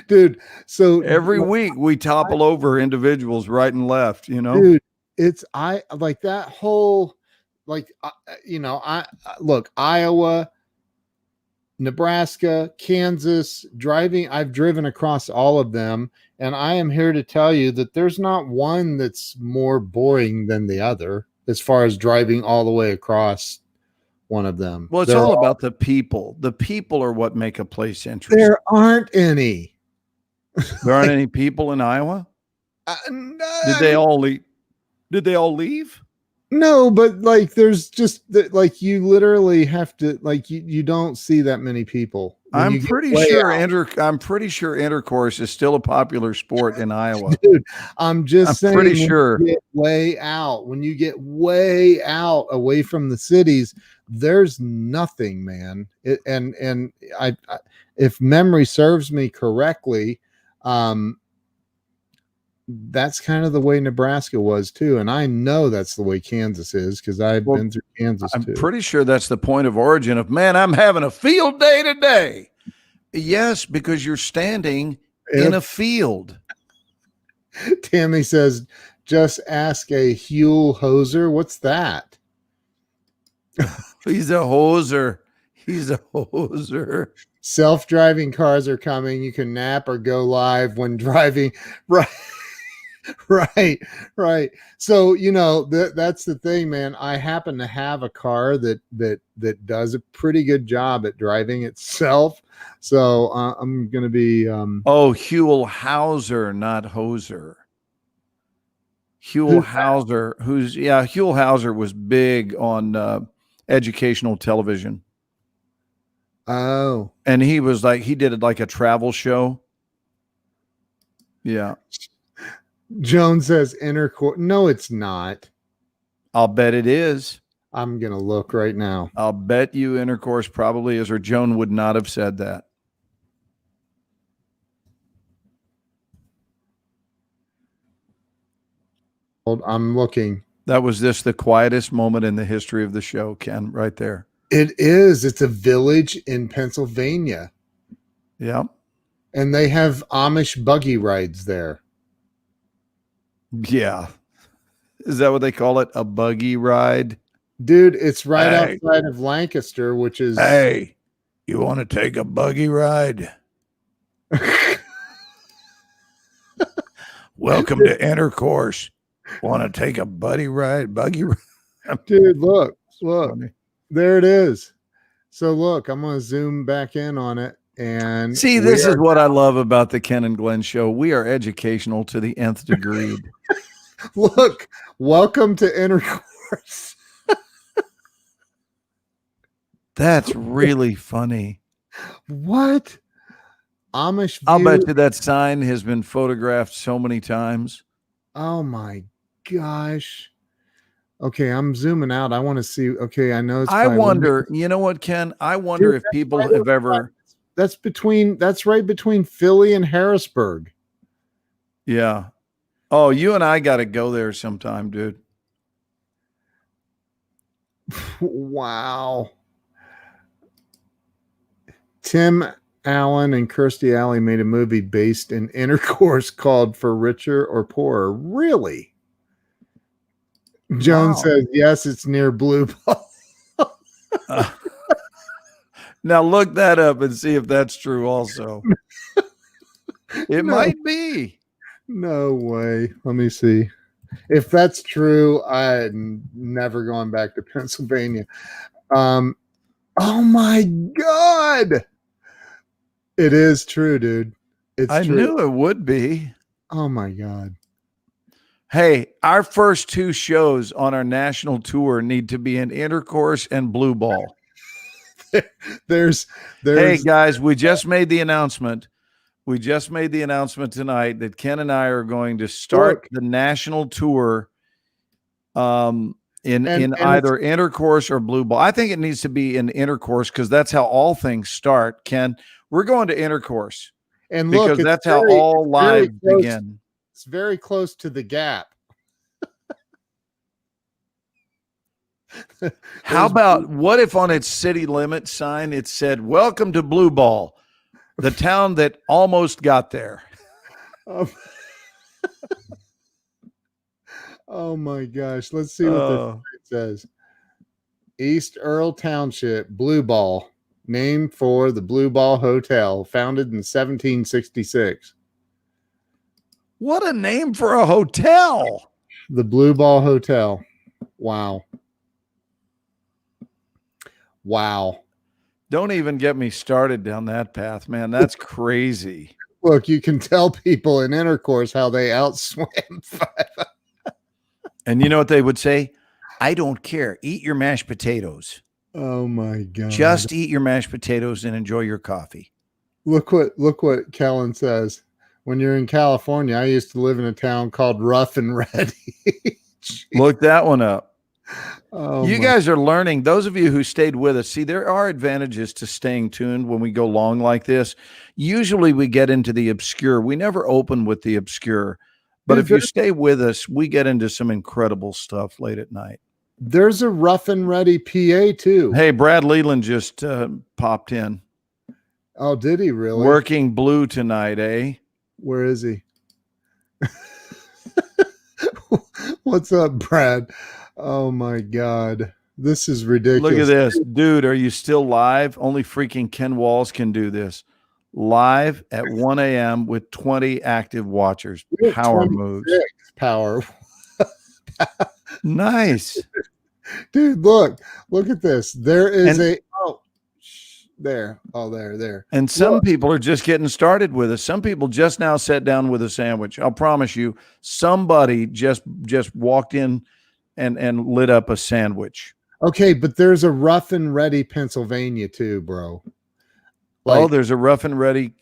Dude, so every week we topple over individuals right and left, Dude, it's I like that whole like look, Iowa, Nebraska, Kansas, I've driven across all of them, and I am here to tell you that there's not one that's more boring than the other as far as driving all the way across one of them. Well, it's all about the people. The people are what make a place interesting. There aren't any. There aren't any people in Iowa? Did they all leave? Did they all leave? No, but like there's just like you literally have to like you don't see that many people. I'm pretty sure intercourse is still a popular sport in Iowa. Dude, I'm saying pretty sure. When you get way out away from the cities, there's nothing, man. And I if memory serves me correctly, that's kind of the way Nebraska was too. And I know that's the way Kansas is because I've been through Kansas too. I'm pretty sure that's the point of origin of, man, I'm having a field day today. Yes, because you're standing in a field. Tammy says, just ask a Huel hoser. What's that? He's a hoser. He's a hoser. Self-driving cars are coming. You can nap or go live when driving. Right. Right. So, that's the thing, man. I happen to have a car that does a pretty good job at driving itself. So I'm going to be. Huel Hauser, not hoser. Huel Hauser, Huel Hauser was big on educational television. Oh. And he did it like a travel show. Yeah. Joan says intercourse. No, it's not. I'll bet it is. I'm going to look right now. I'll bet you intercourse probably is, or Joan would not have said that. I'm looking. That was the quietest moment in the history of the show, Ken, right there. It is. It's a village in Pennsylvania. Yeah. And they have Amish buggy rides there. Yeah. Is that what they call it? A buggy ride? Dude, it's right outside of Lancaster, which is... Hey, you want to take a buggy ride? Welcome to intercourse. Want to take a buggy ride? Dude, look. Funny. There it is. So look, I'm going to zoom back in on it. And see, this is what I love about the Ken and Glenn show. We are educational to the nth degree. Look, welcome to intercourse. That's really funny. What? Amish view? I'll bet you that sign has been photographed so many times. Oh my gosh. Okay, I'm zooming out. I want to see. Okay, I know. I wonder, you know what, Ken? I wonder if people have ever. That's right between Philly and Harrisburg. Yeah. Oh, you and I got to go there sometime, dude. Wow. Tim Allen and Kirstie Alley made a movie based in intercourse called For Richer or Poorer. Really? Joan Wow. says, yes, it's near Blue Ball. Now look that up and see if that's true also. It No. might be. No way. Let me see. If that's true, I'm never going back to Pennsylvania. Oh my God. It is true, dude. It's I true. knew it would be. Oh my God. Hey, our first 2 shows on our national tour need to be in intercourse and blue ball. There's Hey guys, we just made the announcement. We just made the announcement tonight that Ken and I are going to start the national tour in either intercourse or blue ball. I think it needs to be in intercourse because that's how all things start. Ken, we're going to intercourse. And look, because that's how all lives begin. It's very close to the Gap. How about what if on its city limit sign it said, "Welcome to Blue Ball, the town that almost got there"? Oh my gosh. Let's see what it says. East Earl Township, Blue Ball, named for the Blue Ball Hotel, founded in 1766. What a name for a hotel. The Blue Ball Hotel. Wow. Wow. Don't even get me started down that path, man. That's crazy. Look, you can tell people in intercourse how they outswam. And you know what they would say? I don't care. Eat your mashed potatoes. Oh my God. Just eat your mashed potatoes and enjoy your coffee. Look what Kellen says. When you're in California, I used to live in a town called Rough and Ready. Look that one up. Oh, you guys are learning. Those of you who stayed with us, see, there are advantages to staying tuned when we go long like this. Usually we get into the obscure. We never open with the obscure. But if you stay with us, we get into some incredible stuff late at night. There's a Rough and Ready PA too. Hey, Brad Leland just popped in. Oh, did he really? Working blue tonight, eh? Where is he? What's up, Brad? Oh my God. This is ridiculous. Look at this. Dude, are you still live? Only freaking Ken Walls can do this. Live at 1 a.m. with 20 active watchers. Power moves. Power. Nice. Dude, look at this. There is there. Oh, there. And some people are just getting started with us. Some people just now sat down with a sandwich. I'll promise you, somebody just walked in and lit up a sandwich. Okay, but there's a Rough and Ready, Pennsylvania too, bro. There's a Rough and Ready.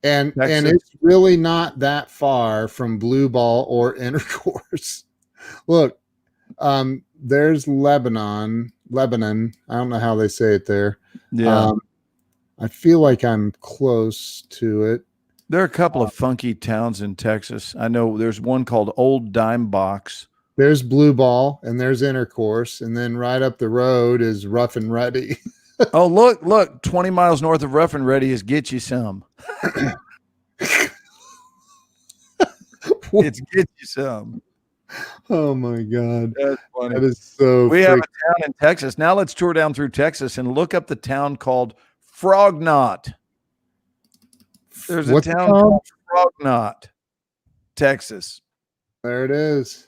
And it's really not that far from Blue Ball or intercourse. Look, there's Lebanon. I don't know how they say it there. Yeah. I feel like I'm close to it. There are a couple of funky towns in Texas. I know there's one called Old Dime Box. There's Blue Ball and there's intercourse. And then right up the road is Rough and Ready. Oh, look, 20 miles north of Rough and Ready is Get You Some. It's Get You Some. Oh my God. That's funny. That is so We have a town in Texas. Now let's tour down through Texas and look up the town called Frog Knot. There's a town called Frog Knot, Texas. There it is.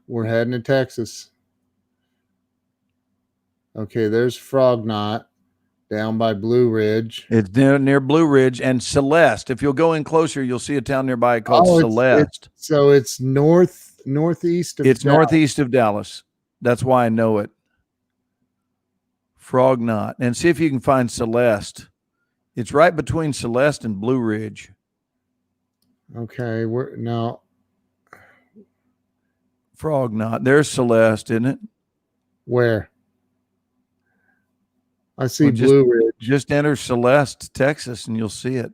We're heading to Texas. Okay, there's Frog Knot down by Blue Ridge. It's near Blue Ridge and Celeste. If you'll go in closer, you'll see a town nearby called Celeste. So it's northeast of It's Dallas. northeast of Dallas. That's why I know it. Frog Knot. And see if you can find Celeste. It's right between Celeste and Blue Ridge. Okay, Frog Knot. There's Celeste, isn't it? Where? I see Blue Ridge. Just enter Celeste, Texas, and you'll see it.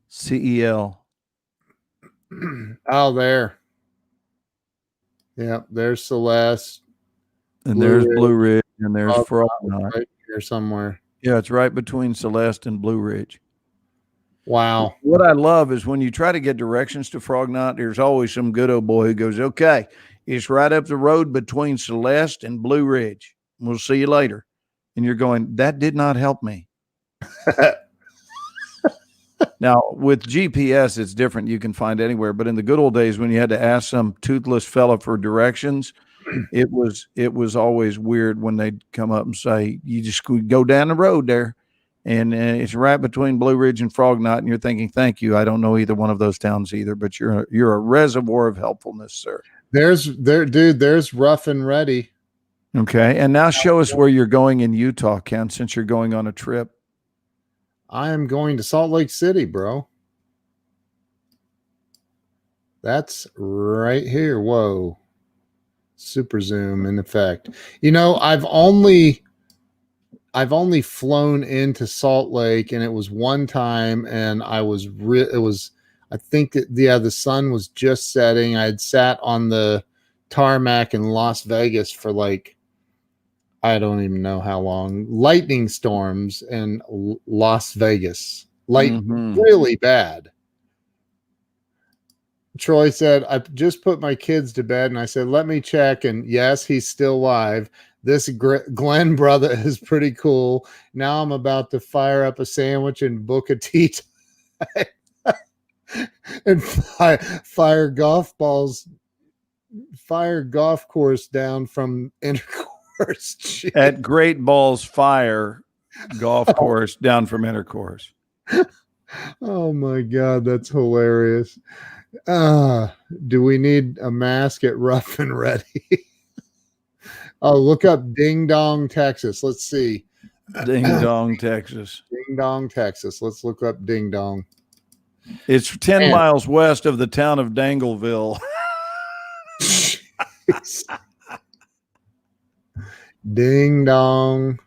CEL. Oh, there. Yeah, there's Celeste. And there's Blue Ridge. and there's Frog Knot. Right here somewhere. Yeah, it's right between Celeste and Blue Ridge. Wow. What I love is when you try to get directions to Frog Knot, there's always some good old boy who goes, okay, it's right up the road between Celeste and Blue Ridge. We'll see you later. And you're going, that did not help me. Now, with GPS, it's different. You can find anywhere. But in the good old days, when you had to ask some toothless fella for directions, it was always weird when they'd come up and say, you just go down the road there. And it's right between Blue Ridge and Frog Knot. And you're thinking, thank you. I don't know either one of those towns either, but you're a reservoir of helpfulness, sir. There's Rough and Ready. Okay. And now show us where you're going in Utah, Ken, since you're going on a trip. I am going to Salt Lake City, bro. That's right here. Whoa. Super zoom in effect. You know, I've only flown into Salt Lake, and it was one time, and I think the sun was just setting. I had sat on the tarmac in Las Vegas for like, I don't even know how long. Lightning storms in Las Vegas. Really bad. Troy said, I just put my kids to bed, and I said, let me check. And yes, he's still alive. This Glenn brother is pretty cool. Now I'm about to fire up a sandwich and book a tea time. And fire golf course down from intercourse. At Great Balls Fire golf course down from intercourse. Oh my God, that's hilarious. Do we need a mask at Rough and Ready? Oh, look up Ding Dong, Texas. Let's see. Ding Dong, Texas. Ding Dong, Texas. Let's look up Ding Dong. It's 10 miles west of the town of Dangleville. Ding Dong.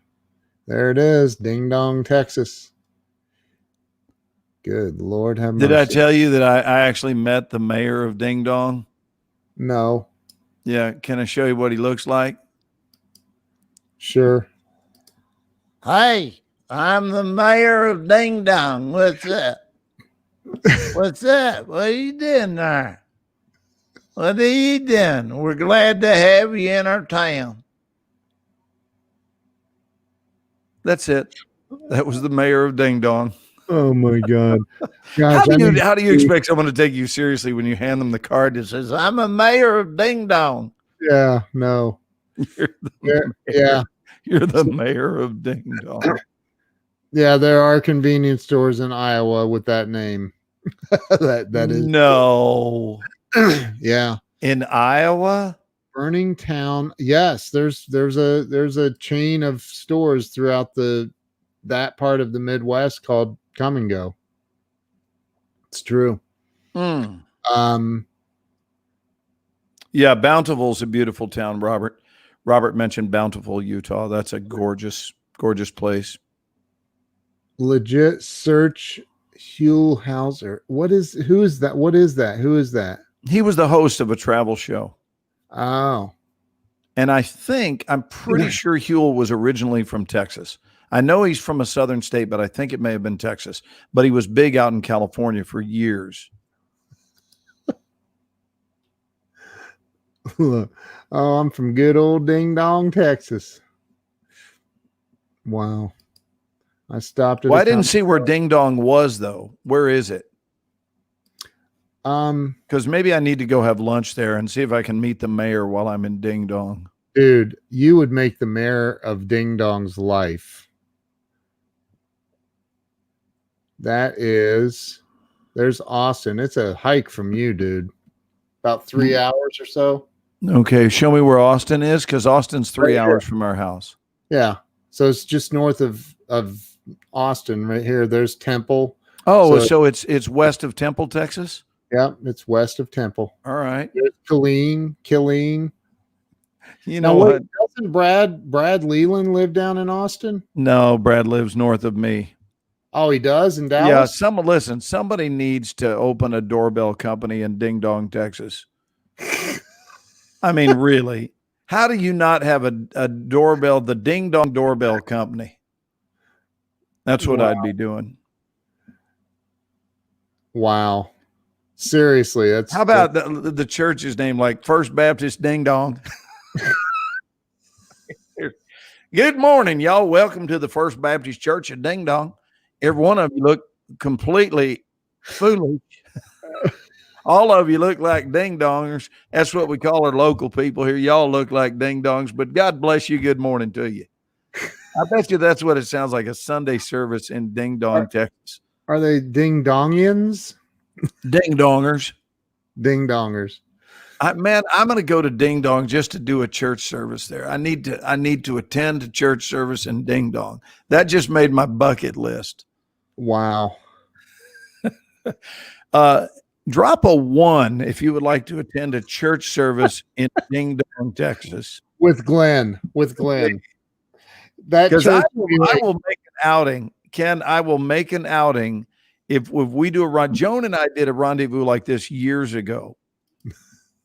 There it is. Ding Dong, Texas. Good Lord have mercy. Did I tell you that I actually met the mayor of Ding Dong? No. Yeah. Can I show you what he looks like? Sure. Hey, I'm the mayor of Ding Dong. What's up? What's up? What are you doing there? What are you doing? We're glad to have you in our town. That's it. That was the mayor of Ding Dong. Oh my God. Gosh, how do you expect someone to take you seriously when you hand them the card that says, I'm a mayor of Ding Dong? Yeah, no. You're the mayor of Ding Dong. Yeah, there are convenience stores in Iowa with that name. that is no. Yeah. In Iowa? Burning Town. Yes, there's a chain of stores throughout that part of the Midwest called Come and Go. It's true. Yeah, Bountiful's a beautiful town, Robert. Robert mentioned Bountiful, Utah. That's a gorgeous, gorgeous place. Legit search Huell Hauser. Who is that? What is that? Who is that? He was the host of a travel show. Oh. And I'm pretty sure Huell was originally from Texas. I know he's from a southern state, but I think it may have been Texas. But he was big out in California for years. Oh, I'm from good old Ding Dong, Texas. Wow. I stopped at I didn't see where Ding Dong was, though. Where is it? Because maybe I need to go have lunch there and see if I can meet the mayor while I'm in Ding Dong. Dude, you would make the mayor of Ding Dong's life. There's Austin. It's a hike from you, dude. About 3 hours or so. Okay, show me where Austin is, because Austin's 3 hours from our house. Yeah, so it's just north of Austin, right here. There's Temple. Oh, so it's west of Temple, Texas. Yeah, it's west of Temple. All right. There's Killeen. You know what? Doesn't Brad Leland live down in Austin? No, Brad lives north of me. Oh, he does in Dallas? Yeah, somebody needs to open a doorbell company in Ding Dong, Texas. I mean, really. How do you not have a doorbell, the Ding Dong Doorbell Company? That's what Wow. I'd be doing. Wow. Seriously, that's How about the church's name, like First Baptist Ding Dong? Good morning, y'all. Welcome to the First Baptist Church of Ding Dong. Every one of you look completely foolish. All of you look like ding dongers. That's what we call our local people here. Y'all look like ding dongs, but God bless you. Good morning to you. I bet you that's what it sounds like, a Sunday service in Ding Dong, Texas. Are they ding dongians? Ding dongers. Ding dongers. Man, I'm going to go to Ding Dong just to do a church service there. I need to attend a church service in Ding Dong. That just made my bucket list. Wow. Drop a 1 if you would like to attend a church service in Ding Dong, Texas. With Glenn. That Because church I will make an outing. Ken, I will make an outing if we do Joan and I did a rendezvous like this years ago.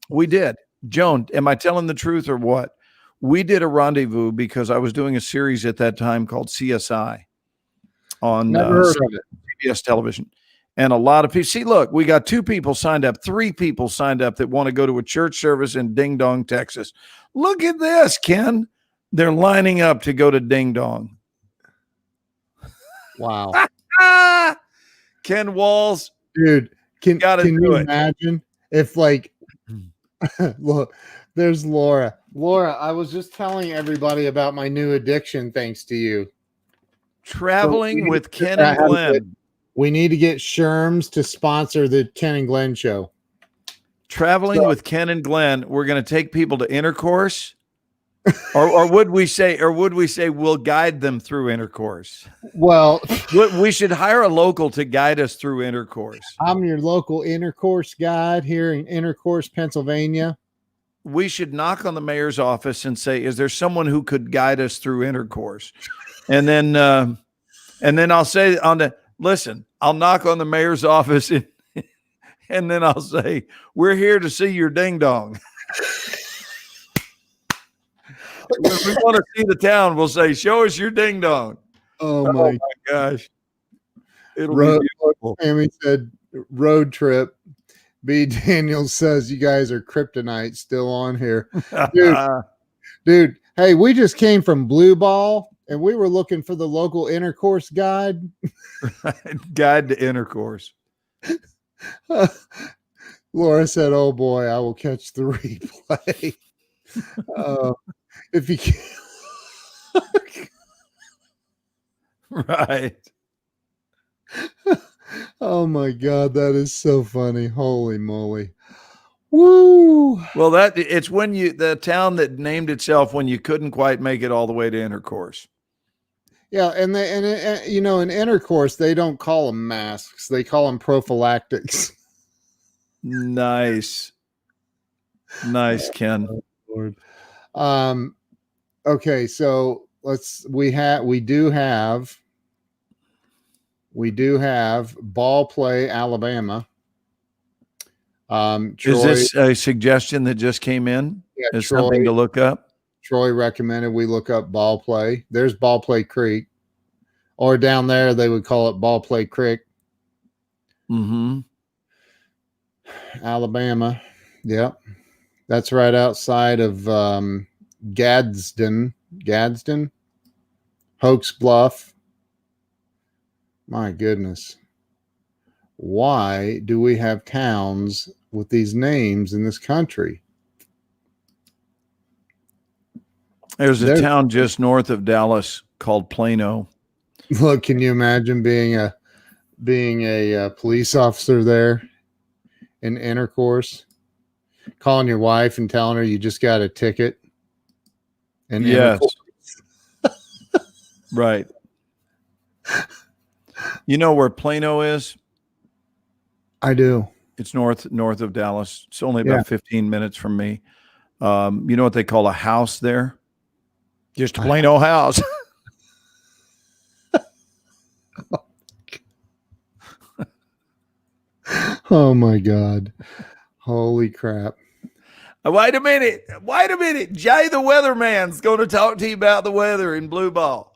We did. Joan, am I telling the truth or what? We did a rendezvous because I was doing a series at that time called CSI on Never heard of it. CBS television. And a lot of people, see, look, we got 2 people signed up, 3 people signed up that want to go to a church service in Ding Dong, Texas. Look at this, Ken. They're lining up to go to Ding Dong. Wow. Ken Walls. Dude, can you it. imagine if like look, there's Laura. Laura, I was just telling everybody about my new addiction thanks to you. Traveling So with Ken and Glenn. We need to get Sherms to sponsor the Ken and Glenn show. Traveling with Ken and Glenn. We're going to take people to intercourse. or would we say we'll guide them through intercourse? Well, we should hire a local to guide us through intercourse. I'm your local intercourse guide here in Intercourse, Pennsylvania. We should knock on the mayor's office and say, is there someone who could guide us through intercourse? And then I'll say listen, I'll knock on the mayor's office and then I'll say, we're here to see your ding dong. If we want to see the town, we'll say, show us your ding dong. Oh my gosh. It'll be beautiful. Amy said road trip. B. Daniels says you guys are kryptonite still on here. Dude, hey, we just came from Blue Ball and we were looking for the local intercourse guide. Guide to intercourse. Laura said, oh boy, I will catch the replay. If you can. Right. Oh my God, that is so funny. Holy moly. Woo. Well, it's when the town that named itself when you couldn't quite make it all the way to intercourse. Yeah, and in intercourse, they don't call them masks. They call them prophylactics. Nice, Ken. Oh, Lord. Okay, so we do have Ball Play, Alabama. Troy, is this a suggestion that just came in? Yeah, is something to look up? Troy recommended we look up Ball Play. There's Ball Play Creek, or down there they would call it Ball Play Creek. Mm-hmm. Alabama. Yep. That's right outside of Gadsden, Hoax Bluff. My goodness. Why do we have towns with these names in this country? There's a town just north of Dallas called Plano. Look, can you imagine being a police officer there in intercourse, calling your wife and telling her you just got a ticket? And yes, right. You know where Plano is? I do. It's north of Dallas. It's only about 15 minutes from me. You know what they call a house there? Just a plain old house. Oh my God. Holy crap. Wait a minute. Wait a minute. Jay the weatherman's going to talk to you about the weather in Blue Ball.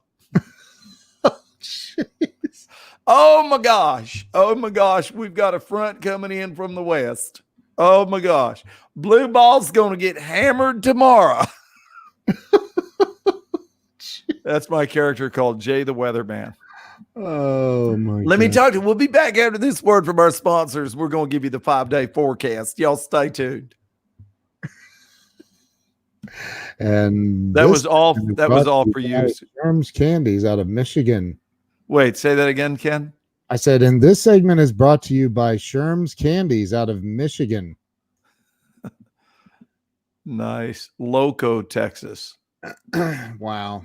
Jeez. Oh my gosh. Oh my gosh. We've got a front coming in from the west. Oh my gosh. Blue Ball's going to get hammered tomorrow. That's my character called Jay the Weatherman. Oh my Let me God. talk to you. We'll be back after this word from our sponsors. We're going to give you the 5-day forecast. Y'all stay tuned. And That this was all. segment is That was brought all to for by you. Sherm's Candies out of Michigan. Wait, say that again, Ken. I said, and this segment is brought to you by Sherm's Candies out of Michigan. Nice. Loco, Texas. Wow.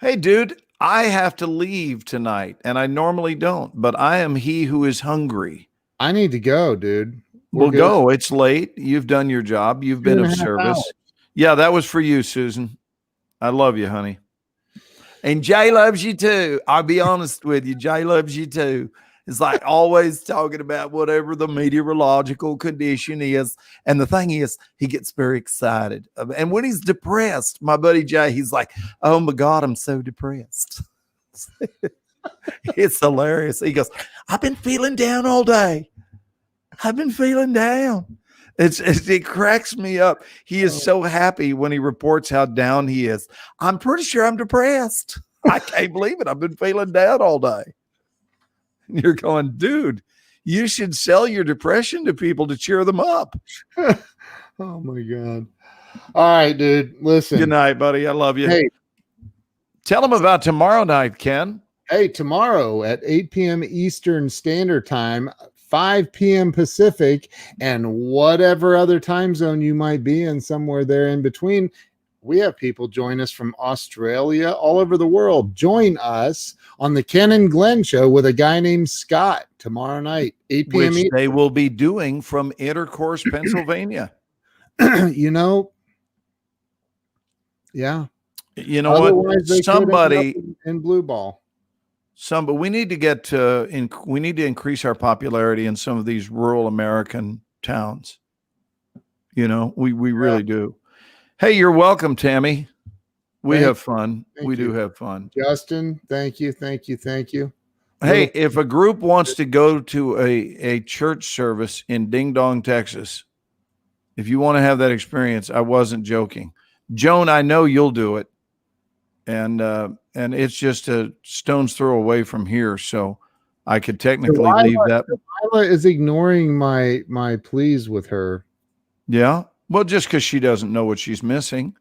Hey, dude, I have to leave tonight, and I normally don't, but I am he who is hungry. I need to go, dude. We're We'll good. go. It's late. You've done your job. You've been 2.5 of service. hours. Yeah, that was for you, Susan. I love you, honey. And Jay loves you too. I'll be honest with you. Jay loves you too. It's like always talking about whatever the meteorological condition is. And the thing is, he gets very excited. And when he's depressed, my buddy Jay, he's like, oh my God, I'm so depressed. It's hilarious. He goes, I've been feeling down all day. I've been feeling down. It cracks me up. He is so happy when he reports how down he is. I'm pretty sure I'm depressed. I can't believe it. I've been feeling down all day. You're going, dude, you should sell your depression to people to cheer them up. Oh my God. All right, dude. Listen. Good night, buddy. I love you. Hey, Tell them about tomorrow night, Ken. hey, tomorrow at 8 p.m. Eastern Standard Time, 5 p.m. Pacific, and whatever other time zone you might be in, somewhere there in between. We have people join us from Australia, all over the world. Join us on the Ken and Glenn show with a guy named Scott tomorrow night, 8 p.m. Which they will be doing from Intercourse, Pennsylvania. You know, yeah. You know Otherwise, what? they could end Somebody, up in blue ball. but we need to get we need to increase our popularity in some of these rural American towns. You know, we really do. Hey, you're welcome, Tammy. We Thank- have fun. thank We do you. have fun. Justin, thank you, thank you, thank you. Hey, if a group wants to go to a church service in Ding Dong, Texas, if you want to have that experience, I wasn't joking. Joan, I know you'll do it. And it's just a stone's throw away from here. So I could technically Delilah- leave that. Lila is ignoring my pleas with her. Yeah. Well, just because she doesn't know what she's missing.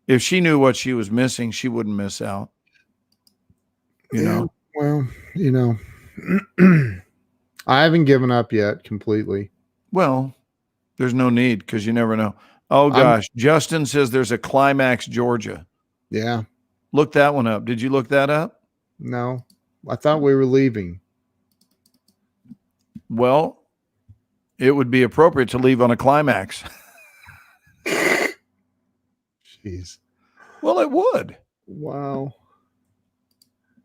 If she knew what she was missing, she wouldn't miss out. You know? Well, you know, I haven't given up yet completely. Well, there's no need because you never know. Oh, gosh. Justin says there's a Climax, Georgia. Yeah. Look that one up. Did you look that up? No, I thought we were leaving. Well, it would be appropriate to leave on a climax. Jeez. Well, it would. Wow.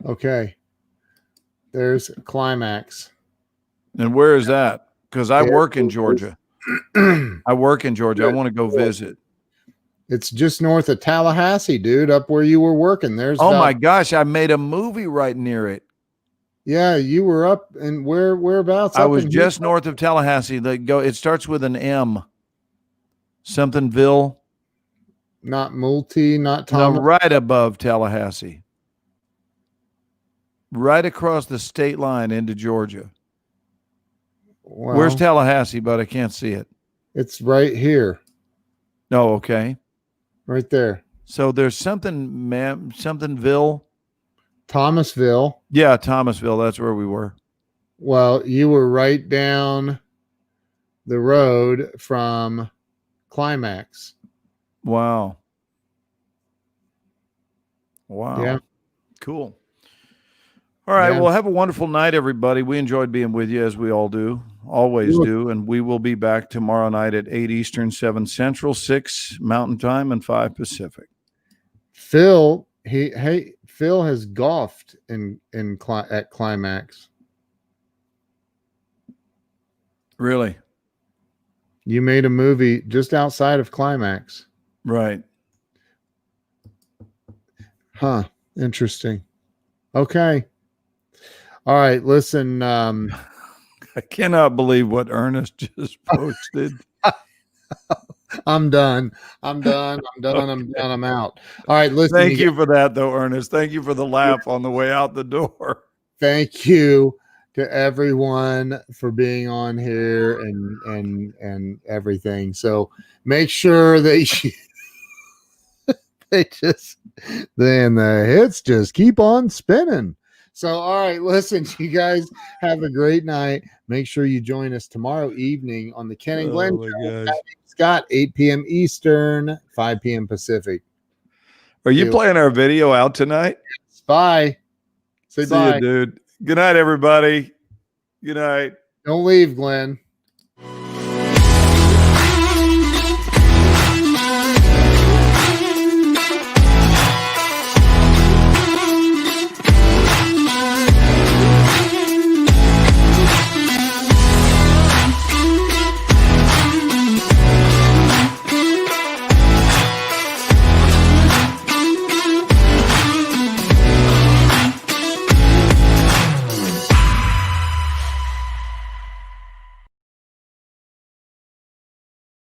Okay. There's climax. And where is that? Because I Yeah, work in Georgia. I work in Georgia. I want to go visit. It's just north of Tallahassee, dude, up where you were working. There's Oh about- my gosh, I made a movie right near it. Yeah, you were up and whereabouts? I Up was in just Houston? north of Tallahassee. It starts with an M. Somethingville. Not multi, not No, Thomas. right above Tallahassee. Right across the state line into Georgia. Well, Where's Tallahassee, but I can't see it. it's right here, Oh, okay. right there. So there's somethingville. Thomasville. Yeah, Thomasville. That's where we were. Well, you were right down the road from Climax. Wow. Wow. Yeah. Cool. All right. Yeah. Well, have a wonderful night, everybody. We enjoyed being with you as we all do, always Sure. do. And we will be back tomorrow night at 8 Eastern, 7 Central, 6 Mountain Time, and 5 Pacific. Phil, Phil has golfed at Climax. Really? You made a movie just outside of climax. Right. Huh. Interesting. Okay. All right. Listen, I cannot believe what Ernest just posted. I'm done. I'm done. I'm out. All right. Listen. Thank you for that, though, Ernest. Thank you for the laugh on the way out the door. Thank you to everyone for being on here and everything. So make sure that you then the hits just keep on spinning. So all right, listen, you guys have a great night. Make sure you join us tomorrow evening on the Ken and Glenn show. Scott, 8 p.m. Eastern, 5 p.m. Pacific. Are you playing our video out tonight? Bye. Say See bye. you, dude. Good night, everybody. Good night. Don't leave, Glenn.